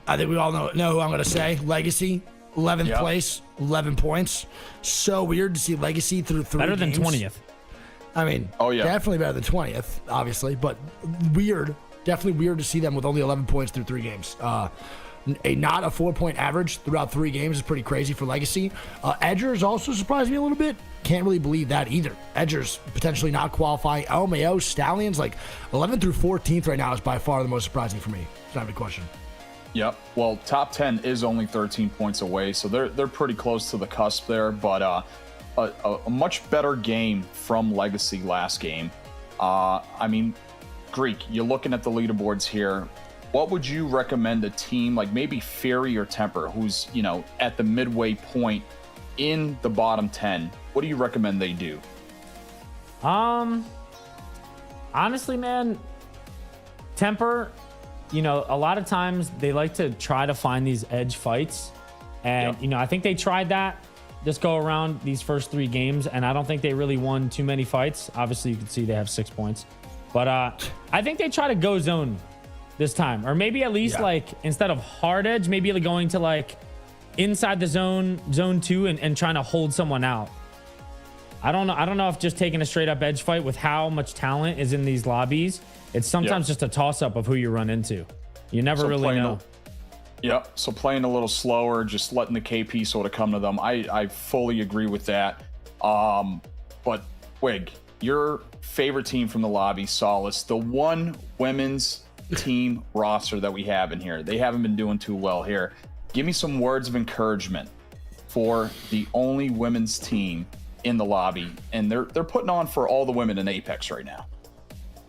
I think we all know who I'm going to say. Legacy, 11th place, 11 points. So weird to see Legacy through 3
better
games.
Than 20th.
I mean, definitely better than 20th, obviously, but weird. Definitely weird to see them with only 11 points through 3 games. Not a 4-point average throughout 3 games is pretty crazy for Legacy. Edgers also surprised me a little bit. Can't really believe that either. Edgers potentially not qualifying. LMAO, Stallions, like 11th through 14th right now is by far the most surprising for me. It's not a big question.
Yep. Well, top 10 is only 13 points away, so they're pretty close to the cusp there. But a much better game from Legacy last game. I mean, Greek, you're looking at the leaderboards here. What would you recommend a team like maybe Fury or Temper, who's, you know, at the midway point in the bottom 10? What do you recommend they do?
Honestly, man, Temper, you know, a lot of times they like to try to find these edge fights. And, you know, I think they tried that this go around these first 3 games, and I don't think they really won too many fights. Obviously, you can see they have 6 points. But I think they try to go zone this time, or maybe at least like instead of hard edge, maybe going to like inside the zone 2 and trying to hold someone out. I don't know if just taking a straight up edge fight with how much talent is in these lobbies, it's sometimes just a toss up of who you run into. You never really know.
So playing a little slower, just letting the KP sort of come to them. I fully agree with that. But Wig, your favorite team from the lobby, Solace, the one women's team roster that we have in here. They haven't been doing too well here. Give me some words of encouragement for the only women's team in the lobby, and they're putting on for all the women in Apex right now.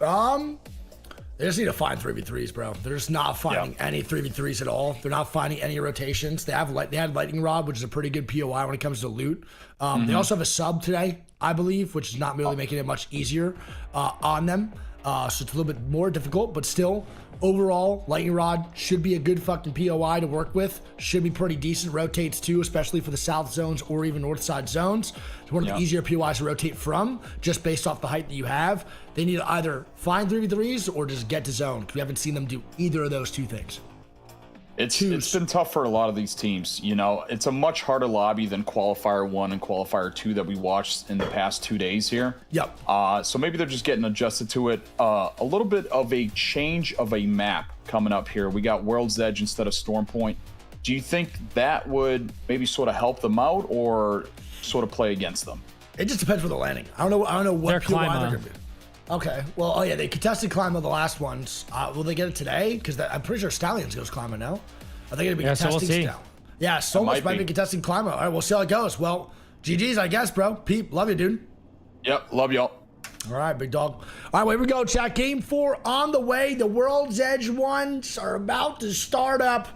They just need to find 3v3s, bro. They're just not finding any 3v3s at all. They're not finding any rotations. They had Lightning Rod, which is a pretty good POI when it comes to loot. They also have a sub today, I believe, which is not really making it much easier on them. So it's a little bit more difficult, but still, overall, Lightning Rod should be a good fucking POI to work with. Should be pretty decent. Rotates too, especially for the south zones or even north side zones. It's one of the easier POIs to rotate from, just based off the height that you have. They need to either find 3v3s or just get to zone, because we haven't seen them do either of those two things.
It's been tough for a lot of these teams. You know, it's a much harder lobby than Qualifier 1 and Qualifier 2 that we watched in the past 2 days here.
Yep.
So maybe they're just getting adjusted to it. A little bit of a change of a map coming up here. We got World's Edge instead of Storm Point. Do you think that would maybe sort of help them out or sort of play against them?
It just depends where they're landing. I don't know what POI they're going to be. Okay. Well, oh yeah, they contested climb on the last ones. Will they get it today? Because I'm pretty sure Stallions goes climbing now. Are they going to be contesting still? Yeah, so much might be contesting climber. All right, we'll see how it goes. Well, GG's, I guess, bro. Pete, love you, dude.
Yep, love y'all.
All right, big dog. All right, here we go, chat. Game 4 on the way. The World's Edge ones are about to start up.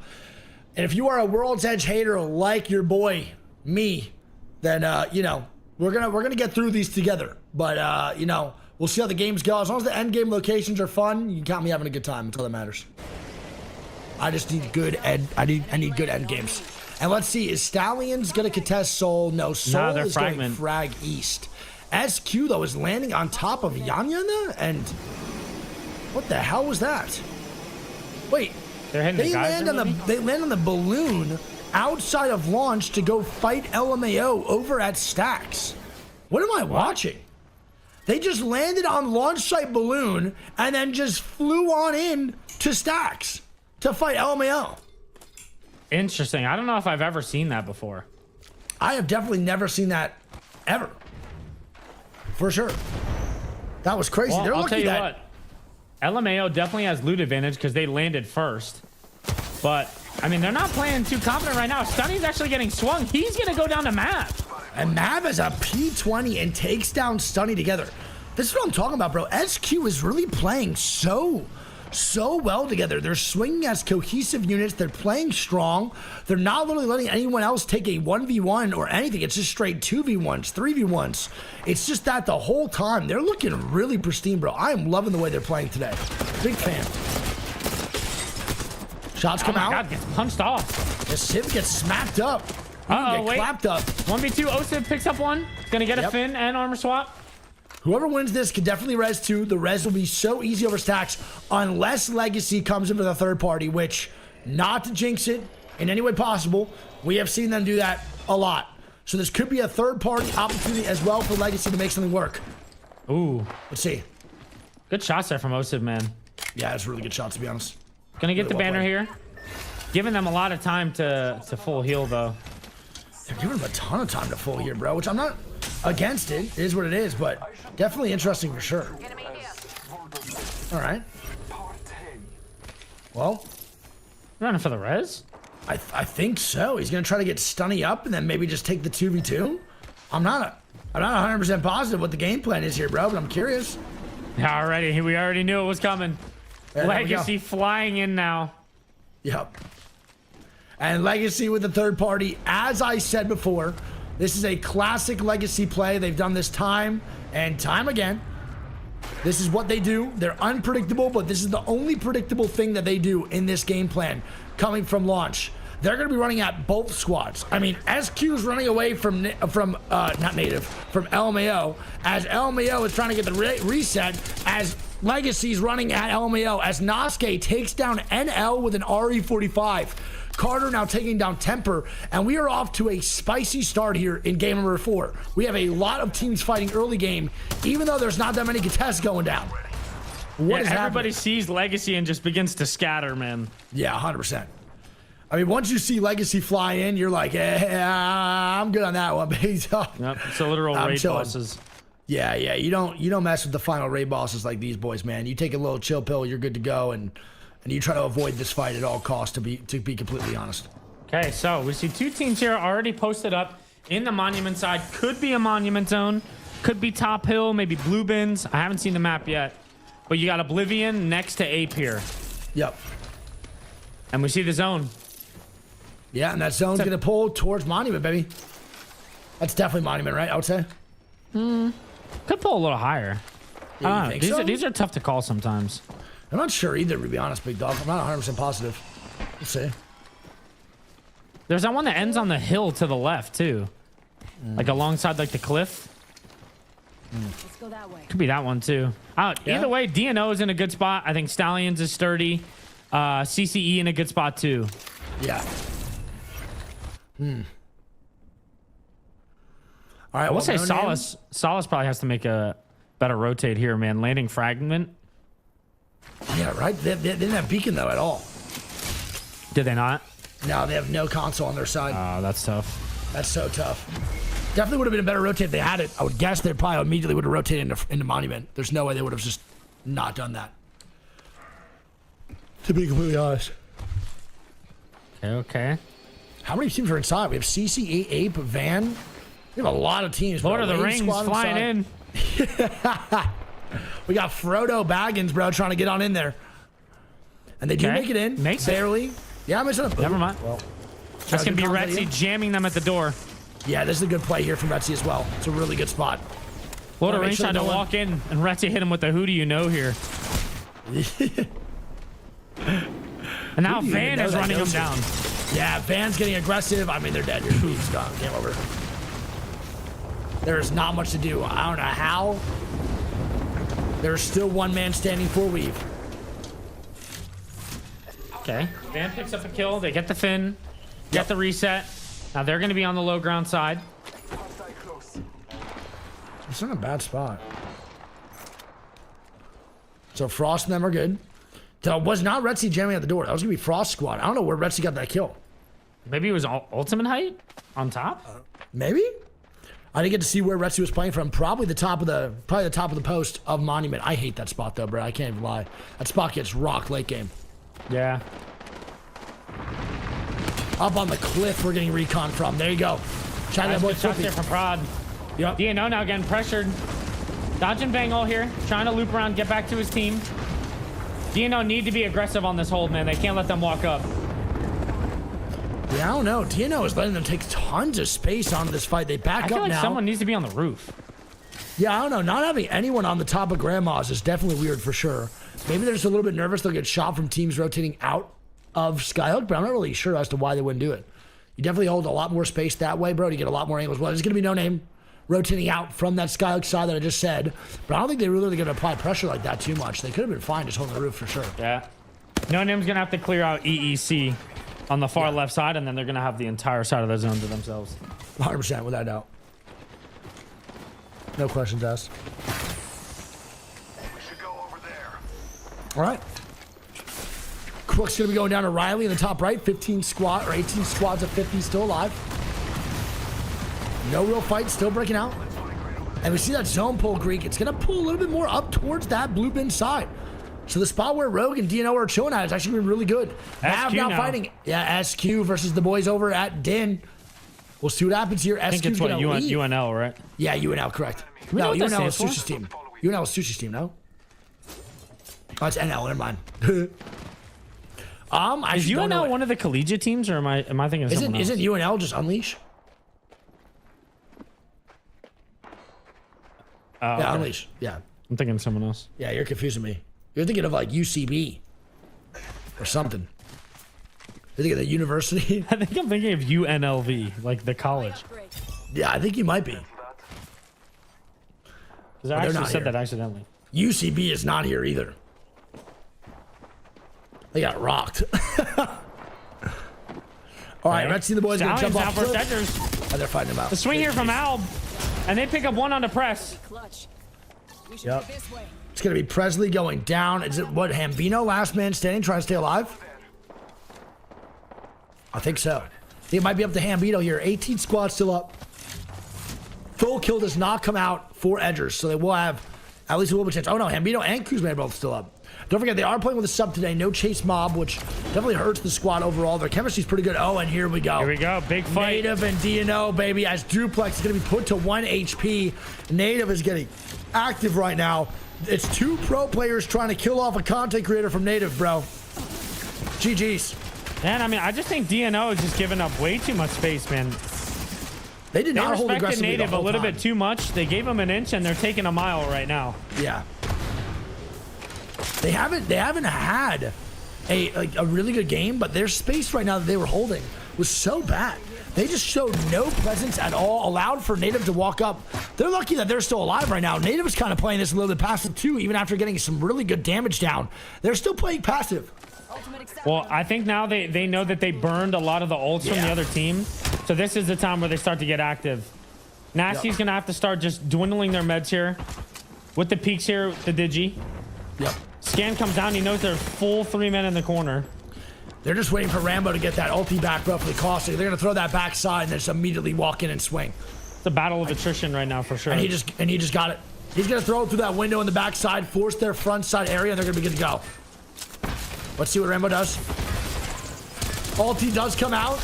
And if you are a World's Edge hater like your boy, me, then, you know, we're gonna get through these together. But, you know, we'll see how the games go. As long as the end game locations are fun, you can count me having a good time. That's all that matters. I just need good I need good end games. And let's see, is Stallions gonna contest Soul? No, Soul is
fragment.
going frag east. SQ though is landing on top of Yanyana, and what the hell was that? Wait, they land on the balloon outside of launch to go fight LMAO over at Stacks. What am I watching? They just landed on launch site balloon and then just flew on in to Stacks to fight LMAO.
Interesting. I don't know if I've ever seen that before.
I have definitely never seen that ever. For sure. That was crazy.
Well,
They're
I'll
lucky
tell you
that
what. LMAO definitely has loot advantage because they landed first. But, I mean, they're not playing too confident right now. Stunny's actually getting swung. He's going to go down to Mav.
And Mav has a P20 and takes down Stunny together. This is what I'm talking about, bro. SQ is really playing so well together. They're swinging as cohesive units. They're playing strong. They're not literally letting anyone else take a 1v1 or anything. It's just straight 2v1s, 3v1s. It's just that the whole time. They're looking really pristine, bro. I am loving the way they're playing today. Big fan. Shots come out.
Oh my God, gets punched off.
The Civ gets smacked up.
Wait.
Clapped up.
1v2, OSIV picks up one. Gonna get a fin and armor swap.
Whoever wins this can definitely res 2. The res will be so easy over Stacks unless Legacy comes in for the third party, which, not to jinx it in any way possible, we have seen them do that a lot. So this could be a third party opportunity as well for Legacy to make something work.
Ooh.
Let's see.
Good shots there from OSIV, man.
Yeah, it's really good shots, to be honest.
Gonna get
Really
the
well
banner
played.
here. Giving them a lot of time to full heal, though.
They're giving them a ton of time to full here, bro, which I'm not against it. It is what it is, but definitely interesting for sure. All right. Well,
Running for the res?
I think so. He's gonna try to get Stunny up and then maybe just take the 2v2. I'm not 100% positive what the game plan is here, bro, but I'm curious.
Already, we already knew it was coming.
Yeah,
Legacy flying in now.
Yep. And Legacy with the third party. As I said before, this is a classic Legacy play. They've done this time and time again. This is what they do. They're unpredictable, but this is the only predictable thing that they do in this game plan coming from launch. They're going to be running at both squads. I mean, SQ's running away from not native, from LMAO, as LMAO is trying to get the reset, as Legacy's running at LMAO, as Nosuke takes down NL with an RE45. Carter now taking down Temper, and we are off to a spicy start here in game number 4. We have a lot of teams fighting early game, even though there's not that many contests going down. What is
everybody
happening?
sees Legacy and just begins to scatter, man.
Yeah, 100%. I mean, once you see Legacy fly in, you're like, I'm good on that one, baby.
Yep, it's a literal raid bosses.
Yeah, you don't mess with the final raid bosses like these boys, man. You take a little chill pill, you're good to go, and you try to avoid this fight at all costs, to be completely honest.
Okay, so we see 2 teams here already posted up in the monument side. Could be a monument zone, could be top hill, maybe blue bins. I haven't seen the map yet. but you got Oblivion next to Ape here.
Yep.
And we see the zone.
Yeah, and that zone's going to pull towards Monument, baby. That's definitely Monument, right? I would say.
Could pull a little higher.
Yeah,
I
you
don't
think
know.
so?
These are tough to call sometimes.
I'm not sure either, to be honest, big dog. I'm not 100% positive. We'll see.
There's that one that ends on the hill to the left, too. Like alongside like the cliff.
Let's go that way.
Could be that one, too. Either way, DNO is in a good spot. I think Stallions is sturdy. CCE in a good spot, too.
Yeah. All right,
I will say
no name.
Solace probably has to make a better rotate here, man. Landing Fragment.
Yeah, right? They didn't have Beacon, though, at all.
Did they not?
No, they have no console on their side.
Oh, that's tough.
That's so tough. Definitely would have been a better rotate if they had it. I would guess they probably immediately would have rotated into Monument. There's no way they would have just not done that. To be completely honest.
Okay.
How many teams are inside? We have CC, Ape, Van. We have a lot of teams.
Lord of the
Wave
Rings
squad
flying
inside.
in.
We got Frodo Baggins, bro, trying to get on in there. And they do
Okay.
make it in.
Makes it.
barely. Yeah, I'm missing a
Never mind.
Well,
That's going to be
Retsy.
Retsy jamming them at the door.
Yeah, this is a good play here from Retsy as well. It's a really good spot.
Lord
Wanna
of the
make
Rings
sure
tried to
no one-
walk in, and Retsy hit him with the who do you know here. And now
Who do you
Van
know
is
that
running him
knows
down.
Yeah, Van's getting aggressive. I mean, they're dead. Your team's gone. Game over. There is not much to do. I don't know how. There's still one man standing for Weave.
Okay. Van picks up a kill. They get the fin. Get the reset. Now they're going to be on the low ground side.
It's not a bad spot. So Frost and them are good. That was not Retsy jamming at the door. That was going to be Frost squad. I don't know where Retsy got that kill.
Maybe it was ultimate height on top.
Maybe? I didn't get to see where Retsy was playing from. Probably the top of the post of Monument. I hate that spot though, bro. I can't even lie. That spot gets rocked late game.
Yeah.
Up on the cliff we're getting recon from. There you go. Try that
Nice
boy
good shots there
Flippy.
from Prod.
Yep.
DNO now getting pressured. Dodge and bang all here. Trying to loop around, get back to his team. DNO need to be aggressive on this hold, man. They can't let them walk up.
Yeah, I don't know. DNO is letting them take tons of space onto this fight. They back
I feel
up
like
now.
someone needs to be on the roof.
Yeah, I don't know. Not having anyone on the top of Grandma's is definitely weird for sure. Maybe they're just a little bit nervous they'll get shot from teams rotating out of Skyhook, but I'm not really sure as to why they wouldn't do it. You definitely hold a lot more space that way, bro. You get a lot more angles. Well, there's going to be no name rotating out from that Skyhook side that I just said, but I don't think they really going to apply pressure like that too much. They could have been fine just holding the roof for sure.
Yeah. No name's going to have to clear out EEC on the far left side, and then they're going to have the entire side of the zone to themselves.
100% without a doubt. No questions asked.
We should go over there.
All right. Crook's going to be going down to Riley in the top right. 18 squads of 50 still alive. No real fight, still breaking out. And we see that zone pull, Greek. It's going to pull a little bit more up towards that blue bin side. So the spot where Rogue and DNO are chilling at is actually been really good. Nav now fighting. Yeah, SQ versus the boys over at Din. We'll see what happens here.
I think
SQ's
it's what,
going to leave.
UNL, right?
Yeah, UNL, correct.
we know
No,
what that
UNL is
stands
Sushi's
for?
team. UNL is Sushi's team, no? Oh, it's NL, never mind. I
Is
actually don't know
UNL
it.
one of the collegiate teams, or am I thinking of someone else?
Isn't UNL just Unleash? Yeah,
okay.
Unleash. Yeah.
I'm thinking of someone else.
Yeah, you're confusing me. You're thinking of like UCB or something. You're thinking of the university?
I think I'm thinking of UNLV, like the college.
Upgrade.
Yeah, I think you might be.
Because I
they're
actually
not
said
here.
that accidentally.
UCB is not here either. They got rocked. All right, let's see the boys going to
Stallions
jump
out
off
for
cliff.
Edgers.
Oh, they're fighting them out.
The swing here from Alb, and they pick up one on the press.
Clutch. We should
Yep.
go this way.
It's going to be Presley going down. Is it what, Hambino, last man standing, trying to stay alive? I think so. I think it might be up to Hambino here. 18 squads still up. Full kill does not come out for Edgers, so they will have at least a little bit of chance. Oh no, Hambino and Kuzma are both still up. Don't forget, they are playing with a sub today. No Chase Mob, which definitely hurts the squad overall. Their chemistry's pretty good. Oh, and here we go.
Here we go. Big fight.
Native and DNO, baby, as Duplex is going to be put to 1 HP. Native is getting active right now. It's 2 pro players trying to kill off a content creator from Native, bro. GG's.
Man, I mean, I just think DNO is just giving up way too much space, man.
They did not hold
respected
aggressively
Native
the
a
whole
little
time.
bit too much. They gave him an inch, and they're taking a mile right now.
Yeah. They haven't had a really good game, but their space right now that they were holding was so bad. They just showed no presence at all, allowed for Native to walk up. They're lucky that they're still alive right now. Native is kind of playing this a little bit passive too, even after getting some really good damage down. They're still playing passive.
Well, I think now they know that they burned a lot of the ults from the other team. So this is the time where they start to get active. Nasty's going to have to start just dwindling their meds here. With the peaks here, the Digi.
Yep.
Scan comes down. He knows they're full 3 men in the corner.
They're just waiting for Rambo to get that ulti back roughly costly. They're going to throw that backside and then just immediately walk in and swing.
It's a battle of attrition right now for sure.
And he just got it. He's going to throw it through that window in the backside, force their front side area, and they're going to be good to go. Let's see what Rambo does. Ulti does come out,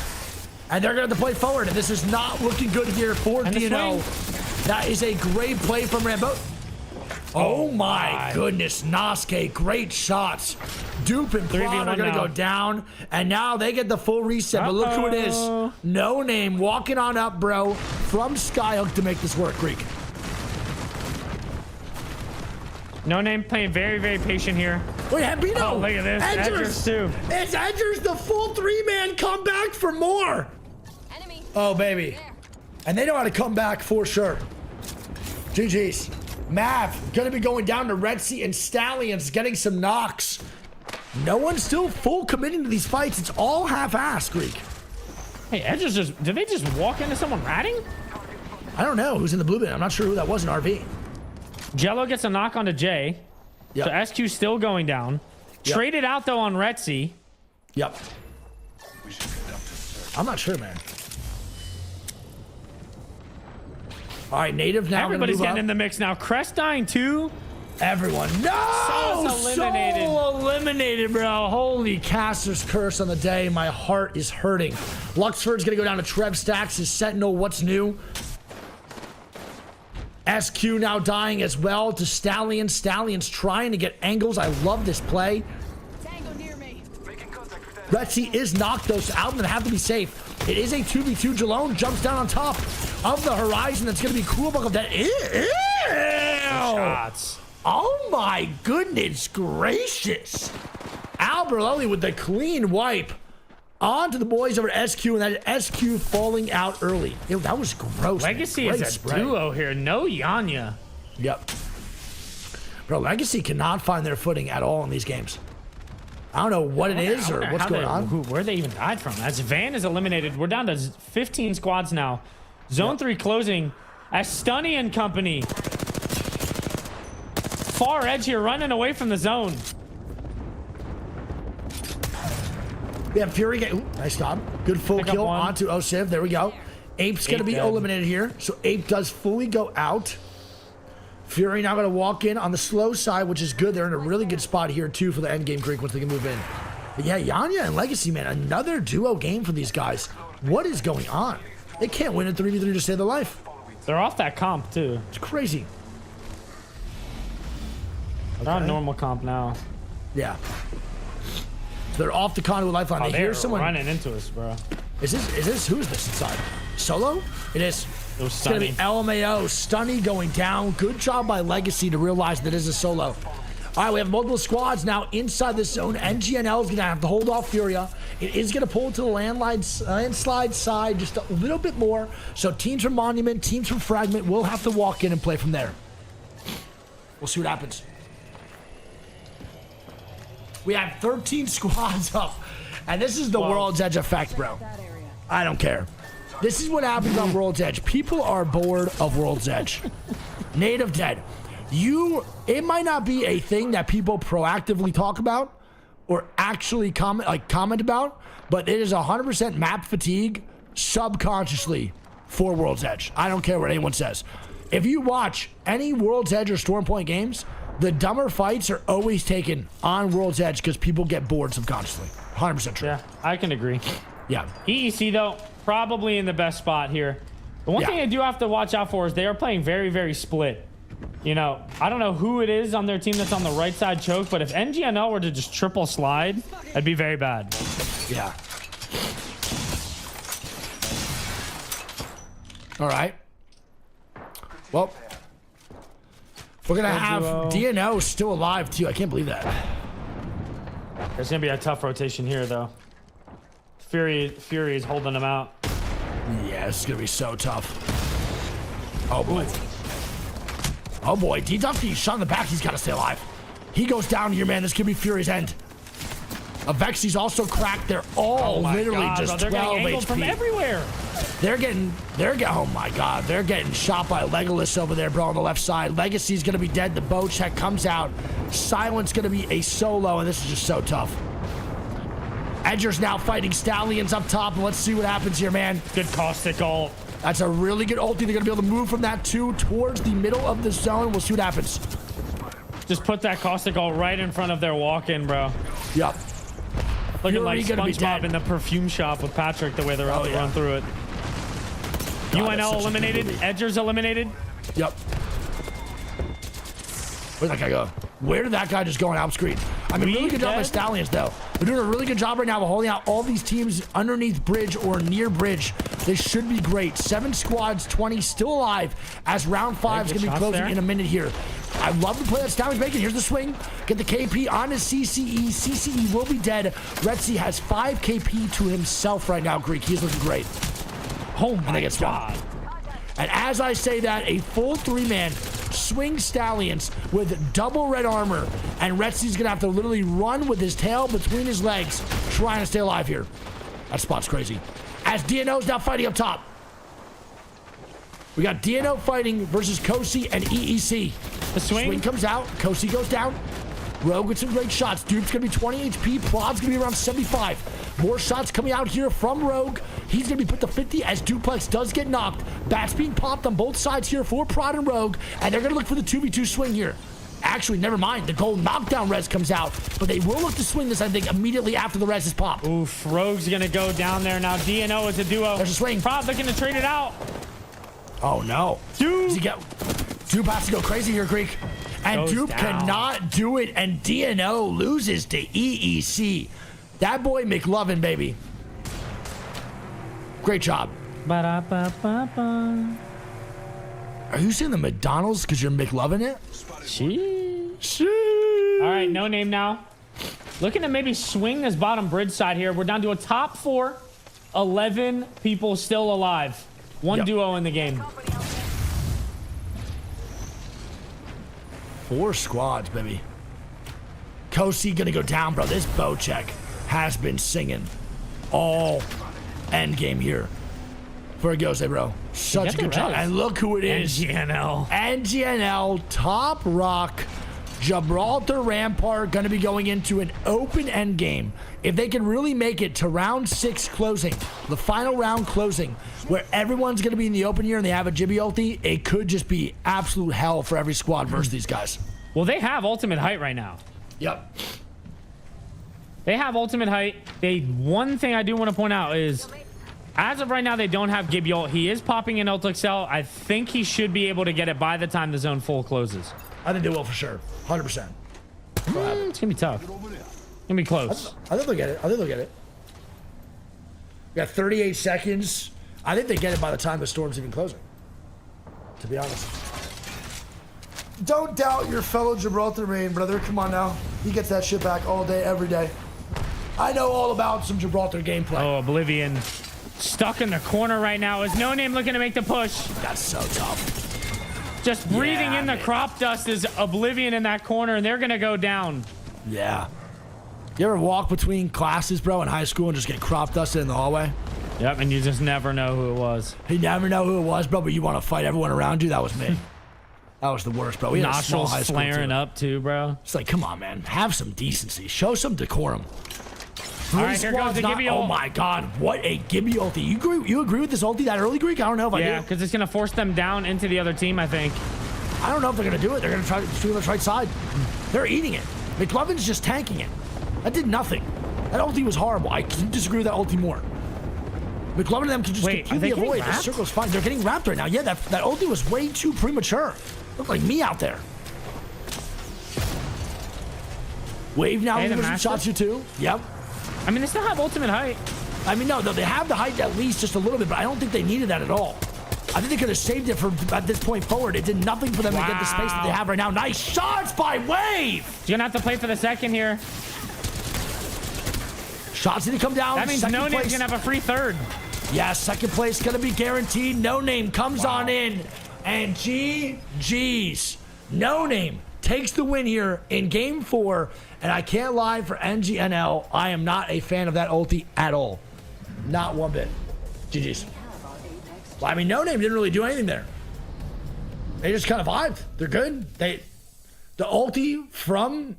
and they're going to have to play forward, and this is not looking good here for DNO. That is a great play from Rambo. Oh my goodness, Noske, great shots. Dupe and Prawn are going to go down, and now they get the full reset, but look who it is. No Name walking on up, bro, from Skyhook to make this work, Greek.
No Name playing very, very patient here.
Wait, Hambino!
Oh, look at this. Edgers too.
It's Edgers, the full 3-man comeback for more.
Enemy.
Oh, baby.
There.
And they know how to come back for sure. GG's. Mav going to be going down to Red Sea and Stallions getting some knocks. No one's still full committing to these fights. It's all half-assed, Greek.
Hey, Edgers just... Did they just walk into someone ratting?
I don't know who's in the blue bin. I'm not sure who that was in RV.
Jello gets a knock onto Jay.
Yep.
So SQ still going down.
Yep.
Traded out, though, on Retsy.
Yep. I'm not sure, man. All right, Native now.
Everybody's getting
up.
in the mix now. Crest dying, too.
Everyone. No!
Soul's eliminated.
Soul eliminated, bro. Holy Caster's curse on the day. My heart is hurting. Luxford's going to go down to Trev Stacks. His Sentinel, what's new? SQ now dying as well to Stallion. Stallion's trying to get angles. I love this play.
Tango near me.
Retsy is knocked, though, so Alvin have to be safe. It is a 2v2. Jalone jumps down on top of the horizon. That's going to be cool. Of that. Ew!
Shots.
Oh my goodness gracious. Alberlelli with the clean wipe onto the boys over at SQ, and that SQ falling out early. Ew, that was gross.
Legacy
Great
is a
spray.
duo here. No Yanya.
Yep. Bro, Legacy cannot find their footing at all in these games. I don't know what it is or what's going on.
Where they even died from. As Van is eliminated, we're down to 15 squads now. Zone 3 closing as Stunny and company. Far edge here, running away from the zone.
We have Fury get, ooh, nice job. Good full
Pick up
kill
one.
onto Osiv. There we go. Ape's going to be
dead.
eliminated here. So Ape does fully go out. Fury now going to walk in on the slow side, which is good. They're in a really good spot here, too, for the end game Greek once they can move in. But yeah, Yanya and Legacy, man, another duo game for these guys. What is going on? They can't win in 3v3 to save their life.
They're off that comp, too.
It's crazy.
They're on normal comp now.
Yeah. So they're off the conduit lifeline.
Oh,
They
they're
hear someone.
running into us, bro.
Is this who is this inside? Solo? It is.
It was
It's gonna be
Stunny.
LMAO. Stunny going down. Good job by Legacy to realize that it is a solo. All right, we have multiple squads now inside this zone. NGNL is going to have to hold off Furia. It is going to pull to the landslide side just a little bit more. So teams from Monument, teams from Fragment will have to walk in and play from there. We'll see what happens. We have 13 squads up. And this is the World's Edge effect, bro.
That area.
I don't care. This is what happens on World's Edge. People are bored of World's Edge. Native dead. It might not be a thing that people proactively talk about or actually comment about, but it is 100% map fatigue subconsciously for World's Edge. I don't care what anyone says. If you watch any World's Edge or Stormpoint games, The dumber fights are always taken on World's Edge because people get bored subconsciously. 100% true.
Yeah, I can agree.
Yeah.
EEC, though, probably in the best spot here. The one thing I do have to watch out for is they are playing very, very split. You know, I don't know who it is on their team that's on the right side choke, but if NGNL were to just triple slide, that'd be very bad.
Yeah. All right. Well, we're going to have DNO still alive, too. I can't believe that.
There's going to be a tough rotation here, though. Fury is holding them out.
Yeah, this is going to be so tough. Oh, boy. Oh, boy. D-Duffy shot in the back. He's got to stay alive. He goes down here, man. This could be Fury's end. Avexi's also cracked. They're all literally just 12 HP.
From everywhere.
They're getting, oh my God, they're getting shot by Legolas over there, bro, on the left side. Legacy's gonna be dead. The bow check comes out. Silent's gonna be a solo, and this is just so tough. Edger's now fighting Stallions up top, and let's see what happens here, man.
Good caustic ult.
That's a really good ulti. They're gonna be able to move from that 2 towards the middle of the zone. We'll see what happens.
Just put that caustic ult right in front of their walk-in, bro.
Yup.
Looking like SpongeBob in the perfume shop with Patrick, the way they're about to run through it.
God,
UNL eliminated. Edger's eliminated.
Yep. Where'd that guy go? Where did that guy just go on out screen? I mean, really good job by Stallions, though. They're doing a really good job right now of holding out all these teams underneath bridge or near bridge. They should be great. 7 squads, 20 still alive as round 5 is going to be closing in a minute here. I love the play that Stallions making. Here's the swing. Get the KP on his CCE. CCE will be dead. Retzi has 5 KP to himself right now, Greek. He's looking great.
Oh my
God. And as I say that, a full 3-man swing Stallions with double red armor, and Retzi's gonna have to literally run with his tail between his legs, trying to stay alive here. That spot's crazy. As DNO's now fighting up top. We got DNO fighting versus Kosi and EEC.
The swing
comes out. Kosi goes down. Rogue with some great shots. Dude's gonna be 20 HP. Prod's gonna be around 75. More shots coming out here from Rogue. He's gonna be put to 50 as Duplex does get knocked. Bats being popped on both sides here for Prod and Rogue, and they're gonna look for the 2v2 swing here. Actually, never mind. The gold knockdown res comes out, but they will look to swing this, I think, immediately after the res is popped.
Oof, Rogue's gonna go down there now. DNO is a duo.
There's a swing.
Prod looking to trade it out.
Oh no. Dupe has to go crazy here, Greek. And Dupe cannot do it, and DNO loses to EEC. That boy McLovin, baby. Great job.
Ba-da-ba-ba-ba.
Are you saying the McDonald's because you're McLovin it?
All right, no name now. Looking to maybe swing this bottom bridge side here. We're down to a top 4. 11 people still alive. One duo in the game.
4 squads, baby. Kosi gonna go down, bro. This bow check has been singing all end game here. Where it goes, hey, bro. Such a good job. And look who it is.
NGNL.
NGNL, Top Rock, Gibraltar Rampart, going to be going into an open end game. If they can really make it to round 6 closing, the final round closing, where everyone's going to be in the open here and they have a Jibby ulti, it could just be absolute hell for every squad versus these guys.
Well, they have ultimate height right now.
Yep.
They have ultimate height. One thing I do want to point out is, as of right now, they don't have Gibby ult. He is popping in ult Excel. I think he should be able to get it by the time the zone full closes.
I think they will for sure. 100%.
It's going to be tough. It's going to be close.
I think they'll get it. I think they'll get it. We got 38 seconds. I think they get it by the time the storm's even closing. To be honest. Don't doubt your fellow Gibraltar main, brother. Come on now. He gets that shit back all day, every day. I know all about some Gibraltar gameplay.
Oh, Oblivion. Stuck in the corner right now. Is No Name looking to make the push?
That's so tough.
Just breathing in the crop dust is Oblivion in that corner, and they're going to go down.
Yeah. You ever walk between classes, bro, in high school and just get crop dusted in the hallway?
Yep, and you just never know who it was.
You never know who it was, bro, but you want to fight everyone around you? That was me. That was the worst, bro. We had a small high
Nostrils
school
flaring
too.
up, too, bro.
It's like, come on, man. Have some decency. Show some decorum.
All right, here goes the Gibby ult.
Oh my God, what a Gibby ulti. You agree with this ulti that early, Greek? I don't know if I do.
Yeah, because it's going to force them down into the other team, I think.
I don't know if they're going to do it. They're going to try to do this right side. They're eating it. McLovin's just tanking it. That did nothing. That ulti was horrible. I disagree with that ulti more. McLovin and them can just completely avoid. The circle's fine. They're getting wrapped right now. Yeah, that ulti was way too premature. Looked like me out there. Wave now losing Shatsu too. Yep.
I mean, they still have ultimate height.
I mean, no, they have the height at least just a little bit, but I don't think they needed that at all. I think they could have saved it from at this point forward. It did nothing for them to get the space that they have right now. Nice shots by Wave.
You're gonna have to play for the second here.
Shots need to come down.
That means No Name's gonna have a free third.
Yeah, second place gonna be guaranteed. No Name comes on in, and GG's. No Name takes the win here in game 4, and I can't lie for NGNL. I am not a fan of that ulti at all. Not one bit. GG's. Well, I mean, No Name didn't really do anything there. They just kind of vibed. They're good. The ulti from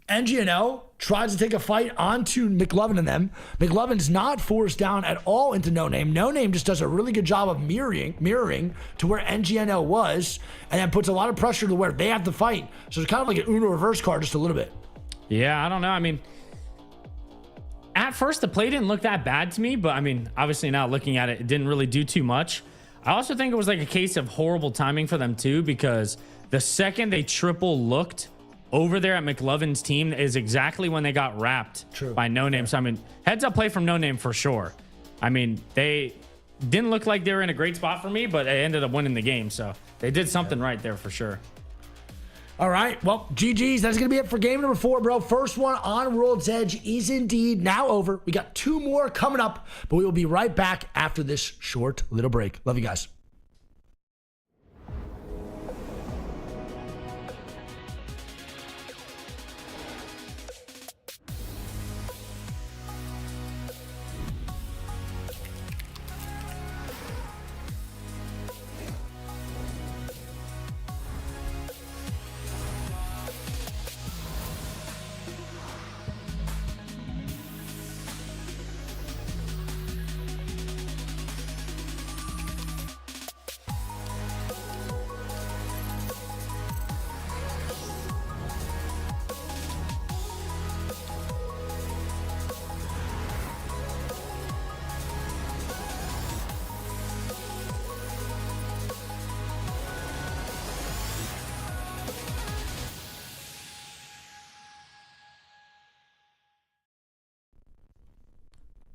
NGNL tries to take a fight onto McLovin and them. McLovin's not forced down at all into No Name. No Name just does a really good job of mirroring to where NGNL was, and then puts a lot of pressure to where they have to fight. So it's kind of like an Uno reverse card just a little bit.
Yeah, I don't know. I mean, at first the play didn't look that bad to me, but I mean, obviously now looking at it, it didn't really do too much. I also think it was like a case of horrible timing for them too, because the second they triple looked over there at McLovin's team is exactly when they got wrapped by No Name. So, I mean, heads up play from No Name for sure. I mean, they didn't look like they were in a great spot for me, but they ended up winning the game. So they did something right there for sure.
All right. Well, GG's. That's going to be it for game number 4, bro. First one on World's Edge is indeed now over. We got 2 more coming up, but we will be right back after this short little break. Love you guys.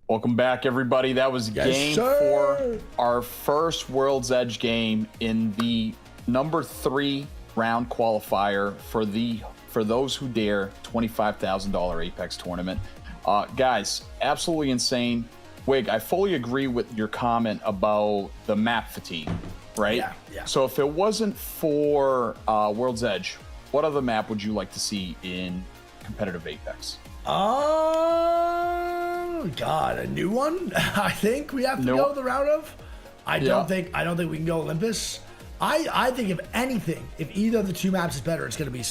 Welcome back, everybody. That was game 4, our first World's Edge game in the number 3 round qualifier for those who dare $25,000 Apex tournament. Guys, absolutely insane. Wig, I fully agree with your comment about the map fatigue, right?
Yeah.
So if it wasn't for World's Edge, what other map would you like to see in competitive Apex?
God, a new one? I think we have to go the route of. I don't think we can go Olympus. I think if anything, if either of the 2 maps is better, it's gonna be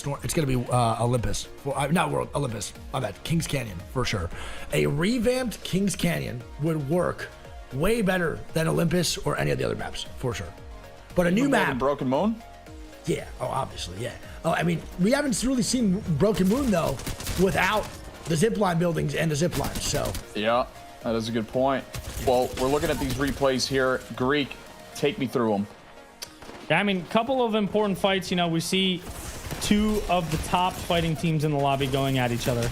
Olympus. Not World Olympus. My bad. Kings Canyon for sure. A revamped Kings Canyon would work way better than Olympus or any of the other maps for sure. But a new map.
Broken Moon?
Yeah. Oh, obviously, yeah. Oh, I mean, we haven't really seen Broken Moon though without the zipline buildings and the zip lines. So
yeah, that is a good point. Well, we're looking at these replays here. Greek, take me through them.
Yeah, I mean, a couple of important fights. You know, we see 2 of the top fighting teams in the lobby going at each other.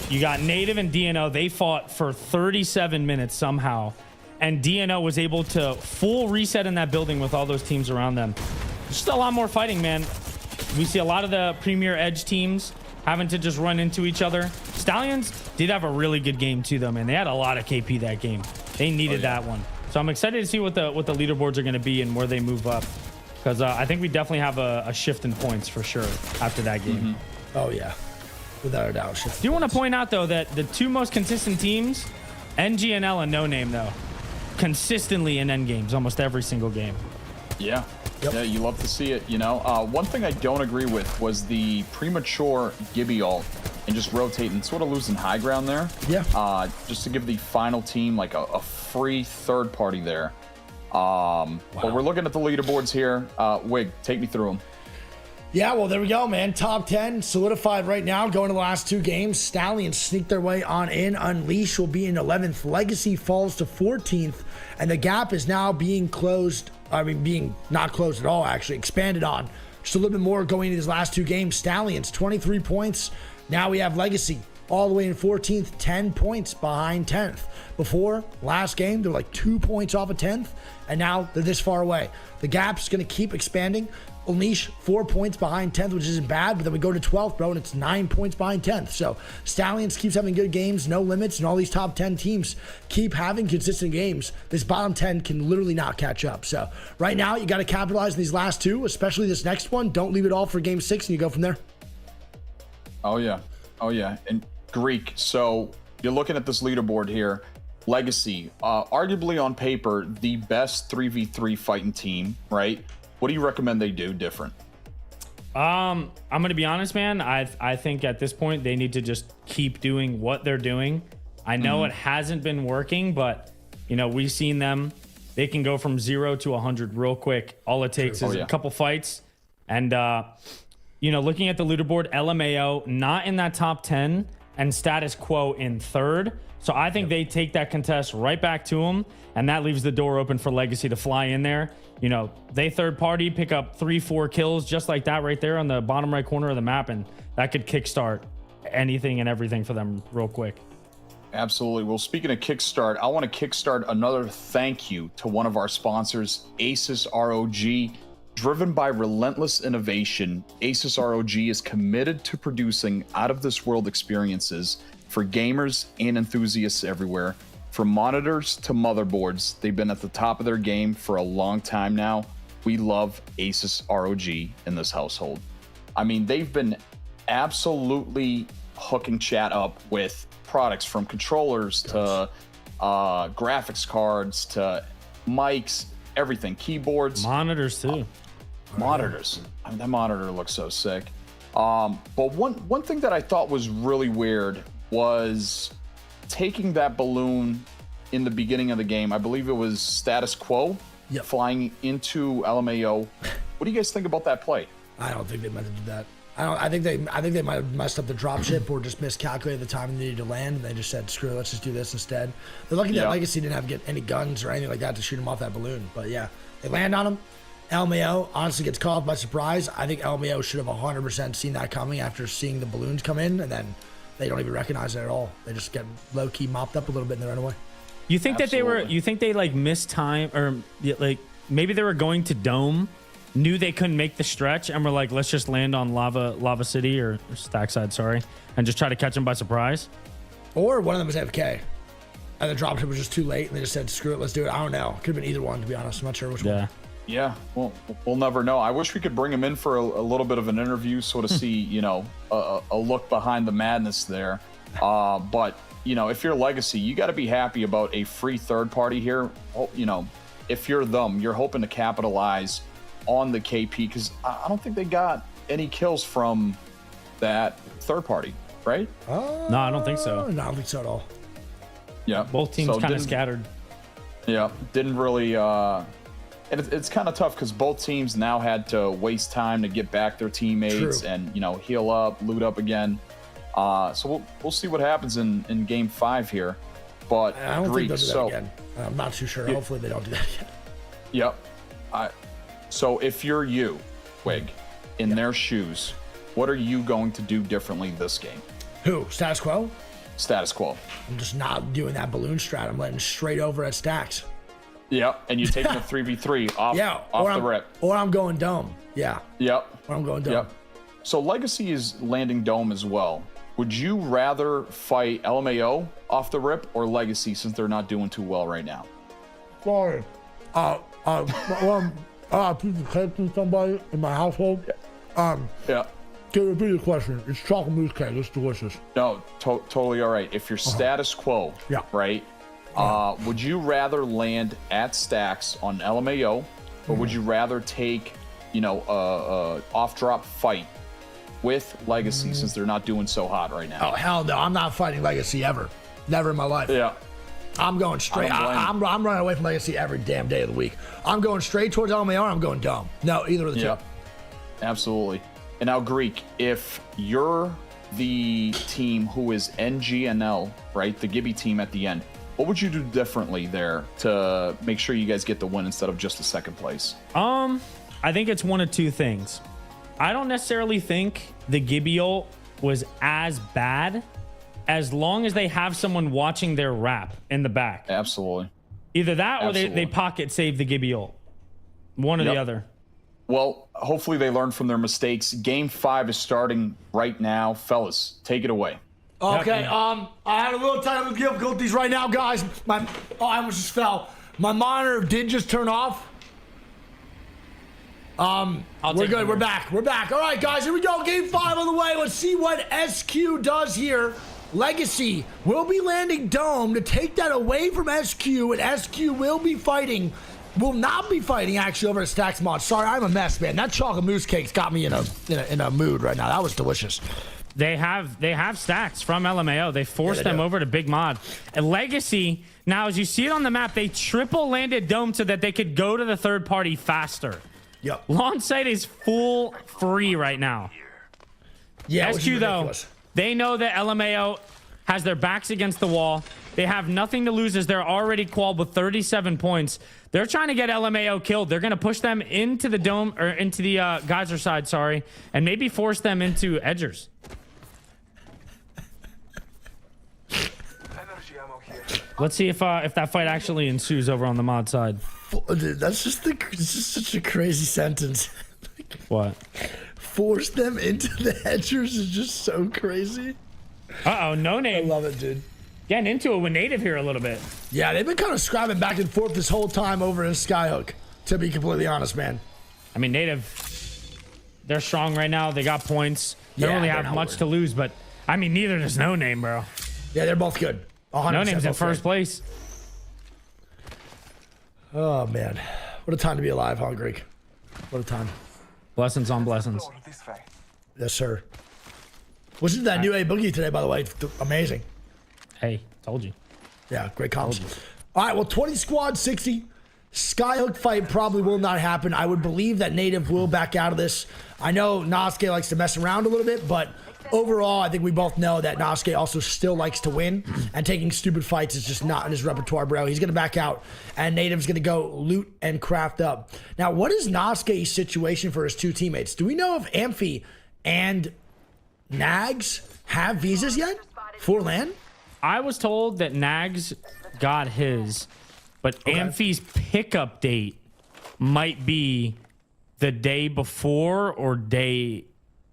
You got Native and DNO. They fought for 37 minutes somehow, and DNO was able to full reset in that building with all those teams around them. Just a lot more fighting, man. We see a lot of the Premier Edge teams having to just run into each other. Stallions did have a really good game too, though, man. They had a lot of KP that game. They needed that one. So I'm excited to see what the leaderboards are going to be and where they move up, because I think we definitely have a shift in points for sure after that game.
Oh yeah, without a doubt.
Do you want to point out though that the 2 most consistent teams, NGNL and No Name, though, consistently in end games almost every single game.
Yeah. Yeah, you love to see it, you know. One thing I don't agree with was the premature Gibby ult and just rotating, sort of losing high ground there.
Yeah.
Just to give the final team like a free third party there. But we're looking at the leaderboards here. Wig, take me through them.
Yeah, well, there we go, man. Top 10 solidified right now. Going to the last 2 games. Stallions sneak their way on in. Unleash will be in 11th. Legacy falls to 14th. And the gap is now being closed. Being not closed at all, actually. Expanded on. Just a little bit more going into these last 2 games. Stallions, 23 points. Now we have Legacy all the way in 14th, 10 points behind 10th. Before, last game, they're like 2 points off of 10th. And now they're this far away. The gap's going to keep expanding. Unleash 4 points behind 10th, which isn't bad, but then we go to 12th, bro, and it's 9 points behind 10th. So Stallions keeps having good games, no limits, and all these top 10 teams keep having consistent games. This bottom 10 can literally not catch up. So right now, you got to capitalize on these last 2, especially this next one. Don't leave it all for game 6, and you go from there.
Oh, yeah. Oh, yeah. And Greek, so you're looking at this leaderboard here. Legacy, arguably on paper, the best 3v3 fighting team, right? What do you recommend they do different?
I'm gonna be honest, man. I think at this point they need to just keep doing what they're doing. I know it hasn't been working, but you know, we've seen them. They can go from 0 to 100 real quick. All it takes is a couple fights. And you know, looking at the leaderboard, LMAO not in that top 10 and status quo in 3rd. So I think they take that contest right back to them, and that leaves the door open for Legacy to fly in there. You know, they third party, pick up 3-4 kills just like that right there on the bottom right corner of the map, and that could kickstart anything and everything for them real quick.
Absolutely. Well, speaking of kickstart, I want to kickstart another thank you to one of our sponsors, ASUS ROG. Driven by relentless innovation, ASUS ROG is committed to producing out-of-this-world experiences for gamers and enthusiasts everywhere. From monitors to motherboards, they've been at the top of their game for a long time now. We love ASUS ROG in this household. I mean, they've been absolutely hooking chat up with products from controllers to graphics cards to mics, everything, keyboards.
Monitors too.
Monitors. I mean, that monitor looks so sick. But one thing that I thought was really weird was taking that balloon in the beginning of the game. I believe it was status quo, flying into LMAO. What do you guys think about that play?
I don't think they meant to do that. I think they might have messed up the dropship or just miscalculated the time they needed to land. And they just said, "Screw it, let's just do this instead." They're lucky that Legacy didn't have to get any guns or anything like that to shoot him off that balloon. But yeah, they land on him. LMAO honestly gets caught by surprise. I think LMAO should have 100% seen that coming after seeing the balloons come in, and then they don't even recognize it at all. They just get low key mopped up a little bit and they run away.
You think that they were? You think they like missed time, or like maybe they were going to Dome, knew they couldn't make the stretch, and were like, let's just land on Lava City or Stackside, sorry, and just try to catch them by surprise?
Or one of them was AFK, and the dropship was just too late, and they just said, "Screw it, let's do it." I don't know. Could have been either one, to be honest. I'm not sure which one.
Yeah, well, we'll never know. I wish we could bring him in for a little bit of an interview, sort of see, you know, a look behind the madness there. But, you know, if you're Legacy, you got to be happy about a free third party here. You know, if you're them, you're hoping to capitalize on the KP, because I don't think they got any kills from that third party, right?
No, I don't think so.
No, I don't think so at all.
Yeah.
Both teams kind of scattered.
Yeah, didn't really... And it's kind of tough because both teams now had to waste time to get back their teammates and, you know, heal up, loot up again. So we'll see what happens in game 5 here. But
I don't think they'll do that again. I'm not too sure. Hopefully they don't do that again.
Yep. So if you're you, Wig, in their shoes, what are you going to do differently this game?
Who? Status quo?
Status quo.
I'm just not doing that balloon strat. I'm letting straight over at stacks.
Yep, and you're taking a 3v3 off the rip.
Or I'm going Dome. Yeah.
Yep.
Or I'm going Dome.
Yep. So Legacy is landing Dome as well. Would you rather fight LMAO off the rip or Legacy, since they're not doing too well right now?
Sorry. Piece of cake from somebody in my household.
Yeah.
Can you repeat the question? It's chocolate mousse cake. It's delicious.
No, totally all right. If you're status quo, right? Would you rather land at stacks on LMAO, or would you rather take, you know, a off drop fight with Legacy, since they're not doing so hot right now?
Oh hell no! I'm not fighting Legacy ever. Never in my life.
Yeah.
I'm going straight. I'm running away from Legacy every damn day of the week. I'm going straight towards LMAO. I'm going Dome. No, either of the two.
Absolutely. And now, Greek, if you're the team who is NGNL, right, the Gibby team at the end, what would you do differently there to make sure you guys get the win instead of just the second place?
I think it's one of two things. I don't necessarily think the Gibby ult was as bad as long as they have someone watching their wrap in the back.
Absolutely.
Either that or
Absolutely.
they pocket save the Gibby ult. One or the other.
Well, hopefully they learned from their mistakes. Game 5 is starting right now. Fellas, take it away.
Okay,
Yep.
I had a little technical difficulties right now, guys. I almost just fell. My monitor did just turn off. We're good. We're back. We're back. All right, guys, here we go. Game 5 on the way. Let's see what SQ does here. Legacy will be landing Dome to take that away from SQ, and SQ will not be fighting actually over at Stacks Mod. Sorry, I'm a mess, man. That chocolate mousse cake's got me in a mood right now. That was delicious.
They have stacks from LMAO. They forced them over to Big Mod. And Legacy, now as you see it on the map, they triple landed Dome so that they could go to the third party faster.
Yep.
Launch site is full free right now.
Yeah,
SQ though, they know that LMAO has their backs against the wall. They have nothing to lose as they're already qualled with 37 points. They're trying to get LMAO killed. They're going to push them into the Dome or into the Geyser side, sorry, and maybe force them into Edgers. Let's see if that fight actually ensues over on the mod side.
Dude, it's just such a crazy sentence.
What?
Force them into the Edgers is just so crazy.
Uh-oh, no
I
name.
love it, dude.
Getting into it with Native here a little bit.
Yeah, they've been kind of scrapping back and forth this whole time over in Skyhook, to be completely honest, man.
I mean, Native, they're strong right now. They got points. They don't
Yeah,
really
they're
have
not
much
worried.
to lose, but I mean, neither does No Name, bro.
Yeah, they're both good. 100%
No Name's in
both
first
good.
place.
Oh, man. What a time to be alive, huh, Greek? What a time.
Blessings on blessings.
Yes, sir. Listened to that new A Boogie today, by the way. Amazing.
Hey, told you.
Yeah, great comps. All right, well, 20 squad, 60. Skyhook fight probably will not happen. I would believe that Native will back out of this. I know Nosuke likes to mess around a little bit, but overall, I think we both know that Nosuke also still likes to win, and taking stupid fights is just not in his repertoire, bro. He's going to back out, and Native's going to go loot and craft up. Now, what is Nosuke's situation for his two teammates? Do we know if Amphi and Nags have visas yet for LAN?
I was told that Nags got his, but Amphi's pickup date might be the day before or day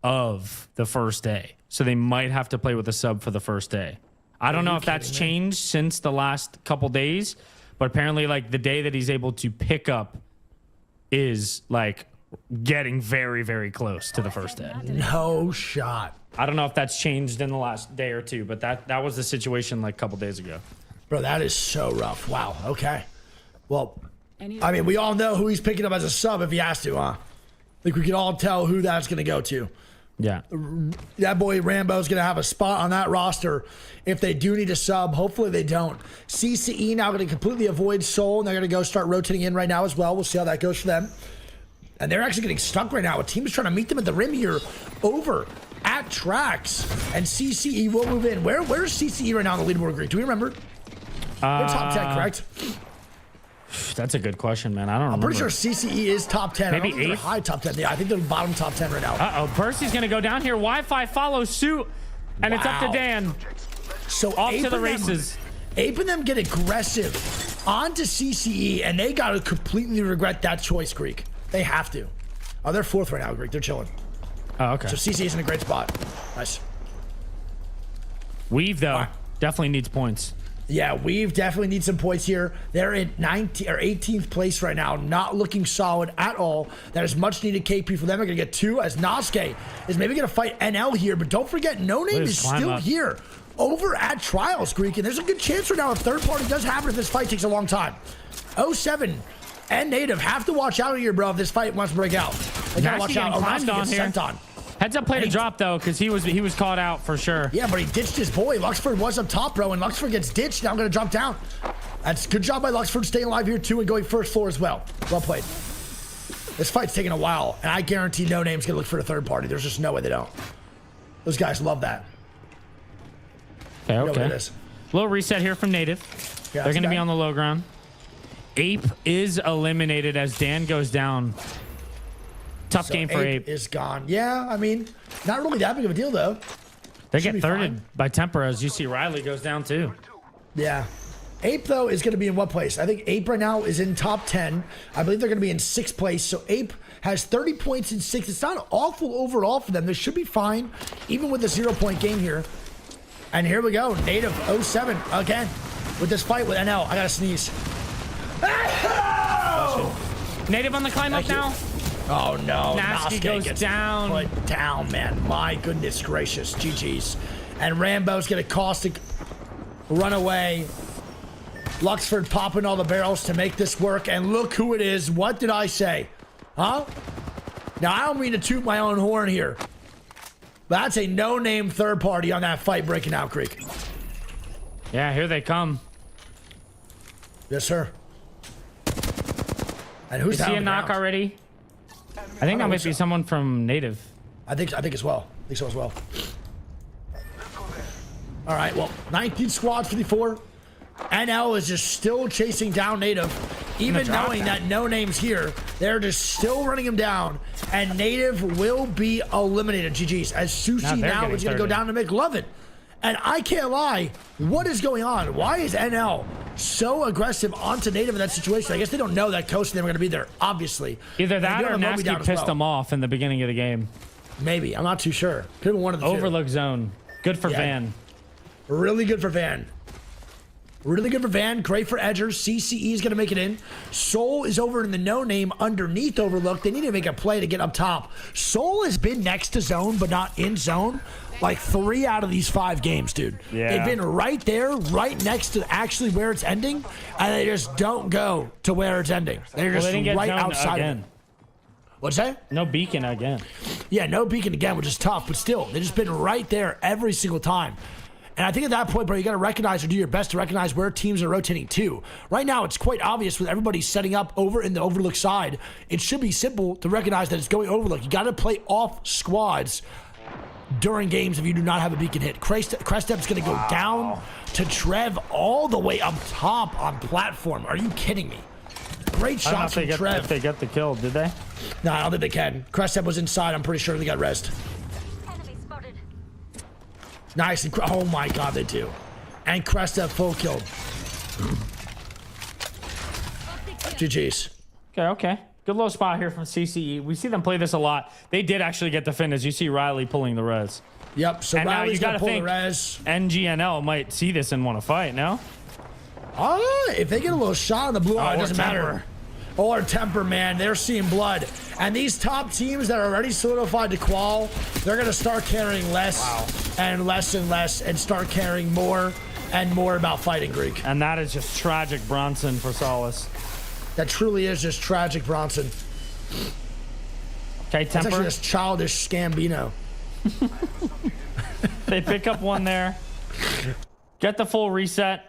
of the first day. So they might have to play with a sub for the first day. I don't know if that's changed since the last couple days, but apparently like the day that he's able to pick up is like getting very, very close to the first day.
No shot.
I don't know if that's changed in the last day or two, but that was the situation like a couple days ago.
Bro, that is so rough. Wow. Okay. Well, I mean, we all know who he's picking up as a sub if he has to, huh? Like, we can all tell who that's going to go to.
Yeah.
That boy Rambo's going to have a spot on that roster if they do need a sub. Hopefully they don't. CCE now going to completely avoid Soul, and they're going to go start rotating in right now as well. We'll see how that goes for them. And they're actually getting stuck right now. A team is trying to meet them at the rim here over at Tracks. And CCE will move in. Where's CCE right now on the leaderboard, Greek? Do we remember? They're top 10, correct?
That's a good question, man. I don't
I'm
remember.
pretty sure CCE is top 10.
Maybe
I don't think they're
eighth?
high top 10. Yeah, I think they're bottom top 10 right now.
Uh-oh, Percy's going to go down here. Wi-Fi follows suit, and it's up to
Wow.
Dan.
So
Off
Ape
to the
and them-
races.
Ape and them get aggressive onto CCE, and they got to completely regret that choice, Greek. They have to. Oh, they're fourth right now, Greek. They're chilling.
Oh, okay.
So CCE is in a great spot. Nice.
Weave, though,
Right.
definitely needs points.
Yeah, Weave definitely needs some points here. They're in 19th or 18th place right now, not looking solid at all. That is much needed KP for them. They're going to get 2 as Nosuke is maybe going to fight NL here, but don't forget, No Name is still here over at Trials, Greek, and there's a good chance right now if third party does happen if this fight takes a long time. 07 and Native have to watch out here, bro, if this fight wants to break out. They got to watch out.
Climbed
Nosuke
on
gets
here.
sent on.
Heads up play to drop, though, because he was caught out for sure.
Yeah, but he ditched his boy. Luxford was up top, bro, and Luxford gets ditched. Now I'm going to drop down. That's good job by Luxford staying alive here, too, and going first floor as well. Well played. This fight's taking a while, and I guarantee No Name's gonna look for a third party. There's just no way they don't. Those guys love that.
Okay,
You know what
okay.
it is.
Little reset here from Native.
Yeah,
They're going to be
bad.
on the low ground. Ape is eliminated as Dan goes down. Tough
So
game for Ape.
is gone. Yeah, I mean, not really that big of a deal though.
They
should
get
be
thirded
fine.
by Temper as you see Riley goes down too.
Yeah. Ape, though, is going to be in what place? I think Ape right now is in top 10. I believe they're going to be in 6th place. So Ape has 30 points in 6th. It's not awful overall for them. They should be fine, even with a 0-point game here. And here we go. Native 07 again with this fight with NL. I got to sneeze.
Native on the climb up now.
Oh, no.
Nasty
Nosuke
goes
gets
down.
Put down, man. My goodness gracious. GG's. And Rambo's going to caustic run away. Luxford popping all the barrels to make this work. And look who it is. What did I say? Huh? Now, I don't mean to toot my own horn here. But that's a no-name third party on that fight breaking out, Creek.
Yeah, here they come.
Yes, sir. And who's
You see
down
a
on the
knock
ground?
already? I think that might be someone from Native.
I think as well. I think so as well. All right, well, 19 squads, 54. NL is just still chasing down Native. Even
drop
knowing
that.
that No Name's here, they're just still running him down. And Native will be eliminated, GG's. As Sushi
Now they're
now
getting
is going to go
thirded.
down to McLovin. And I can't lie, what is going on? Why is NL so aggressive onto Native in that situation? I guess they don't know that Coast and them are going to be there, obviously.
Either
And they
that
do
or
have Moby
Nasty
down as
pissed
well.
them off in the beginning of the game.
Maybe. I'm not too sure. Could have been one of the two.
Overlook zone. Good for
Yeah.
Van.
Really good for Van. Really good for Van. Great for Edgers. CCE is going to make it in. Soul is over in the no name underneath Overlook. They need to make a play to get up top. Soul has been next to zone, but not in zone. Like 3 out of these 5 games, dude.
Yeah.
They've been right there, right next to actually where it's ending, and they just don't go to where it's ending. They're
Well,
just
they didn't get
right
zoned
outside
again.
of it. What's that?
No beacon again.
Yeah, no beacon again, which is tough, but still, they've just been right there every single time. And I think at that point, bro, you got to recognize or do your best to recognize where teams are rotating to. Right now, it's quite obvious with everybody setting up over in the Overlook side. It should be simple to recognize that it's going Overlook. You got to play off squads during games if you do not have a beacon hit. Crestep's going to go down to Trev all the way up top on platform. Are you kidding me? Great
I don't know
shots
if
from Trev.
they get the kill, did they?
No, I don't think they can. Crestep was inside. I'm pretty sure they got rezzed.
Enemy spotted.
Nice. And oh my God, they do. And Crestep full kill. GG's.
Okay. Good little spot here from CCE. We see them play this a lot. They did actually get the fin as you see Riley pulling the res.
Yep. So
And now
Riley's
you
gonna
gotta
pull the
think
res.
NGNL might see this and want to fight, no?
Oh, if they get a little shot on the blue eye, it
or
doesn't
Temper.
matter. Or Temper, man. They're seeing blood. And these top teams that are already solidified to qual, they're going to start caring less and less and start caring more and more about fighting, Greek.
And that is just tragic Bronson for Solace.
That truly is just tragic, Bronson.
Okay,
It's actually
Temper.
just childish Scambino.
They pick up one there. Get the full reset.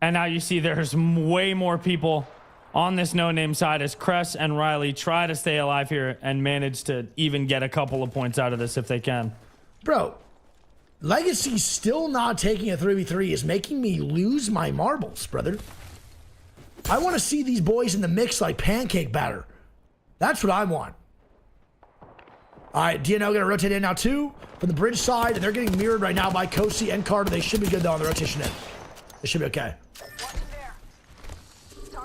And now you see there's way more people on this no-name side as Cress and Riley try to stay alive here and manage to even get a couple of points out of this if they can.
Bro, Legacy still not taking a 3v3 is making me lose my marbles, brother. I want to see these boys in the mix like pancake batter. That's what I want. All right, DNO going to rotate in now too from the bridge side, and they're getting mirrored right now by Kosi and Carter. They should be good though on the rotation in. They should be okay.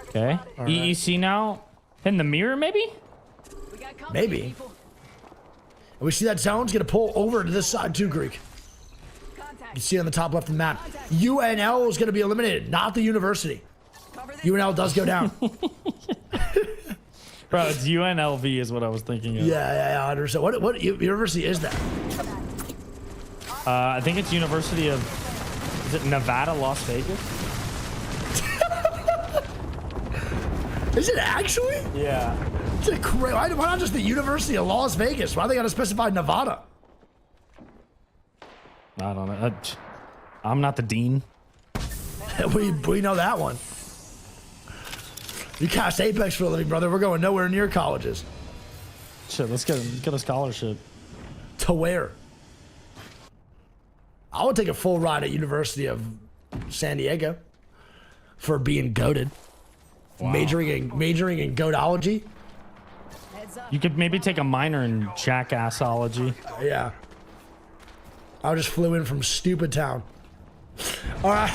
Okay. EEC now in the mirror, maybe?
We got company,
Maybe.
people.
And we see that zone's going to pull over to this side too, Greek. You
Contact.
can see it on the top left of the map. UNL is going to be eliminated, not the university.
Cover this.
UNL does go down.
Bro, it's UNLV is what I was thinking of.
Yeah, I understand. What university is that?
I think it's University of, is it Nevada, Las Vegas?
Is it actually?
Yeah.
It's a why not just the University of Las Vegas? Why they got to specify Nevada?
I don't know. I'm not the dean.
We know that one. You cast Apex for a living, brother. We're going nowhere near colleges.
Shit, let's get a scholarship.
To where? I would take a full ride at University of San Diego for being goated.
Wow.
Majoring in goatology.
You could maybe take a minor in jackassology.
Yeah. I just flew in from stupid town. All right.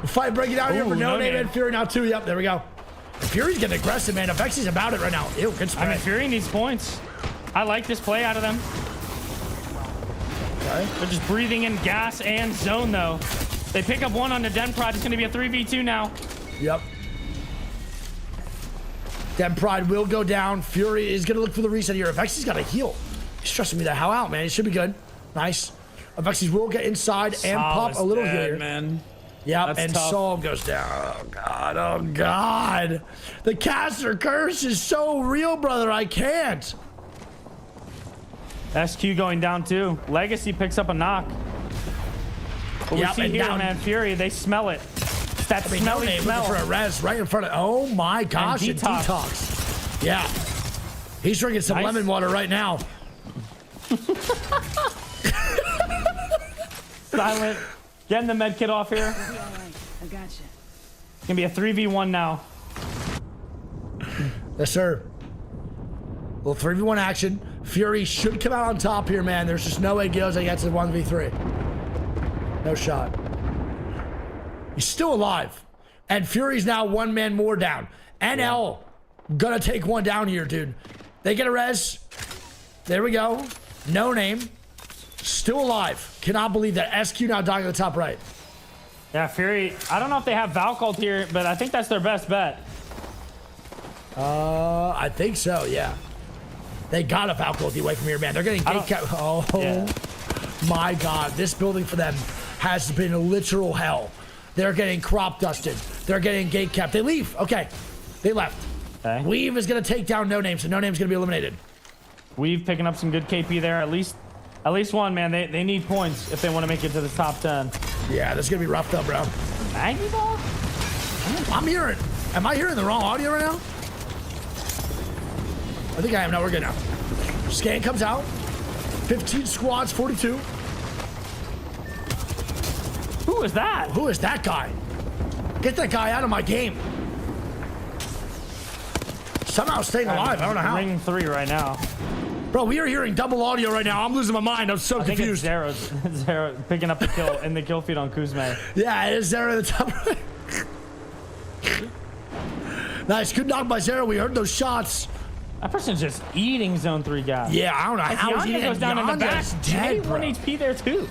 Fight breaking down here for No Name and Fury now too. Yep, there we go. Fury's getting aggressive, man. Vexi's about it right now. Ew, good spray.
I mean, Fury needs points. I like this play out of them.
Okay.
They're just breathing in gas and zone, though. They pick up one on the Den Prod. It's going to be a 3v2 now.
Yep. Den Pride will go down. Fury is going to look for the reset here. Vexi's got to heal. He's stressing me the hell out, man. It should be good. Nice. Vexi's will get inside and pop a little here.
Man.
Yep,
That's
and
tough.
Saul goes down. Oh, God. Oh, God. The caster curse is so real, brother. I can't.
SQ going down, too. Legacy picks up a knock. But
Yep,
we see
and
here,
down.
man, Fury, they smell it. It's that
No
smelly
Name
smell.
looking for a res right in front of. Oh, my gosh. And
Detox.
Detox. Yeah. He's drinking some
Nice.
lemon water right now.
Silent. Getting the med kit off here.
I gotcha.
It's going to be a 3v1 now.
Yes, sir. Little 3v1 action. Fury should come out on top here, man. There's just no way Gills gets a 1v3. No shot. He's still alive. And Fury's now one man more down. NL gonna take one down here, dude. They get a res. There we go. No Name. Still alive. Cannot believe that. SQ now dying at the top right.
Yeah, Fury. I don't know if they have Valcult here, but I think that's their best bet.
I think so, yeah. They got a Valkyrie away from here, man. They're getting gate kept. Oh,
Yeah.
my God. This building for them has been a literal hell. They're getting crop dusted. They're getting gate kept. They leave. Okay. They left.
Okay.
Weave is going to take down No Name, so No Name's going to be eliminated.
We've picking up some good KP there. At least one, man. They need points if they want to make it to the top 10.
Yeah, this is going to be rough, though, bro.
Maggie ball?
I'm hearing. Am I hearing the wrong audio right now? I think I am. No, we're good now. Scan comes out. 15 squads, 42.
Who is that?
Who is that guy? Get that guy out of my game. Somehow staying alive. I don't know how.
Ring 3 right now.
Bro, we are hearing double audio right now. I'm losing my mind. I'm so
I think it's
confused.
Zero picking up the kill in the kill feed on Kuzme.
Yeah, it is Zero at the top right. Nice. Good knock by Zero. We heard those shots.
That person's just eating zone 3 guys.
Yeah, I don't know
As
how he's
Yanya
eating.
goes down in the back.
Yanya's dead, bro.
1 HP there too.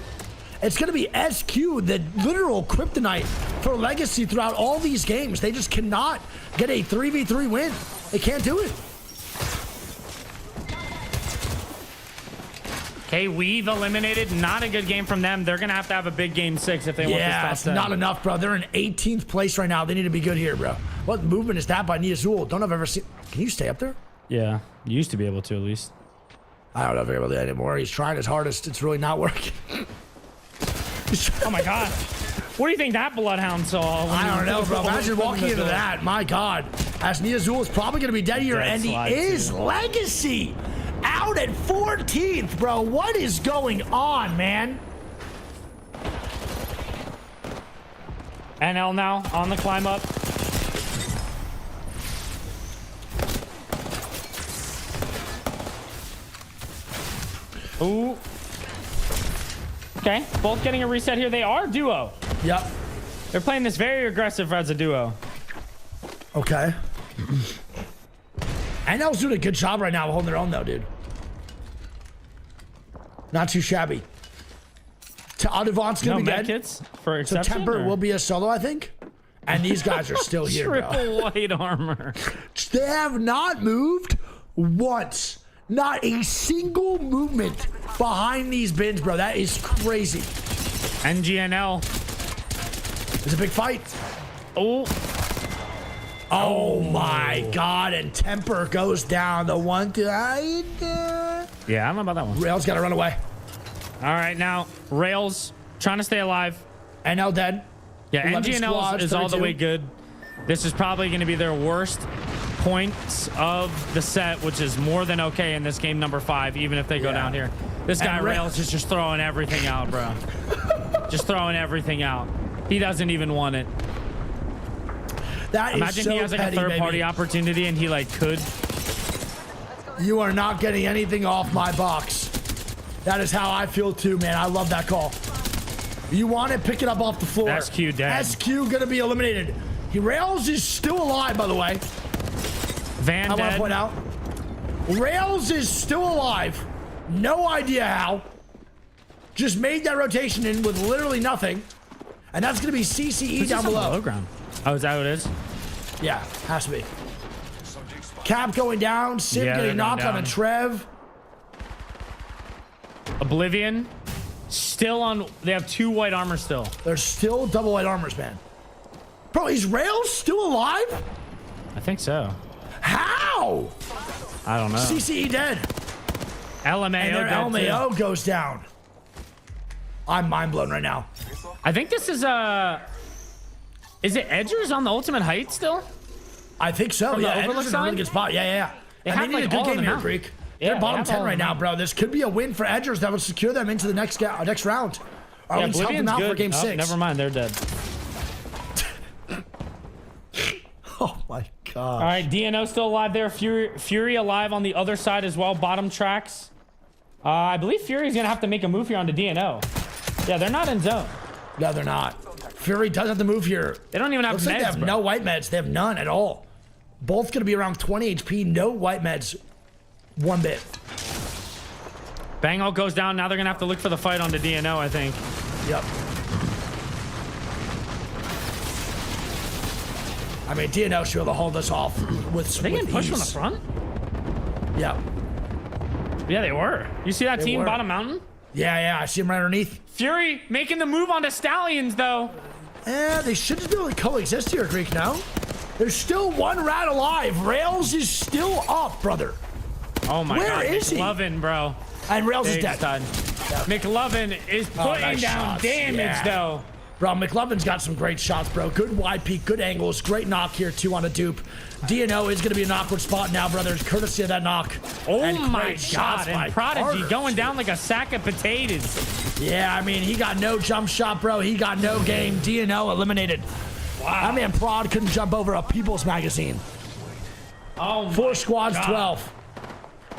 It's going to be SQ, the literal kryptonite for Legacy throughout all these games. They just cannot get a 3v3 win. They can't do it.
Okay, Weave eliminated. Not a good game from them. They're going to have a big game 6 if they want
Yeah,
this
it's
top 10.
not enough, bro. They're in 18th place right now. They need to be good here, bro. What movement is that by Niazul? Don't know if I've ever seen. Can you stay up there?
Yeah, you used to be able to at least.
I don't know if you're able to do that anymore. He's trying his hardest. It's really not working.
Oh my God. What do you think that Bloodhound saw?
I don't know, bro. Imagine walking into that. My God. As Niazul is probably going to be dead here,
Dead
and he
slide,
is
too.
Legacy out at 14th, bro. What is going on, man?
NL now on the climb up. Ooh. Okay, both getting a reset here. They are duo.
Yep.
They're playing this very aggressive as a duo.
Okay. NL's doing a good job right now holding their own, though, dude. Not too shabby. Adivant's
No
going to be
med
dead.
kits for
So
exception.
Temper
or?
will be a solo, I think. And these guys are still here, bro.
Triple white armor.
They have not moved once. Not a single movement behind these bins, bro. That is crazy.
NGNL.
It's a big fight.
Oh.
Oh my God. And Temper goes down. The 1-2.
Yeah, I don't know about that one.
Rail's got to run away.
All right, now Rails trying to stay alive.
NL dead.
Yeah,
11
NGNL
squads,
is all the
32.
way good. This is probably going to be their worst points of the set, which is more than okay in this game number 5, even if they go down here. This guy Rails is just throwing everything out, bro. Just throwing everything out. He doesn't even want it.
That
Imagine
is so
he has like
petty,
a third-party
baby.
opportunity and he like could.
You are not getting anything off my box. That is how I feel too, man. I love that call. You want it, pick it up off the floor.
SQ dead.
SQ gonna be eliminated. Rails is still alive, by the way.
Van
I want to
dead.
point out. Rails is still alive. No idea how. Just made that rotation in with literally nothing. And that's gonna be CCE
This
down
is on
below.
low ground. Oh, is that what it is?
Yeah, has to be. Cap going down. Sim
Yeah, they're
getting
going
knocked on a
down.
Trev.
Oblivion still on. They have 2 white armor still.
There's still double white armors, man. Bro, is Rails still alive?
I think so.
How?
I don't know.
CCE dead.
LMAO
And their
dead too.
LMAO goes down. I'm mind blown right now.
I think this is Is it Edgers on the ultimate height still?
I think so.
From the
Yeah,
overlook
Edger's in a really
side?
good spot. Yeah.
They
And
have,
they need
like,
a
all
good
of
game
them
here,
out.
Greek.
Yeah,
They're
they
bottom
have
10
all of
right
them
now,
out.
bro. This could be a win for Edgers that will secure them into the next round. Or at least help them
Oblivion's
out for
good.
game
Oh,
6.
never mind, they're dead.
Oh my god.
All right, DNO still alive there. Fury alive on the other side as well. Bottom tracks. I believe Fury's gonna have to make a move here onto DNO. Yeah, they're not in zone.
No, they're not. Fury does have to move here.
They don't even have
Looks
meds,
like they have
bro.
no white meds. They have none at all. Both gonna be around 20 HP. No white meds. One bit.
Bang ult goes down. Now they're gonna have to look for the fight onto DNO, I think.
Yep. I mean, DNO should be able to hold us off with
They
with
getting pushed from the
ease.
front?
Yep.
Yeah, they were. You see that
They
team
were.
bottom mountain?
Yeah. I see him right underneath.
Fury making the move onto Stallions, though.
They should just be able to coexist here, Greek, now. There's still one rat alive. Rails is still up, brother.
Oh my
Where
god.
is he?
McLovin, bro.
And Rails is
Big
dead.
stud. McLovin is putting
nice
down
shots.
damage,
Yeah.
though.
Bro, McLovin's got some great shots, bro. Good wide peak, good angles, great knock here, too, on a dupe. DNO is going to be an awkward spot now, brothers, courtesy of that knock.
Oh
And
my
great shots
god.
by
And Prodigy
Carter.
going down like a sack of potatoes.
Yeah, I mean, he got no jump shot, bro. He got no game. DNO eliminated. Wow. That man Prod couldn't jump over a People's Magazine.
Oh,
4 squads,
God.
12.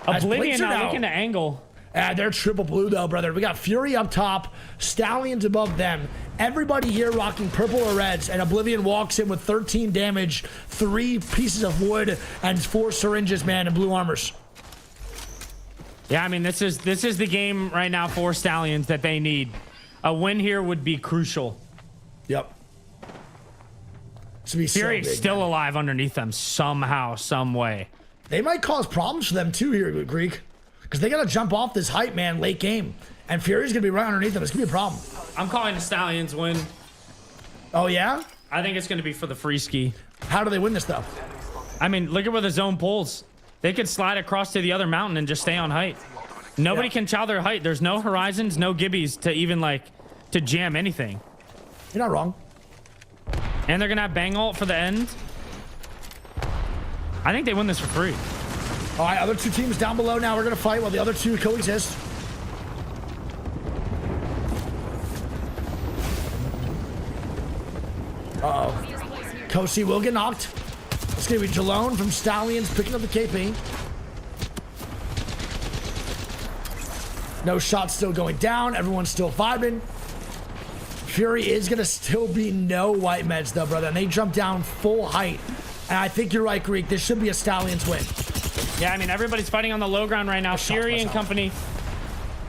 As
Oblivion
Blitzer
now looking to angle.
They're triple blue, though, brother. We got Fury up top, Stallions above them. Everybody here rocking purple or reds, and Oblivion walks in with 13 damage, 3 pieces of wood, and 4 syringes, man, and blue armors.
Yeah, I mean, this is the game right now for Stallions that they need. A win here would be crucial.
Yep. This would be so
Fury's
big,
still
man.
alive underneath them somehow, some way.
They might cause problems for them, too, here, Greek. Because they got to jump off this height, man, late game. And Fury's going to be right underneath them. It's going to be a problem.
I'm calling the Stallions win.
Oh, yeah?
I think it's going to be for the free ski.
How do they win this, though?
I mean, look at where the zone pulls. They could slide across to the other mountain and just stay on height. Nobody can chow their height. There's no horizons, no gibbies to even, like, to jam anything.
You're not wrong.
And they're going to have bang ult for the end. I think they win this for free.
All right, other 2 teams down below now. We're going to fight while the other 2 coexist. Kosi will get knocked. It's going to be Jalone from Stallions picking up the KP. No shots still going down. Everyone's still vibing. Fury is going to still be no white meds, though, brother. And they jump down full height. And I think you're right, Greek. This should be a Stallions win.
Yeah, I mean, everybody's fighting on the low ground right now. Fury and company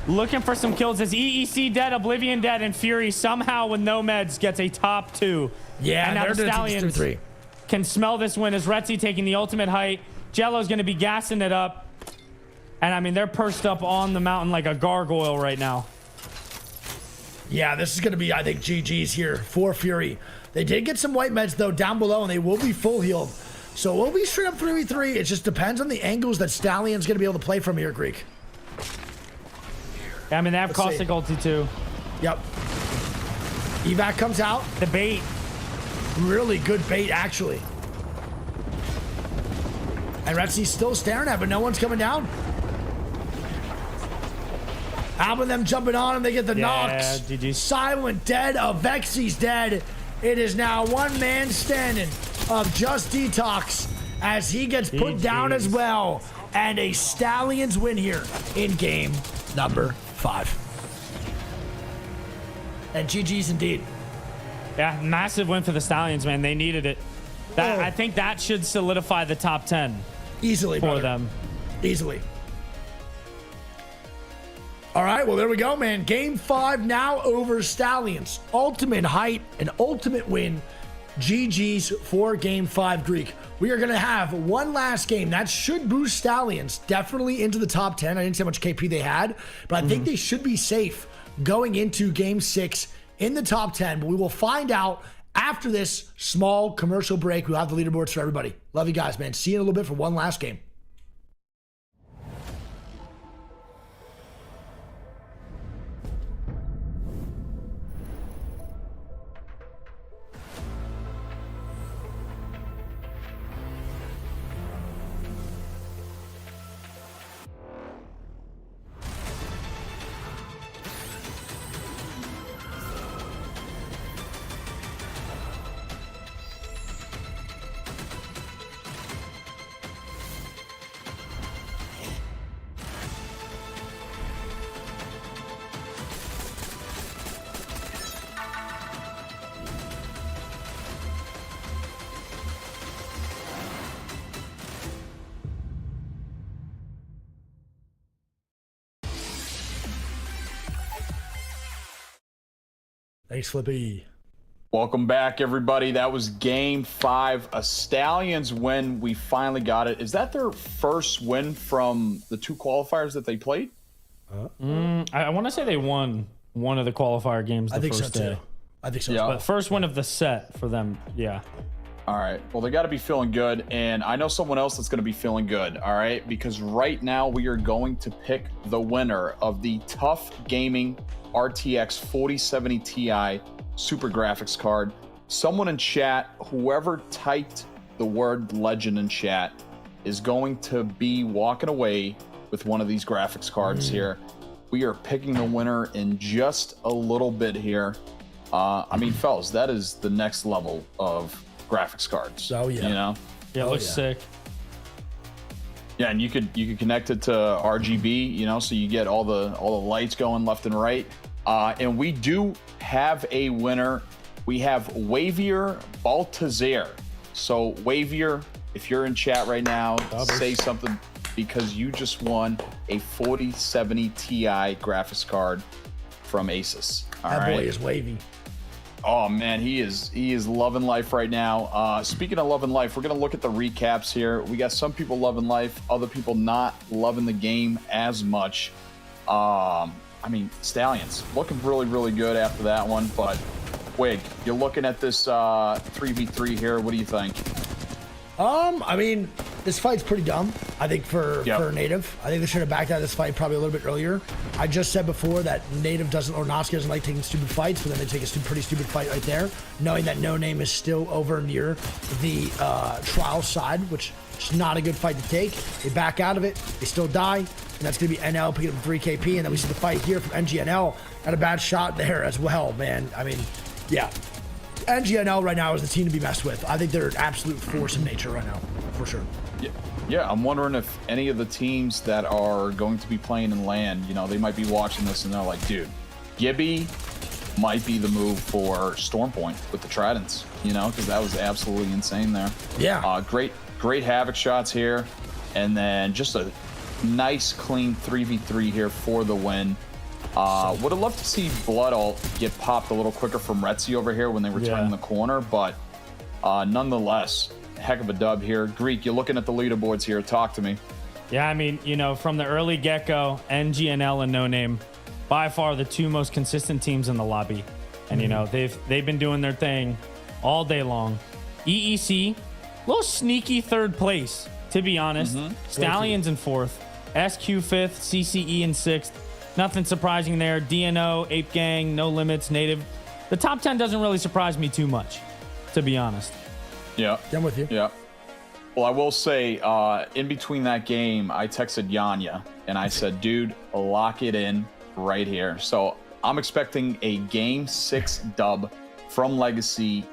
looking for some kills. As EEC dead, Oblivion dead, and Fury somehow with no meds gets a top 2.
Yeah,
and now
they're
the
doing
Stallions
3-3.
can smell this win as Retzi taking the ultimate height. Jello's going to be gassing it up. And, I mean, they're pursed up on the mountain like a gargoyle right now.
Yeah, this is going to be, I think, GG's here for Fury. They did get some white meds, though, down below, and they will be full healed. So we'll be straight up 3v3. It just depends on the angles that Stallion's going to be able to play from here, Greek.
Yeah, I mean, they have
Let's
caustic ulti too.
Yep. Evac comes out.
The bait.
really good bait, actually. And Retsy's still staring at, but no one's coming down. Alvin them jumping on him. They get the knocks.
GG.
Silent dead. Avexy's dead. It is now one man standing of Just Detox as he gets put down as well. And a Stallions win here in game number 5. And GG's indeed.
Yeah, massive win for the Stallions, man. They needed it. That, I think that should solidify the top 10
easily
for
brother.
them.
Easily. All right, well, there we go, man. Game 5 now over Stallions. Ultimate height, an ultimate win. GG's for Game 5, Greek. We are going to have one last game. That should boost Stallions definitely into the top 10. I didn't see how much KP they had, but I think they should be safe going into Game 6 in the top 10. But we will find out after this small commercial break. We'll have the leaderboards for everybody. Love you guys, man. See you in a little bit for one last game. Thanks, Flippy.
Welcome back, everybody. That was Game 5. A Stallions win. We finally got it. Is that their first win from the 2 qualifiers that they played?
I want to say they won one of the qualifier games the first day.
Too. I think so.
Yeah.
But first win of the set for them, yeah.
All right. Well, they got to be feeling good. And I know someone else that's going to be feeling good. All right. Because right now we are going to pick the winner of the Tough Gaming RTX 4070 Ti Super Graphics card. Someone in chat, whoever typed the word legend in chat, is going to be walking away with one of these graphics cards here. We are picking the winner in just a little bit here. I mean, fellas, that is the next level of graphics cards.
Oh, yeah.
You know?
Yeah, it looks sick.
Yeah, and you could connect it to RGB, you know, so you get all the lights going left and right. And we do have a winner. We have Wavier Baltazar. So Wavier, if you're in chat right now, say something, because you just won a 4070 Ti graphics card from ASUS.
That boy is wavy.
Oh man, he is loving life right now. Speaking of loving life, we're gonna look at the recaps here. We got some people loving life, other people not loving the game as much. I mean, Stallions looking really, really good after that one. But Wig, you're looking at this 3v3 here. What do you think?
I mean, this fight's pretty dumb, I think, for Native. I think they should have backed out of this fight probably a little bit earlier. I just said before that Native doesn't, or Noski doesn't like taking stupid fights, but then they take a pretty stupid fight right there, knowing that No Name is still over near the trial side, which is not a good fight to take. They back out of it, they still die, and that's going to be NL picking up 3 KP, and then we see the fight here from NGNL, and a bad shot there as well, man. I mean, yeah. NGNL right now is the team to be messed with. I think they're an absolute force of nature right now, for sure.
Yeah, I'm wondering if any of the teams that are going to be playing in LAN, you know, they might be watching this and they're like, dude, Gibby might be the move for Stormpoint with the Tridents, you know, because that was absolutely insane there.
Yeah.
Great Havoc shots here. And then just a nice, clean 3v3 here for the win. Would have loved to see Blood Ult get popped a little quicker from Retsy over here when they were turning the corner, but nonetheless, heck of a dub here. Greek, you're looking at the leaderboards here. Talk to me.
Yeah, I mean, you know, from the early get-go, NGNL and No Name, by far the 2 most consistent teams in the lobby. And, you know, they've been doing their thing all day long. EEC, a little sneaky 3rd place, to be honest. Stallions in 4th. SQ 5th, CCE in 6th. Nothing surprising there. DNO, Ape Gang, No Limits, Native. The top 10 doesn't really surprise me too much. to be honest.
Yeah.
I'm with you.
Yeah. Well, I will say, in between that game, I texted Yanya and I said, dude, lock it in right here. So I'm expecting a Game 6 dub from Legacy,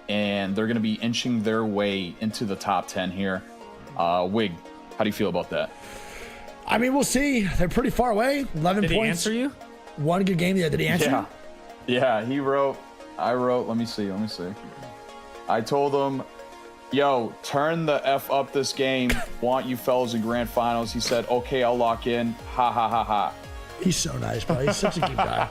and they're going to be inching their way into the top 10 here. Wig, how do you feel about that?
I mean, we'll see. They're pretty far away. 11
Did
points.
he answer you?
One good game. Yeah, did he answer?
Yeah. Yeah, I wrote, let me see. I told him, yo, turn the F up this game. Want you fellas in grand finals. He said, okay, I'll lock in. Ha ha ha ha.
He's so nice, bro. He's such a good guy.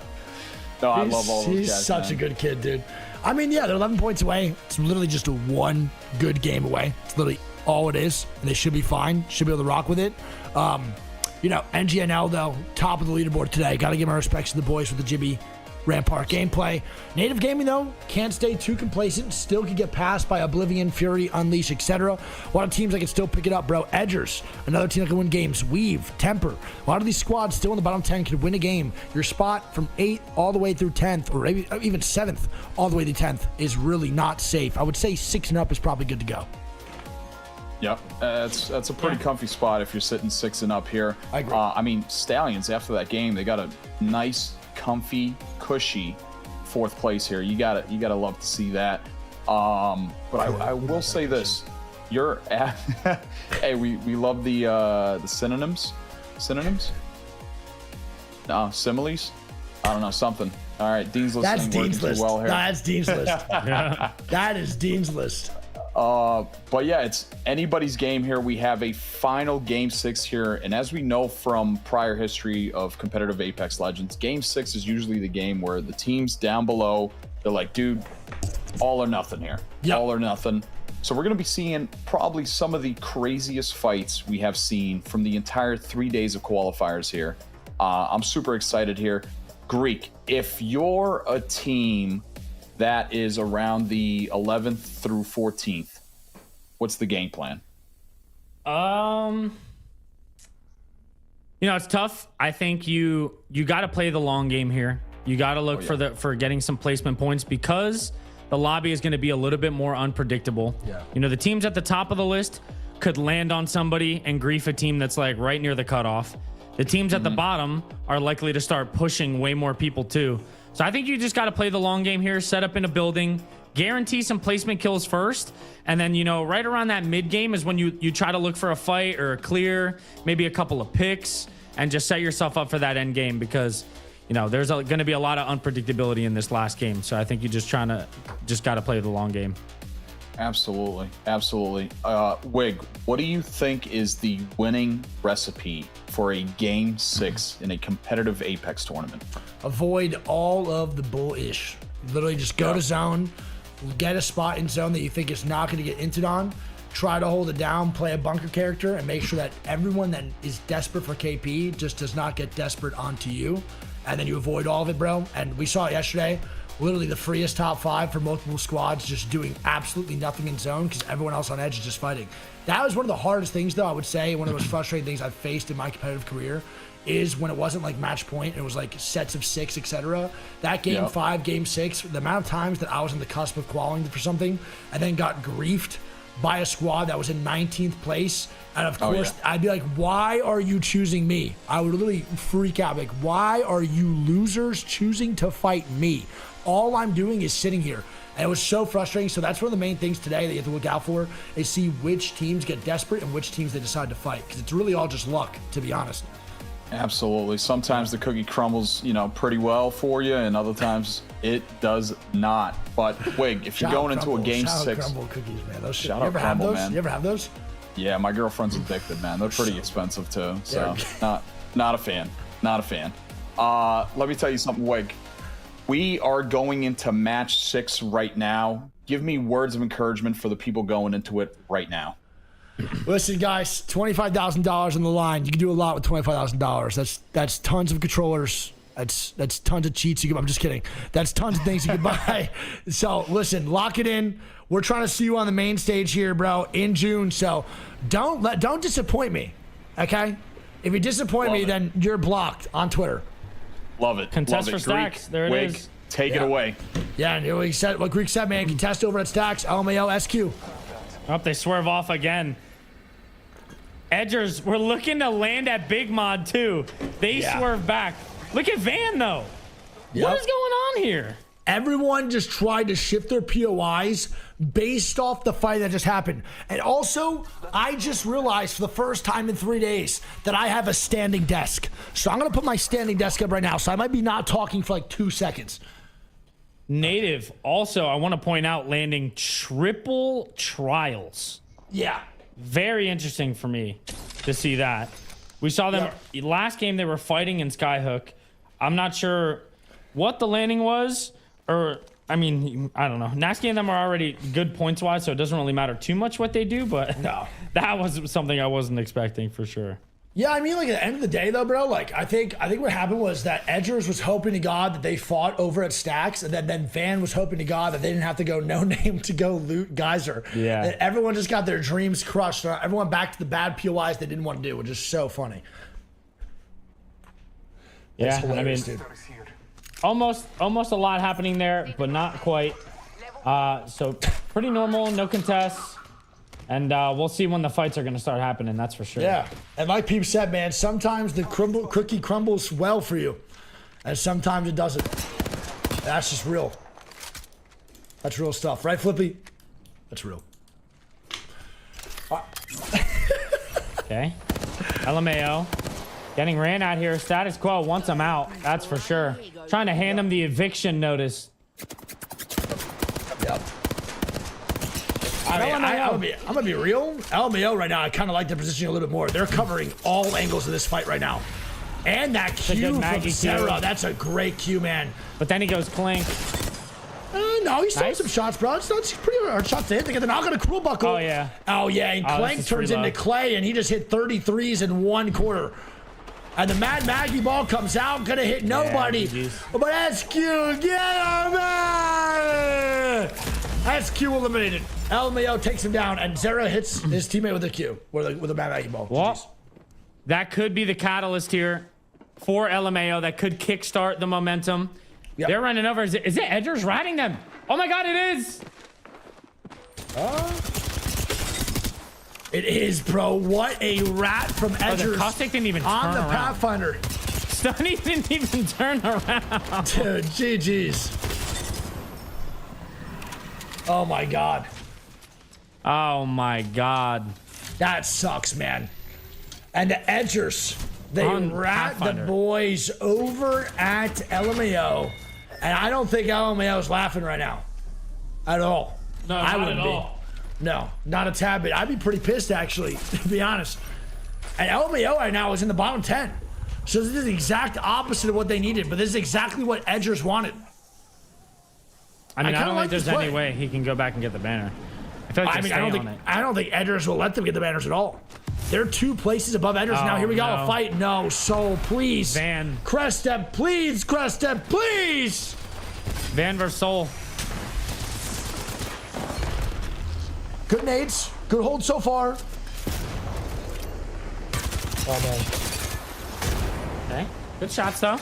No, I love all those guys.
He's such
man.
a good kid, dude. I mean, yeah, they're 11 points away. It's literally just a one good game away. It's literally all it is, and they should be fine. Should be able to rock with it. You know, NGNL, though, top of the leaderboard today. Got to give my respects to the boys with the Jibby Rampart gameplay. Native Gaming, though, can't stay too complacent. Still could get passed by Oblivion, Fury, Unleash, etc. A lot of teams that can still pick it up, bro. Edgers, another team that can win games. Weave, Temper. A lot of these squads still in the bottom 10 could win a game. Your spot from 8th all the way through 10th, or maybe even 7th all the way to 10th is really not safe. I would say 6 and up is probably good to go.
Yep, that's a pretty comfy spot if you're sitting 6 and up here.
I agree.
I mean, Stallions, after that game, they got a nice, comfy, cushy 4th place here. You gotta love to see that. But I will say this: you're at. Hey, we love the synonyms. Synonyms? No, similes. I don't know, something. All right, Dean's list.
That's
ain't working
Dean's
too
list.
well here.
That's Dean's list. That is Dean's list.
But yeah, it's anybody's game here. We have a final Game 6 here, and as we know from prior history of competitive Apex Legends, Game 6 is usually the game where the teams down below, they're like, dude, all or nothing here.
Yep.
All or nothing. So we're going to be seeing probably some of the craziest fights we have seen from the entire 3 days of qualifiers here. I'm super excited here. Greek, if you're a team that is around the 11th through 14th, what's the game plan?
You know, it's tough. I think you got to play the long game here. You got to look for getting some placement points because the lobby is going to be a little bit more unpredictable.
Yeah.
You know, the teams at the top of the list could land on somebody and grief a team that's like right near the cutoff. The teams at the bottom are likely to start pushing way more people too. So I think you just got to play the long game here, set up in a building, guarantee some placement kills first. And then, you know, right around that mid game is when you try to look for a fight or a clear, maybe a couple of picks, and just set yourself up for that end game because, you know, there's going to be a lot of unpredictability in this last game. So I think you just got to play the long game.
Absolutely. Wig, what do you think is the winning recipe for a Game 6 in a competitive Apex tournament?
Avoid all of the bullish. Literally just go to zone, get a spot in zone that you think is not going to get inted on, try to hold it down, play a bunker character, and make sure that everyone that is desperate for KP just does not get desperate onto you. And then you avoid all of it, bro. And we saw it yesterday. Literally the freest top 5 for multiple squads just doing absolutely nothing in zone because everyone else on edge is just fighting. That was one of the hardest things, though, I would say. One of the most frustrating things I've faced in my competitive career is when it wasn't like match point. It was like sets of 6, etc. That game 5, game 6, the amount of times that I was on the cusp of qualifying for something and then got griefed by a squad that was in 19th place. And of course, I'd be like, why are you choosing me? I would literally freak out. Like, why are you losers choosing to fight me? All I'm doing is sitting here. And it was so frustrating. So that's one of the main things today that you have to look out for is see which teams get desperate and which teams they decide to fight. Because it's really all just luck, to be honest.
Absolutely. Sometimes the cookie crumbles, you know, pretty well for you, and other times it does not. But Wig, if you're going into a Game 6,
crumble cookies, man. Those shit.
Shout
You
out
ever
crumble,
have those?
man.
You ever have those?
Yeah, my girlfriend's addicted, man. They're pretty expensive too. So not a fan. Not a fan. Let me tell you something, Wig. We are going into match 6 right now. Give me words of encouragement for the people going into it right now.
Listen, guys, $25,000 on the line. You can do a lot with $25,000. That's tons of controllers. That's tons of cheats. I'm just kidding. That's tons of things you can buy. So listen, lock it in. We're trying to see you on the main stage here, bro, in June. So don't disappoint me, okay? If you disappoint me, then you're blocked on Twitter.
Love it.
Contest
Love it.
for stacks.
Greek,
There it
Wig,
is.
Take it away.
Yeah, and what Greek said, man, contest over at Stacks, LMAO, SQ.
Oh, they swerve off again. Edgers, we're looking to land at Big Mod too. They swerve back. Look at Van though. What is going on here?
Everyone just tried to shift their POIs based off the fight that just happened. And also, I just realized for the first time in 3 days that I have a standing desk. So I'm going to put my standing desk up right now. So I might be not talking for like 2 seconds.
Native, also, I want to point out landing triple trials.
Yeah.
Very interesting for me to see that. We saw them last game. They were fighting in Skyhook. I'm not sure what the landing was, or I mean, I don't know. Next game, them are already good points wise, so it doesn't really matter too much what they do. But
no,
that was something I wasn't expecting for sure.
Yeah, I mean, like at the end of the day, though, bro, like I think what happened was that Edgers was hoping to God that they fought over at Stacks, and then Van was hoping to God that they didn't have to go no name to go loot Geyser.
Yeah,
and everyone just got their dreams crushed. Everyone back to the bad POIs they didn't want to do, which is so funny.
Yeah,
I mean, dude.
almost a lot happening there, but not quite. So pretty normal, no contests. And we'll see when the fights are going to start happening, that's for sure.
Yeah, and like Peep said, man, sometimes the cookie crumbles well for you, and sometimes it doesn't. That's just real. That's real stuff, right, Flippy? That's real.
Okay. LMAO. Getting ran out here. Status quo wants him out, that's for sure. Trying to hand him the eviction notice.
Yep. I mean, I'm gonna be real. LMAO right now, I kind of like their positioning a little bit more. They're covering all angles of this fight right now. And that Q from Sarah, that's a great Q, man.
But then he goes Clink.
No, he's throwing some shots, bro. It's pretty hard shots to hit. They get the knock on a cruel buckle.
Oh, yeah.
Oh, yeah, and Clank turns into Clay, and he just hit 33s in 1 quarter. And the Mad Maggie ball comes out, gonna hit nobody.
Yeah,
but SQ, get him, man! SQ eliminated. LMAO takes him down, and Zera hits his teammate with a Q, with a Mad Maggie ball.
Well, that could be the catalyst here for LMAO that could kickstart the momentum. Yep. They're running over. Is it Edgers riding them? Oh my God, it is.
It is, bro. What a rat from Edgers.
The Caustic didn't even turn
on the
around.
Pathfinder.
Stunny didn't even turn around.
Dude, GG's. Oh my God.
Oh my God.
That sucks, man. And the Edgers, they rat the boys over at LMAO. And I don't think LMAO is laughing right now. At all.
No,
I
not at all.
No, not a tad bit. I'd be pretty pissed, actually, to be honest. And LMAO right now is in the bottom 10. So this is the exact opposite of what they needed, but this is exactly what Edgers wanted.
I mean, I don't think there's any
way
way he can go back and get the banner. I feel like
I don't think Edgers will let them get the banners at all. They're 2 places above Edgers now. Here we go. A fight. No, Soul, please.
Van.
Crest step, please. Crest step, please.
Van versus Soul.
Good nades. Good hold so far. Oh, man.
Okay. Good shots, though.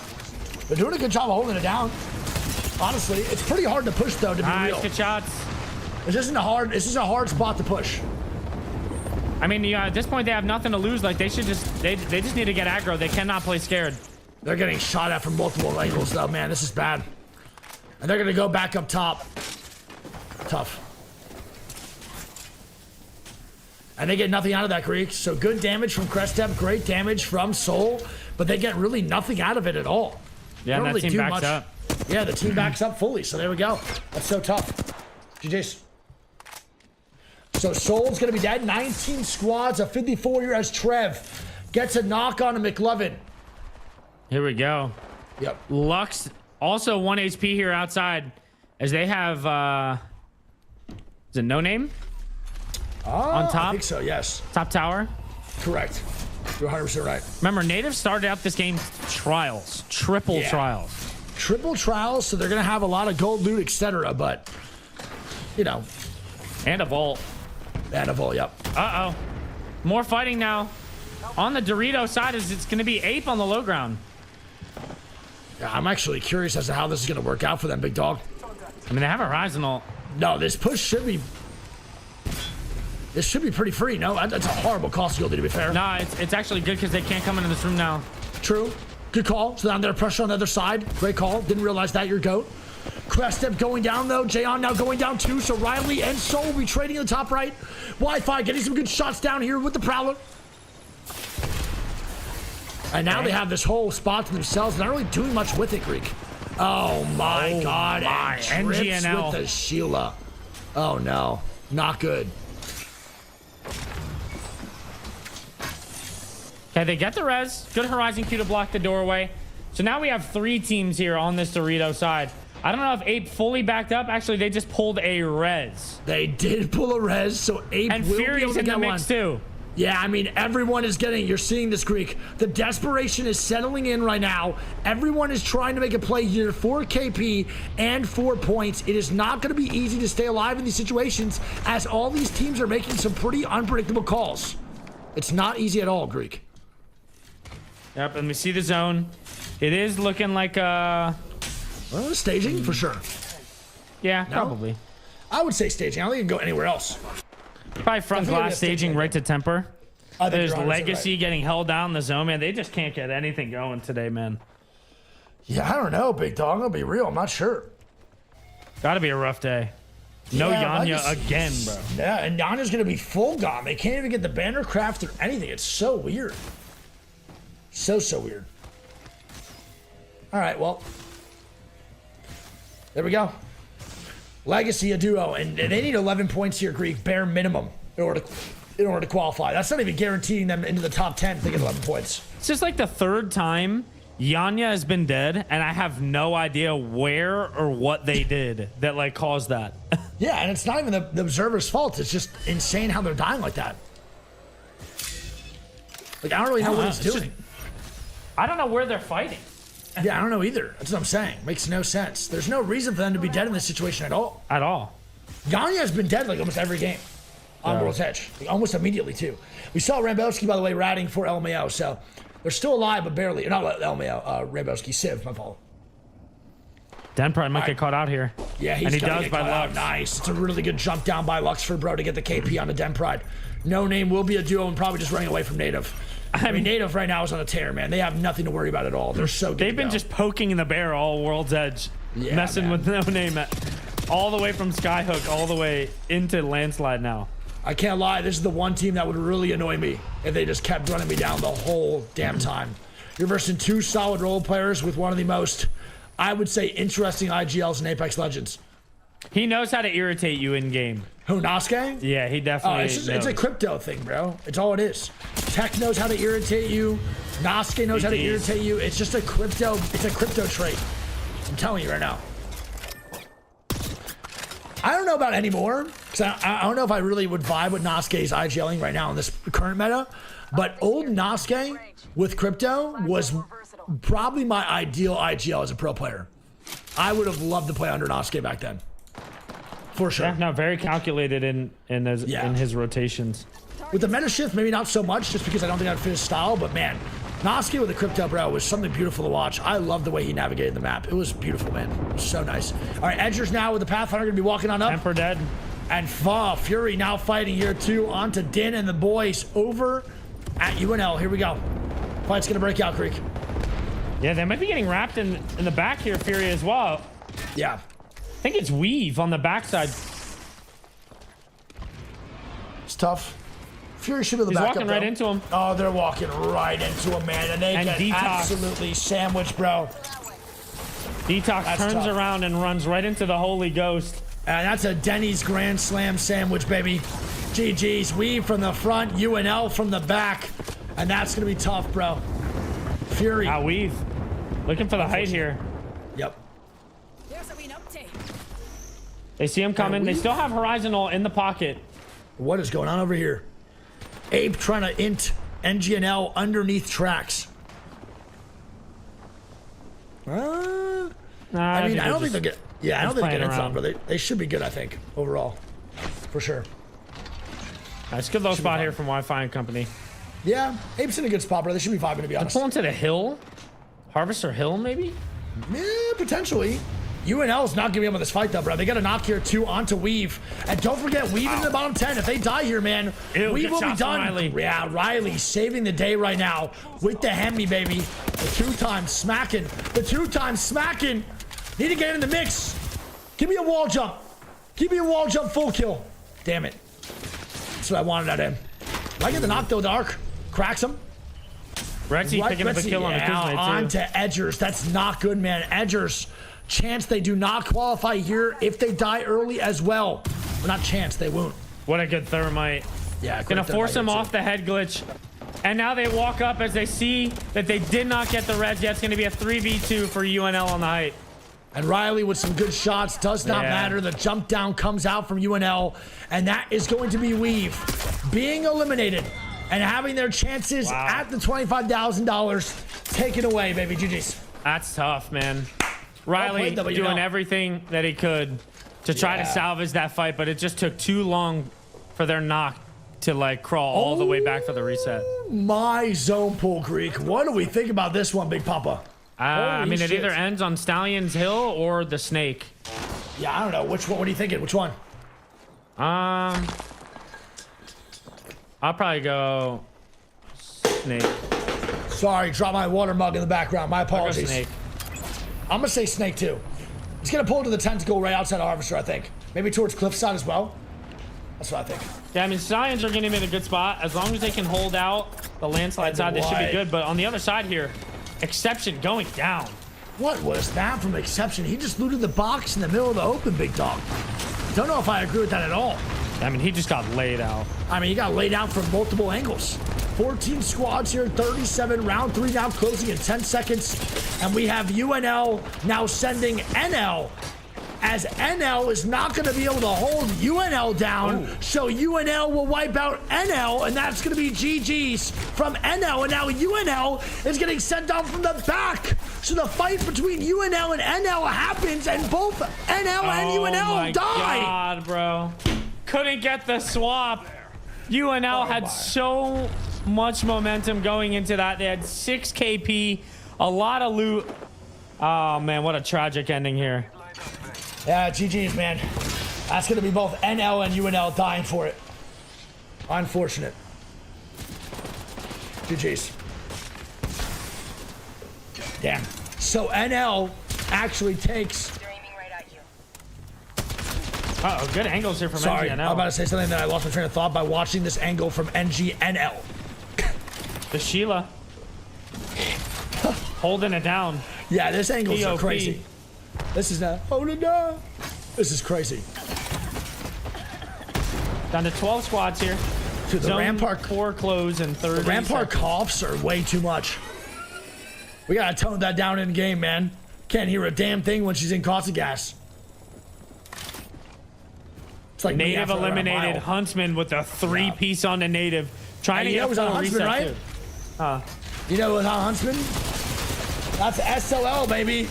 They're doing a good job of holding it down. Honestly, it's pretty hard to push, though, to be real.
Good shots.
This isn't a hard spot to push.
I mean, at this point, they have nothing to lose. Like, they just need to get aggro. They cannot play scared.
They're getting shot at from multiple angles, though, man. This is bad. And they're going to go back up top. Tough. And they get nothing out of that, Greek. So good damage from Crestep, great damage from Soul, but they get really nothing out of it at all.
Yeah, and that team backs up.
Yeah, the team backs up fully, so there we go. That's so tough. GG's. So Soul's going to be dead. 19 squads, a 54-year as Trev gets a knock on a McLovin.
Here we go.
Yep.
Lux, also 1 HP here outside, as they have, is it No Name? On top?
I think so, yes.
Top tower?
Correct. You're 100% right.
Remember, Native started out this game trials. Triple trials.
Triple trials, so they're going to have a lot of gold loot, etc., but, you know.
And a vault.
And a vault, yep.
Uh-oh. More fighting now. On the Dorito side, it's going to be Ape on the low ground.
Yeah, I'm actually curious as to how this is going to work out for them, big dog.
I mean, they have a Horizon ult.
No, this push should be... This should be pretty free. No, that's a horrible call, Skildy, to be fair.
No, it's actually good because they can't come into this room now.
True. Good call. So down there, pressure on the other side. Great call. Didn't realize that. Your GOAT. Crest step going down, though. Jayon now going down, too. So Riley and Soul will be trading in the top right. Wi-Fi getting some good shots down here with the Prowler. And now they have this whole spot to themselves. Not really doing much with it, Greek. Oh, my God.
My.
And trips
NGNL.
with the Sheila. Oh, no. Not good.
Okay, they get the res. Good Horizon Q to block the doorway. So now we have 3 teams here on this Dorito side. I don't know if Ape fully backed up. Actually, they just pulled a res.
They did pull a res, so Ape
And
will be able
Fury's
to
in the
get
mix
one.
too.
Yeah, I mean, everyone is getting, you're seeing this, Greek. The desperation is settling in right now. Everyone is trying to make a play here for KP and 4 points. It is not going to be easy to stay alive in these situations as all these teams are making some pretty unpredictable calls. It's not easy at all, Greek.
Yep, and we see the zone. It is looking like
Staging, for sure.
yeah, probably.
I would say staging. I don't think you can go anywhere else.
Probably front
I think
glass
it's staging
staging right to temper.
I think
There's
you're 100%
Legacy
right.
getting held down in the zone, man. They just can't get anything going today, man.
Yeah, I don't know, big dog. I'll be real. I'm not sure.
Gotta be a rough day. No
Yeah,
Yanya
Legacy-
again, bro.
Yeah, and Yanya's going to be full gone. They can't even get the banner craft or anything. It's so weird. So weird. All right, well. There we go. Legacy, a duo. And they need 11 points here, Greek, bare minimum, in order to qualify. That's not even guaranteeing them into the top 10 if they get 11 points.
It's just like the 3rd time Yanya has been dead, and I have no idea where or what they did that like caused that.
Yeah, and it's not even the observer's fault. It's just insane how they're dying like that. Like, I don't really know what he's doing.
I don't know where they're fighting.
Yeah, I don't know either. That's what I'm saying. Makes no sense. There's no reason for them to be dead in this situation at all.
At all.
Yanya has been dead like almost every game on World's Edge. Like, almost immediately, too. We saw Rambowski, by the way, ratting for LMAO, so they're still alive, but barely. Not LMAO, Rambowski, Civ, my fault.
Den Pride might get caught out here.
Yeah,
and he
gonna
does
get
by
caught out.
Lux.
Nice. It's a really good jump down by Luxford, bro, to get the KP on the Den Pride. No Name will be a duo and probably just running away from Native. I mean, Native right now is on a tear, man. They have nothing to worry about at all. They're so good.
They've been just poking in the bear all World's Edge,
Yeah,
messing
man.
with No Name all the way from Skyhook all the way into Landslide now.
I can't lie, this is the one team that would really annoy me if they just kept running me down the whole damn time. You're versing 2 solid role players with one of the most, I would say, interesting IGLs in Apex Legends.
He knows how to irritate you in game.
Who, Nosuke?
Yeah, he
Oh,
definitely
it's
knows.
a crypto thing, bro. It's all it is. Tech knows how to irritate you. Nosuke knows how to
GGs.
irritate you. It's just a crypto trait. I'm telling you right now. I don't know about anymore, because I don't know if I really would vibe with Nosuke's IGLing right now in this current meta, but old Nosuke with crypto was probably my ideal IGL as a pro player. I would have loved to play under Nosuke back then. For sure.
Yeah, no, very calculated in his rotations.
With the meta shift, maybe not so much, just because I don't think I'd fit his style, but man, Nosuke with the crypto, bro, was something beautiful to watch. I love the way he navigated the map. It was beautiful, man. It was so nice. All right, Edgers now with the Pathfinder going to be walking on up.
Temper dead.
And Fury now fighting here, too. On to Din and the boys over at UNL. Here we go. Fight's going to break out, Creek.
Yeah, they might be getting wrapped in the back here, Fury, as well.
Yeah.
I think it's Weave on the backside.
It's tough. Fury should be the
He's
backup,
walking right
though.
into him.
Oh, they're walking right into him, man. And they
And
get
Detox.
absolutely sandwiched, bro.
Detox
That's
turns
tough.
around and runs right into the Holy Ghost.
And that's a Denny's Grand Slam sandwich, baby. GG's. Weave from the front, UNL from the back. And that's going to be tough, bro. Fury.
Ah, Weave. Looking for the height here.
Yep.
There's a wee uptake.
They see him coming. They
Weave?
still have Horizon Ult in the pocket.
What is going on over here? Ape trying to int NGNL underneath tracks.
Nah,
I mean, I don't think
they're
they'll get... Yeah, I don't think they'll
playing
get
around.
inside, but they should be good, I think, overall. For sure.
It's a good low spot here from Wi-Fi and company.
Yeah, Ape's in a good spot, bro. They should be vibing, to be honest.
Pulling to the hill. Harvester Hill, maybe?
Potentially. UNL's not gonna be able to this fight though, bro. They got to knock here 2 onto Weave, and don't forget Weave in the bottom 10. If they die here, man,
Ew,
Weave will be done.
Riley.
Yeah, Riley saving the day right now with the Hemi, baby. The 2-time smacking. The 2-time smacking. Need to get in the mix. Give me a wall jump. Give me a wall jump full kill. Damn it. That's what I wanted out of him. I get the knock though, Dark. Cracks him.
Rexy picking up a kill on the Kuzma too.
On to Edgers. That's not good, man. Edgers. Chance they do not qualify here if they die early as well. Well, not chance, they won't.
What a good thermite.
Yeah,
gonna force him off the head glitch. And now they walk up as they see that they did not get the reds yet. It's gonna be a 3v2 for UNL on the height.
And Riley with some good shots. Does not matter. The jump down comes out from UNL. And that is going to be Weave being eliminated and having their chances at the $25,000 taken away, baby. GG's.
That's tough, man. Riley doing everything that he could to try to salvage that fight, but it just took too long for their knock to like crawl all the way back for the reset.
My zone pool, Greek. What do we think about this one, Big Papa?
I mean, it either ends on Stallion's Hill or the Snake.
Yeah, I don't know. Which one? What are you thinking? Which one?
I'll probably go Snake.
Sorry, drop my water mug in the background. My apologies.
Snake.
I'm gonna say Snake too. He's gonna pull to the tentacle right outside of Harvester, I think. Maybe towards Cliffside as well. That's what I think.
Yeah, I mean, Stallions are getting him in a good spot. As long as they can hold out the landslide side, they should be good. But on the other side here, Exception going down.
What was that from Exception? He just looted the box in the middle of the open, big dog. Don't know if I agree with that at all.
I mean, he just got laid out.
I mean, he got laid out from multiple angles. 14 squads here, 37, round 3 now closing in 10 seconds. And we have UNL now sending NL, as NL is not going to be able to hold UNL down. So UNL will wipe out NL, and that's going to be GG's from NL. And now UNL is getting sent down from the back. So the fight between UNL and NL happens, and both NL and UNL die.
Oh my God, bro. Couldn't get the swap. UNL had so much momentum going into that. They had 6 KP, a lot of loot. Oh, man, what a tragic ending here.
Yeah, GG's, man. That's going to be both NL and UNL dying for it. Unfortunate. GG's. Damn. So NL actually takes...
Uh-oh, good angles here from
Sorry,
NGNL.
I'm about to say something that I lost my train of thought by watching this angle from NGNL.
The Sheila. Holding it down.
Yeah, this angle's so crazy. This is not holding down. This is crazy.
Down to 12 squads here.
Dude, the Rampart
4 close and 30.
The Rampart coughs are way too much. We gotta tone that down in game, man. Can't hear a damn thing when she's in caustic gas. It's like
Native eliminated Huntsman with a 3-piece on the Native. Trying to get a full
Huntsman,
reset,
right?
too.
You know what Huntsman? That's SOL, baby.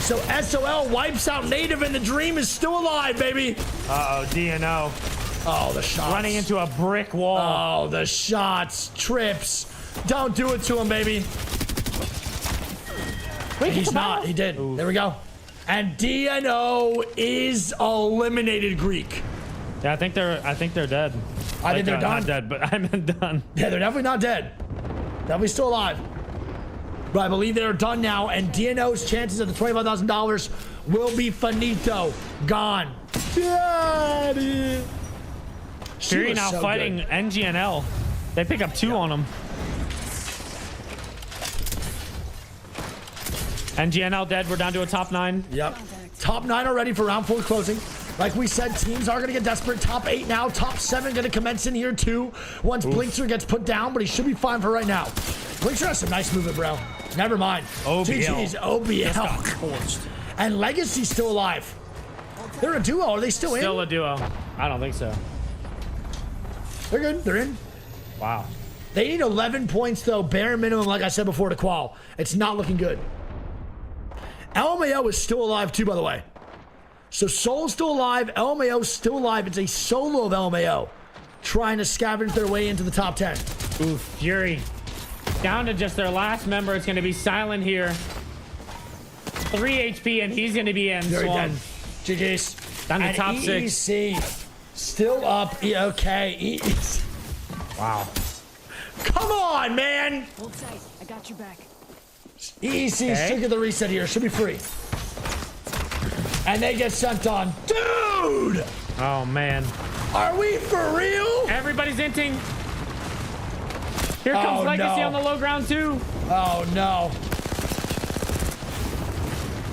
So SOL wipes out Native and the dream is still alive, baby.
Uh-oh, DNO.
Oh, the shots.
Running into a brick wall.
Oh, the shots. Trips. Don't do it to him, baby.
Wait,
he's not. He did. Ooh. There we go. And DNO is eliminated, Greek.
Yeah, I think they're dead.
I think they're done.
Not dead, but I meant done.
Yeah, they're definitely not dead. Definitely still alive. But I believe they're done now, and DNO's chances of the $25,000 will be finito. Gone. Daddy.
Fury now fighting NGNL. They pick up 2 on them. NGNL dead. We're down to a top 9.
Yep. Top 9 already for round 4 closing. Like we said, teams are going to get desperate. Top 8 now. Top 7 going to commence in here too. Once Blinkster gets put down, but he should be fine for right now. Blinkster has some nice movement, bro. Never mind. GG's OBL. And Legacy's still alive. They're a duo. Are they still in?
Still a duo. I don't think so.
They're good. They're in.
Wow.
They need 11 points, though. Bare minimum, like I said before, to qual. It's not looking good. LMAO is still alive, too, by the way. So Soul's still alive. LMAO's still alive. It's a solo of LMAO trying to scavenge their way into the top 10.
Ooh, Fury. Down to just their last member. It's going to be Silent here. 3 HP, and he's going to be in.
Very
Swung.
dead. GG's.
Down to
And
top 6.
EEC still up. Okay.
Wow.
Come on, man.
Hold tight. I got your back.
EEC
Okay.
should get the reset here. Should be free. And they get sent on. Dude!
Oh, man.
Are we for real?
Everybody's inting. Here comes
Oh,
Legacy
no.
on the low ground, too.
Oh, no.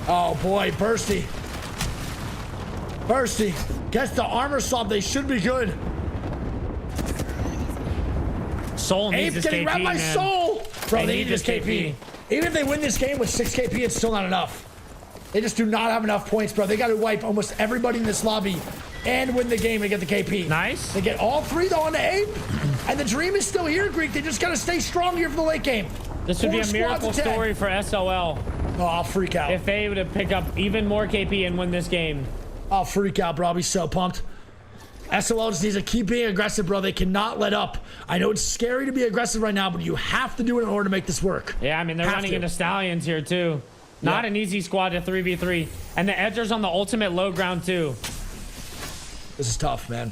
Oh, boy. Bursty. Bursty. Gets the armor swap. They should be good.
Soul needs
Ape
this
getting
KP,
wrapped by
man.
Soul. Bro, they need this
this
KP. Even if they win this game with 6 KP, it's still not enough. They just do not have enough points, bro. They got to wipe almost everybody in this lobby and win the game and get the KP.
Nice.
They get all 3 though on the Ape. And the dream is still here, Greek. They just got to stay strong here for the late game.
This would be
4
a
squads
miracle
of 10.
story for SOL
Oh, I'll freak out.
if they would have picked up even more KP and win this game.
I'll freak out, bro. I'll be so pumped. SOL just needs to keep being aggressive, bro. They cannot let up. I know it's scary to be aggressive right now, but you have to do it in order to make this work.
Yeah, I mean, they're
Have
running
to.
into Stallions here, too. Not an easy squad to 3v3. And the Edgers on the ultimate low ground, too.
This is tough, man.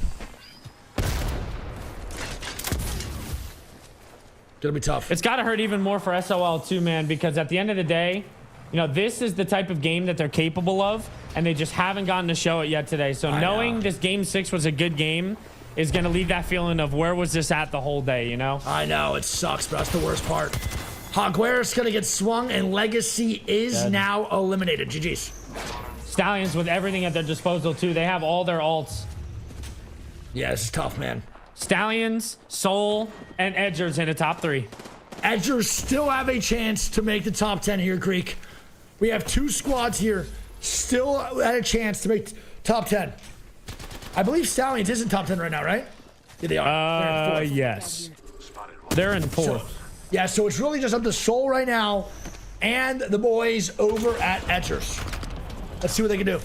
Gonna be tough.
It's got to hurt even more for SOL, too, man, because at the end of the day, you know, this is the type of game that they're capable of, and they just haven't gotten to show it yet today. So knowing this game 6 was a good game is going to leave that feeling of where was this at the whole day, you know?
I know, it sucks, but that's the worst part. Hogware's gonna get swung, and Legacy is now eliminated. GG's.
Stallions with everything at their disposal, too. They have all their alts.
Yeah, this is tough, man.
Stallions, Soul, and Edgers in the top 3.
Edgers still have a chance to make the top 10 here, Greek. We have 2 squads here, still at a chance to make top 10. I believe Stallions isn't top 10 right now, right? Yeah, they are. They're in 4th.
Yes. They're in 4th.
Yeah, so it's really just up to Soul right now and the boys over at Edgers. Let's see what they can do.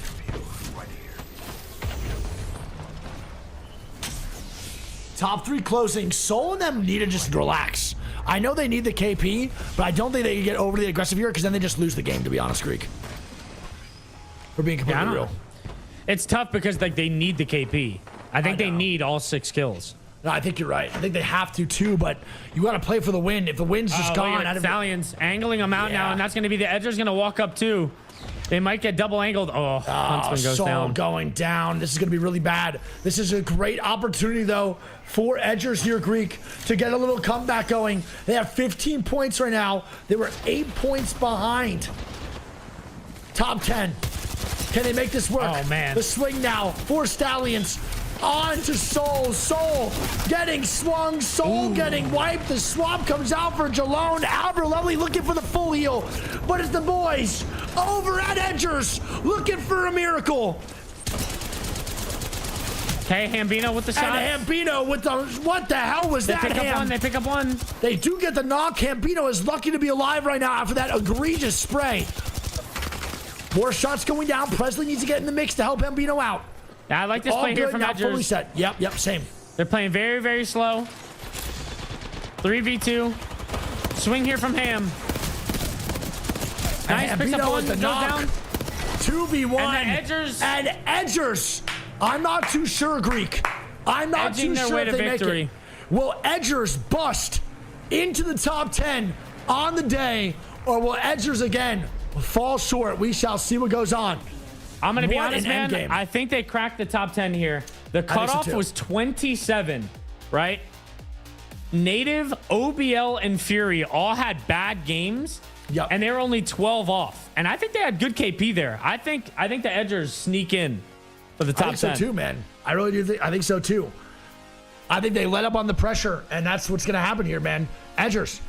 Top 3 closing. Soul and them need to just relax. I know they need the KP, but I don't think they can get overly aggressive here because then they just lose the game, to be honest, Greek. We're being completely real.
It's tough because like they need the KP. I think they need all 6 kills.
No, I think you're right. I think they have to too, but you got to play for the win. If the win's just gone, out of
Stallions angling them out now, and that's going to be the Edger's going to walk up too. They might get double angled. Oh, Huntsman goes
Soul
down.
going down. This is going to be really bad. This is a great opportunity, though, for Edgers here, Greek, to get a little comeback going. They have 15 points right now. They were 8 points behind. Top 10. Can they make this work?
Oh, man.
The swing now for Stallions. On to Soul. Soul getting swung. Soul getting wiped. The swap comes out for Jalone. Albert Lovely looking for the full heal. But it's the boys over at Edgers looking for a miracle.
Okay, Hambino with the shot.
And Hambino with the... What the hell was
They
that,
pick up
Ham?
one. They pick up one.
They do get the knock. Hambino is lucky to be alive right now after that egregious spray. More shots going down. Presley needs to get in the mix to help Hambino out.
I like this
All
play here
good
from
now, fully
Edgers.
set. Yep, same.
They're playing very, very slow. 3v2. Swing here from Ham. Nice, picks up
Hambino
one,
with the
goes
knock.
down.
2v1.
And the Edgers.
And Edgers. I'm not too sure, Greek. I'm not
Edging
too
their
sure
way
if
to
they
victory.
make it. Will Edgers bust into the top 10 on the day, or will Edgers again fall short? We shall see what goes on.
I'm going to be
What
honest,
an
man.
endgame.
I think they cracked the top 10 here. The cutoff
too.
was 27, right? Native, OBL, and Fury all had bad games.
Yep.
And they were only 12 off. And I think they had good KP there. I think the Edgers sneak in for the top
I think so
10.
too, man. I really do think. I think so too. I think they let up on the pressure, and that's what's going to happen here, man. Edgers,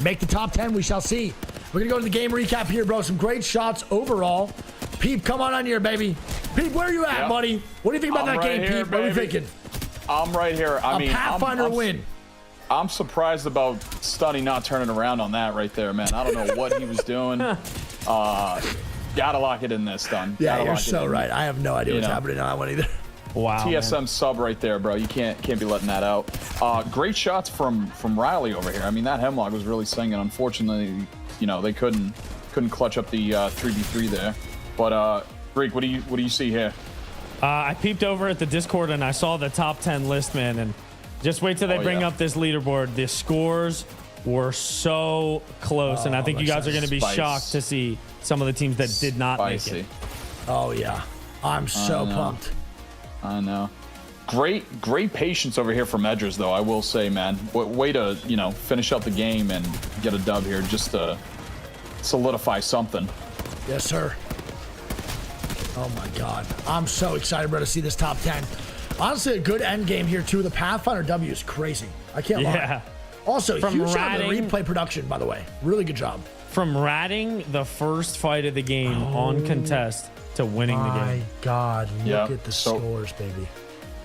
make the top 10. We shall see. We're going to go to the game recap here, bro. Some great shots overall. Peep, come on here, baby. Peep, where are you at, buddy? What do you think about that game,
here,
Peep? What are you
baby.
thinking?
I'm right here. I mean,
Pathfinder win.
I'm surprised about Stunny not turning around on that right there, man. I don't know what he was doing. Gotta lock it in there, Stun.
Yeah,
Gotta
you're
lock it
so
in.
right. I have no idea what's happening on that one either.
Wow.
TSM sub right there, bro. You can't be letting that out. Great shots from Riley over here. I mean, that Hemlock was really singing. Unfortunately, they couldn't couldn't clutch up the 3v3 there. But Greek, what do you see here?
I peeped over at the Discord and I saw the top 10 list, man. And just wait till they bring up this leaderboard. The scores were so close, and I think you guys are going to be shocked to see some of the teams that did not make it.
Oh yeah, I'm so pumped.
I know. Great patience over here from Edgers, though. I will say, man, way to finish out the game and get a dub here, just to solidify something.
Yes, sir. Oh my God, I'm so excited, bro, to see this top 10. Honestly, a good end game here too. The Pathfinder W is crazy. I can't lie. Also, huge job on the replay production, by the way. Really good job.
From ratting the first fight of the game on contest to winning the game.
My God, look at the scores, baby.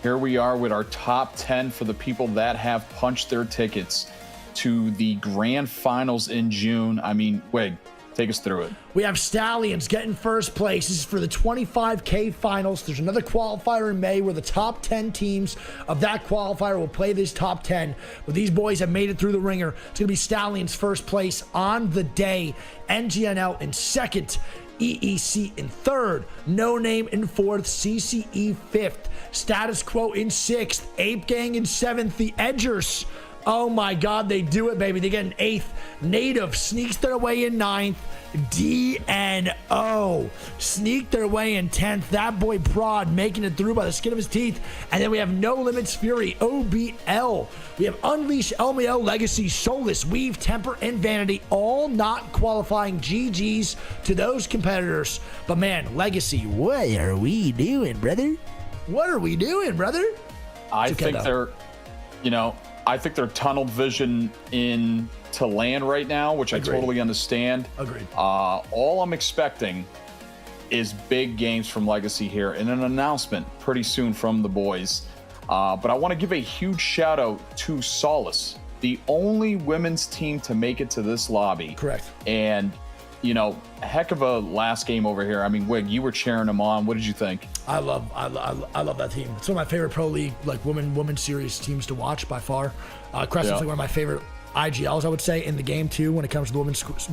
Here we are with our top 10 for the people that have punched their tickets to the grand finals in June. I mean, Wig, take us through it.
We have Stallions getting first place. This is for the 25K finals. There's another qualifier in May where the top 10 teams of that qualifier will play this top 10. But these boys have made it through the ringer. It's going to be Stallions first place on the day, NGNL in second, EEC in third, No Name in fourth, CCE fifth, Status Quo in sixth, Ape Gang in seventh, the Edgers. Oh my God, they do it, baby. They get an eighth. Native sneaks their way in ninth. DNO sneak their way in 10th. That boy Prod making it through by the skin of his teeth. And then we have No Limits Fury, OBL. We have Unleash, LML, Legacy, Soulless, Weave, Temper, and Vanity, all not qualifying. GG's to those competitors. But man, Legacy, what are we doing, brother? What are we doing, brother?
I think they're, I think they're tunnel vision in to land right now, which I totally understand.
Agreed.
All I'm expecting is big games from Legacy here and an announcement pretty soon from the boys. But I want to give a huge shout out to Solace, the only women's team to make it to this lobby.
Correct.
And, heck of a last game over here. I mean, Wig, you were cheering them on. What did you think?
I love that team. It's one of my favorite pro league, like women series teams to watch by far. Crescent's like one of my favorite IGLs, I would say, in the game too when it comes to the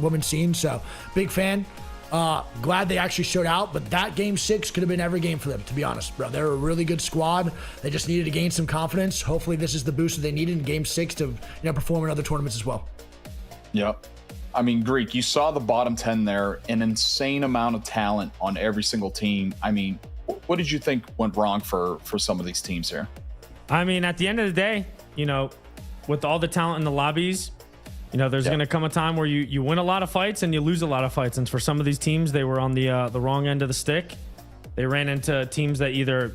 women's scene. So big fan. Glad they actually showed out, but that game 6 could have been every game for them, to be honest, bro. They're a really good squad. They just needed to gain some confidence. Hopefully this is the boost that they needed in game 6 to perform in other tournaments as well.
Yep. I mean, Greek, you saw the bottom 10 there, an insane amount of talent on every single team. I mean, what did you think went wrong for some of these teams here?
I mean, at the end of the day, with all the talent in the lobbies, there's going to come a time where you win a lot of fights and you lose a lot of fights. And for some of these teams, they were on the wrong end of the stick. They ran into teams that either,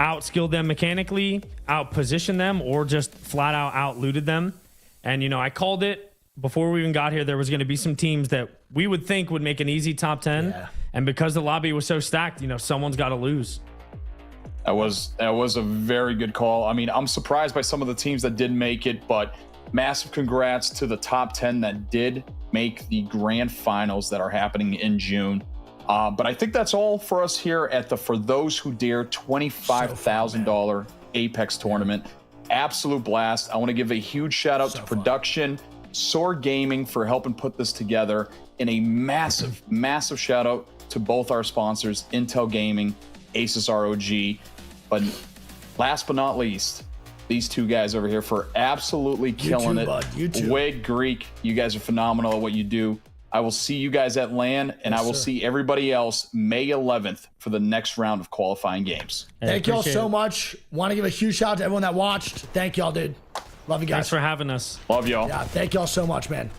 out-skilled them mechanically, out-positioned them, or just flat out out-looted them. And, I called it before we even got here. There was going to be some teams that we would think would make an easy top 10. Yeah. And because the lobby was so stacked, someone's got to lose.
That was a very good call. I mean, I'm surprised by some of the teams that did make it, but massive congrats to the top 10 that did make the grand finals that are happening in June. But I think that's all for us here at the For Those Who Dare $25,000 Apex tournament. Absolute blast. I want to give a huge shout out to production, Soar Gaming, for helping put this together, and a massive, massive shout out to both our sponsors, Intel Gaming, ASUS ROG. But last but not least, these two guys over here for absolutely killing it.
Bud. You too.
Wade, Greek, you guys are phenomenal at what you do. I will see you guys at LAN, and I will see everybody else May 11th for the next round of qualifying games.
Thank y'all so much. Want to give a huge shout out to everyone that watched. Thank y'all, dude. Love you guys.
Thanks for having us.
Love y'all.
Yeah, thank y'all so much, man.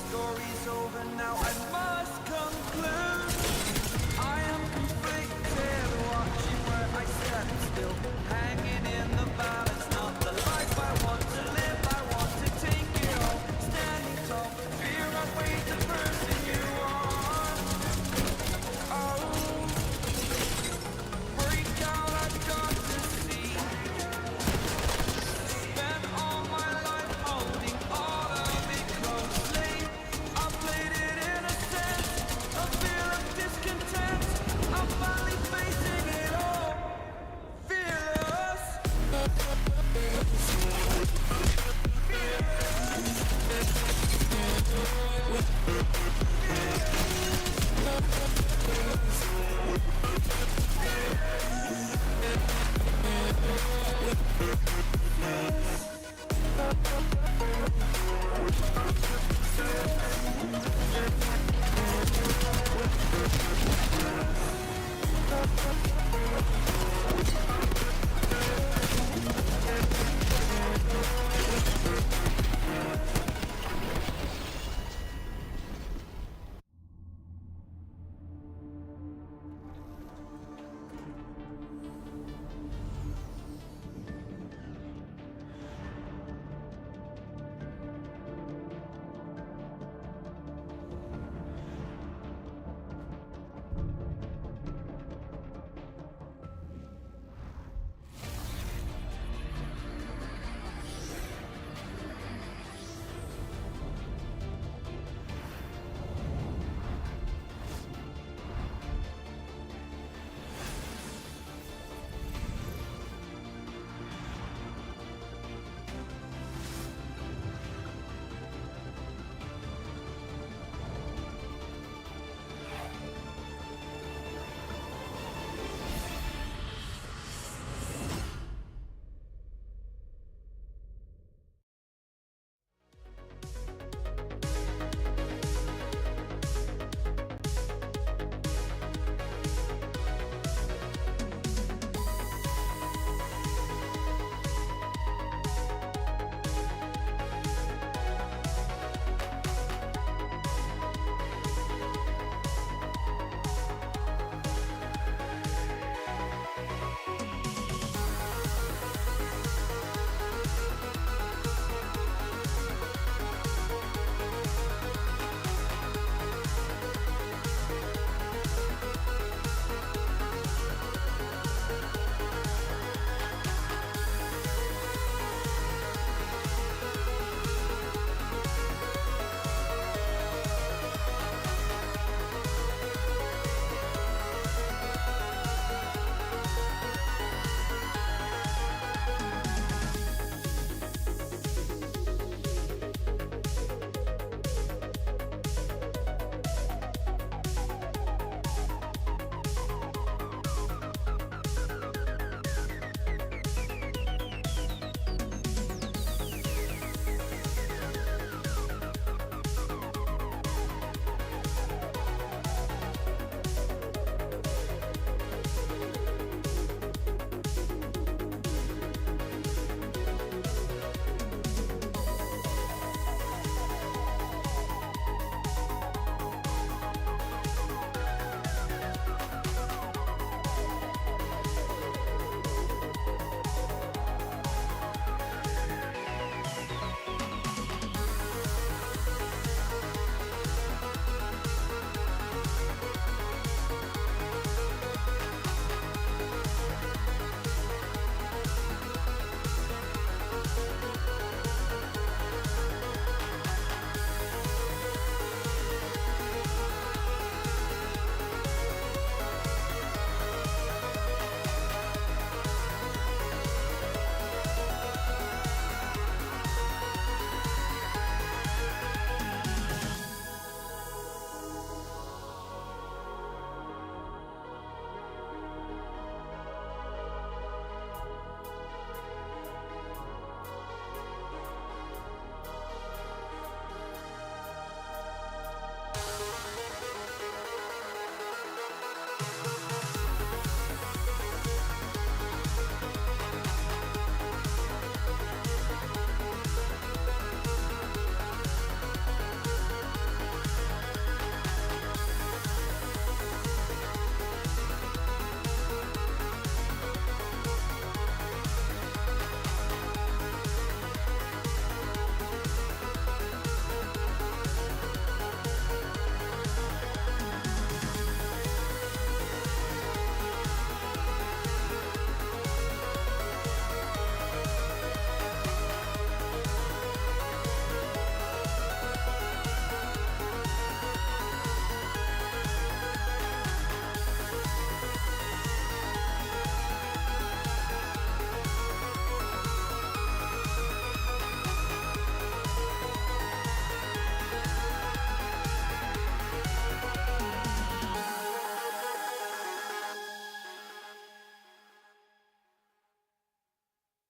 story's over now, I must conclude. I am conflicted, watching where I step still.